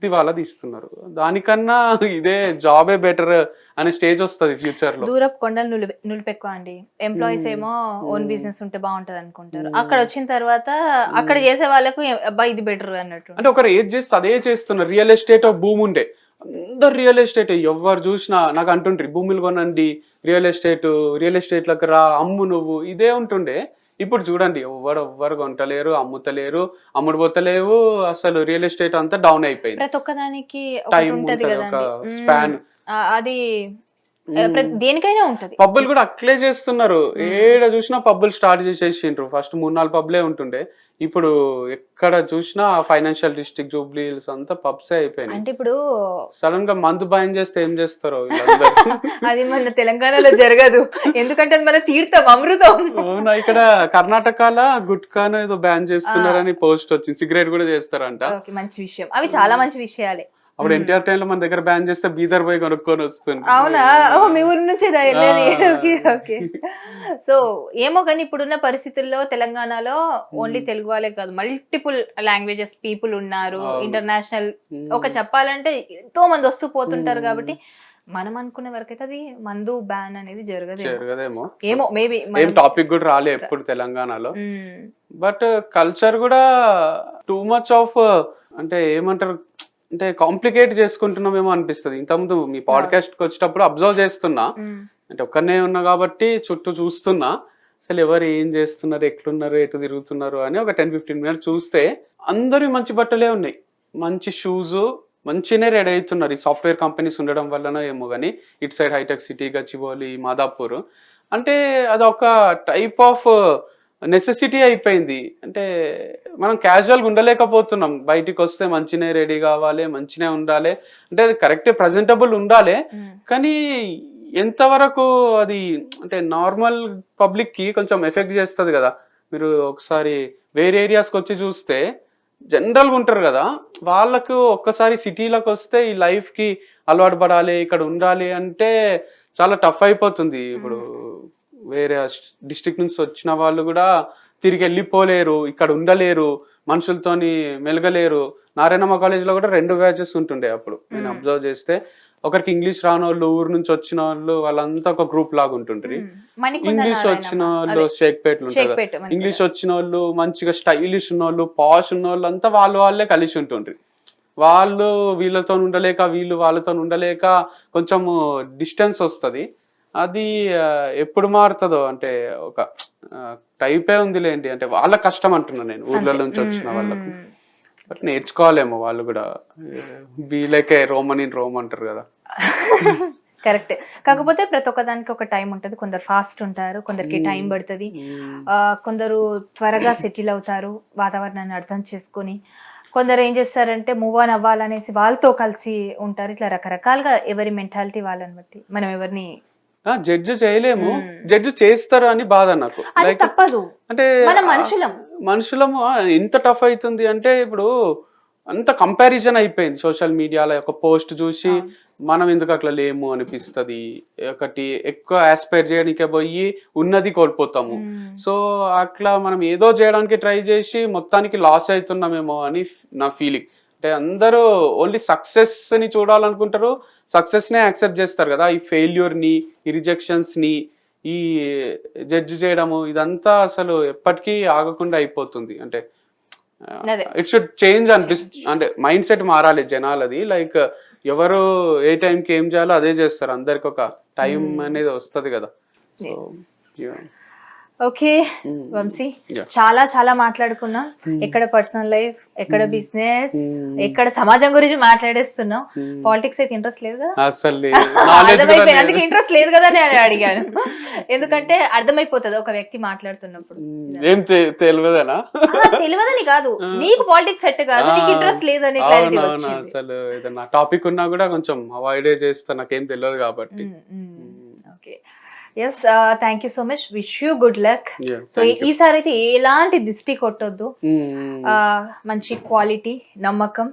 దివాలా తీస్తున్నారు. దానికన్నా ఇదే జాబే బెటర్ అనే స్టేజ్ వస్తుంది ఫ్యూచర్ లో. దూరపు కొండలు నులిపెక్కువ అండి. ఎంప్లాయీస్ ఏమో ఓన్ బిజినెస్ ఉంటే బాగుంటది అనుకుంటారు. అక్కడ వచ్చిన తర్వాత అక్కడ చేసే వాళ్ళకు అబ్బా ఇది బెటర్ అన్నట్టు. అంటే ఒకరు ఏది చేస్తే అదే చేస్తున్నారు. రియల్ ఎస్టేట్ భూమి ఉండే అందరు రియల్ ఎస్టేట్, ఎవరు చూసినా నాకు అంటుండ్రి భూములు కొనండి, రియల్ ఎస్టేట్లకు రా, అమ్ము నువ్వు, ఇదే ఉంటుండే. ఇప్పుడు చూడండి ఎవ్వరు కొంటలేరు, అమ్ముతలేరు, అమ్ముడు పోతలేవు. అసలు రియల్ ఎస్టేట్ అంతా డౌన్ అయిపోయింది. ప్రతి ఒక్కదానికి టైం ఉంటది ఒక కదండి స్పాన్. అది దేనికైనా ఉంటది. పబ్బులు కూడా అట్లే చేస్తున్నారు. ఏడ చూసినా పబ్బులు స్టార్ట్ చేసేసిండ్రు. ఫస్ట్ 3-4 పబ్లే ఉంటుండే, ఇప్పుడు ఎక్కడ చూసినా ఫైనాన్షియల్ డిస్ట్రిక్ట్, జూబ్లీ హిల్స్ అంతా పబ్సే అయిపోయినాయి. అంటే ఇప్పుడు సడన్ గా మందు బాయం చేస్తే ఏం చేస్తారో అది మన తెలంగాణలో జరగదు, ఎందుకంటే అది మన తీర్థం, అమృతం. అవునా, ఇక్కడ కర్ణాటకలో గుట్కాను ఏదో బ్యాన్ చేస్తున్నారని పోస్ట్ వచ్చింది. సిగరెట్ కూడా చేస్తారంట. మంచి విషయం, అవి చాలా మంచి విషయాలే. అప్పుడు ఎన్టీఆర్ టైం లో మన దగ్గర బ్యాన్ చేస్తే బీదర్ పోయి కొనుక్కొని వస్తుంది. అవునా, మీ ఊరి నుంచి ఓకే. సో ఏమో కానీ ఇప్పుడున్న పరిస్థితుల్లో తెలంగాణలో ఓన్లీ తెలుగు వాళ్ళే కాదు, మల్టిపుల్ లాంగ్వేజెస్ పీపుల్ ఉన్నారు. ఇంటర్నేషనల్ ఒక చెప్పాలంటే ఎంతో మంది వస్తూ పోతుంటారు. కాబట్టి మనం అనుకునే వరకు అయితే అది మందు బ్యాన్ అనేది జరగదేమో. ఏమో మేబీ టాపిక్ కూడా రాలే ఎప్పుడు తెలంగాణలో. బట్ కల్చర్ కూడా టూ మచ్ ఆఫ్ అంటే ఏమంటారు అంటే కాంప్లికేట్ చేసుకుంటున్నామేమో అనిపిస్తుంది. ఇంతకుముందు మీ పాడ్కాస్ట్ కి వచ్చేటప్పుడు అబ్జర్వ్ చేస్తున్నా, అంటే ఒక్కనే ఉన్నా కాబట్టి చుట్టూ చూస్తున్నా, అసలు ఎవరు ఏం చేస్తున్నారు, ఎట్లున్నారు, ఎటు తిరుగుతున్నారు అని ఒక 10-15 minutes చూస్తే అందరూ మంచి బట్టలే ఉన్నాయి, మంచి షూస్, మంచినే రెడీ అవుతున్నారు. ఈ సాఫ్ట్వేర్ కంపెనీస్ ఉండడం వల్లనో ఏమో కానీ ఇటు సైడ్ హైటెక్ సిటీ, గచ్చిబౌలి, మాదాపూర్ అంటే అదొక టైప్ ఆఫ్ నెసెసిటీ అయిపోయింది. అంటే మనం క్యాజువల్గా ఉండలేకపోతున్నాం. బయటికి వస్తే మంచినే రెడీ కావాలి, మంచినే ఉండాలి, అంటే అది కరెక్టే, ప్రజెంటబుల్ ఉండాలి. కానీ ఎంతవరకు అది అంటే నార్మల్ పబ్లిక్ కి కొంచెం ఎఫెక్ట్ చేస్తుంది కదా. మీరు ఒకసారి వేరే ఏరియాస్కి వచ్చి చూస్తే జనరల్గా ఉంటారు కదా, వాళ్ళకు ఒక్కసారి సిటీలోకి వస్తే ఈ లైఫ్ కి అలవాటు పడాలి, ఇక్కడ ఉండాలి అంటే చాలా టఫ్ అయిపోతుంది. ఇప్పుడు వేరే డిస్ట్రిక్ట్ నుంచి వచ్చిన వాళ్ళు కూడా తిరిగి వెళ్ళిపోలేరు, ఇక్కడ ఉండలేరు, మనుషులతోని మెలగలేరు. నారాయణమ్మ కాలేజ్ లో కూడా 2 బ్యాచెస్ ఉంటుండే అప్పుడు నేను అబ్జర్వ్ చేస్తే. ఒకరికి ఇంగ్లీష్ రాని వాళ్ళు, ఊరు నుంచి వచ్చిన వాళ్ళు, వాళ్ళంతా ఒక గ్రూప్ లాగా ఉంటుండ్రి. ఇంగ్లీష్ వచ్చిన వాళ్ళు షేక్పేట్లు ఉంటారు, ఇంగ్లీష్ వచ్చిన వాళ్ళు మంచిగా స్టైలిష్ ఉన్న వాళ్ళు, పాష్ ఉన్న వాళ్ళు అంతా వాళ్ళే కలిసి ఉంటుండ్రి. వాళ్ళు వీళ్ళతో ఉండలేక, వీళ్ళు వాళ్ళతో ఉండలేక కొంచెం డిస్టెన్స్ వస్తుంది. అది ఎప్పుడు మారుతుందో అంటే ఒక టైపే ఉందిలేండి. అంటే వాళ్ళ కష్టం అంటున్నా నేను, ఊర్ల నుంచి వచ్చిన వాళ్ళకు. బట్ నేర్చుకోవాలేమో వాళ్ళు కూడా, వీళ్ళకే రోమన్ ఇన్ రోమ్ అంటారు కదా. కరెక్ట్. కాకపోతే ప్రతి ఒక్కదానికి ఒక టైం ఉంటుంది. కొందరు ఫాస్ట్ ఉంటారు, కొందరికి టైం పడుతుంది, కొందరు త్వరగా సెటిల్ అవుతారు వాతావరణాన్ని అర్థం చేసుకొని. కొందరు ఏం చేస్తారంటే మూవ్ ఆన్ అవ్వాలనేసి వాళ్ళతో కలిసి ఉంటారు. ఇట్లా రకరకాలుగా ఎవరి మెంటాలిటీ వాళ్ళని బట్టి మనం ఎవరిని జడ్జ్ చేయలేము. జడ్జ్ చేస్తారు అని బాధ నాకు. తప్పదు, అంటే మనుషులము ఎంత టఫ్ అవుతుంది అంటే ఇప్పుడు అంత కంపారిజన్ అయిపోయింది సోషల్ మీడియాలో. ఒక పోస్ట్ చూసి మనం ఎందుకు అట్లా లేము అనిపిస్తుంది. ఒకటి ఎక్కువ ఆస్పైర్ చేయడానికే పోయి ఉన్నది కోల్పోతాము. సో అట్లా మనం ఏదో చేయడానికి ట్రై చేసి మొత్తానికి లాస్ అవుతున్నామేమో అని నా ఫీలింగ్. అంటే అందరూ ఓన్లీ సక్సెస్ ని చూడాలనుకుంటారు, సక్సెస్ నే యాక్సెప్ట్ చేస్తారు కదా. ఈ ఫెయిల్యూర్ ని, ఈ రిజెక్షన్స్ ని, ఈ జడ్జి చేయడము ఇదంతా అసలు ఎప్పటికీ ఆగకుండా అయిపోతుంది. అంటే అదే. ఇట్ షుడ్ చేంజ్ అంటే మైండ్ సెట్ మారాలి జనాలది. లైక్ ఎవరు ఏ టైంకి ఏం చేయాలో అదే చేస్తారు. అందరికి ఒక టైం అనేది వస్తది కదా. సో ఓకే వంశీ, చాలా చాలా మాట్లాడుకున్నాం. ఎక్కడ పర్సనల్ లైఫ్, ఎక్కడ బిజినెస్, ఎక్కడ సమాజం గురించి మాట్లాడేస్తున్నాం. పాలిటిక్స్ అయితే ఇంట్రెస్ట్ లేదు కదా, అసలు అర్థమైపోయింది. అందుకే ఇంట్రెస్ట్ లేదు కదా అని అడిగాను. ఎందుకంటే అర్థమైపోతుంది ఒక వ్యక్తి మాట్లాడుతున్నప్పుడు. ఏం తెలియదనా? తెలియదని కాదు, నీకు పాలిటిక్స్ సెట్ కాదు, నీకు ఇంట్రెస్ట్ లేదని క్లారిటీ వచ్చింది. అసలు ఏదన్నా టాపిక్ ఉన్నా కూడా కొంచెం అవాయిడ్ చేస్తా, నాకేం తెలియదు కాబట్టి. Okay, yes, thank you so much, wish you good luck. So thank you. ఈసారి అయితే ఎలాంటి దిష్టి కొట్టొద్దు, మంచి క్వాలిటీ, నమ్మకం,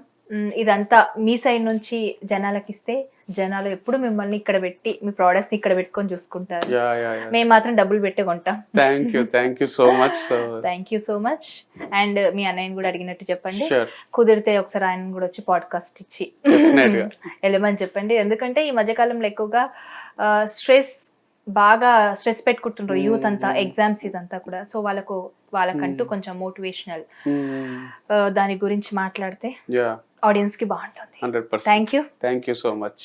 ఇదంతా మీ సైడ్ నుంచి జనాలకి ఇస్తే జనాలు ఎప్పుడు మిమ్మల్ని ఇక్కడ పెట్టి మీ ప్రోడక్ట్స్ ని ఇక్కడ పెట్టుకొని చూసుకుంటారు. మేము మాత్రం డబ్బులు పెట్టి కొంటాం. Thank you so much. Thank you so much. And మీ అన్నయ్యని కూడా అడిగినట్టు చెప్పండి, Sure. కుదిరితే ఒకసారి ఆయన కూడా వచ్చి పాడ్కాస్ట్ ఇచ్చి Definitely. వెళ్ళమని చెప్పండి. ఎందుకంటే ఈ మధ్యకాలంలో ఎక్కువగా బాగా స్ట్రెస్ పెట్టుకుంటుండ్రు యూత్ అంతా, ఎగ్జామ్స్ ఇదంతా కూడా. సో వాళ్ళకంటూ కొంచెం మోటివేషనల్ దాని గురించి మాట్లాడితే ఆడియన్స్ కి బాగుంటుంది. 100%. Thank you thank you so much.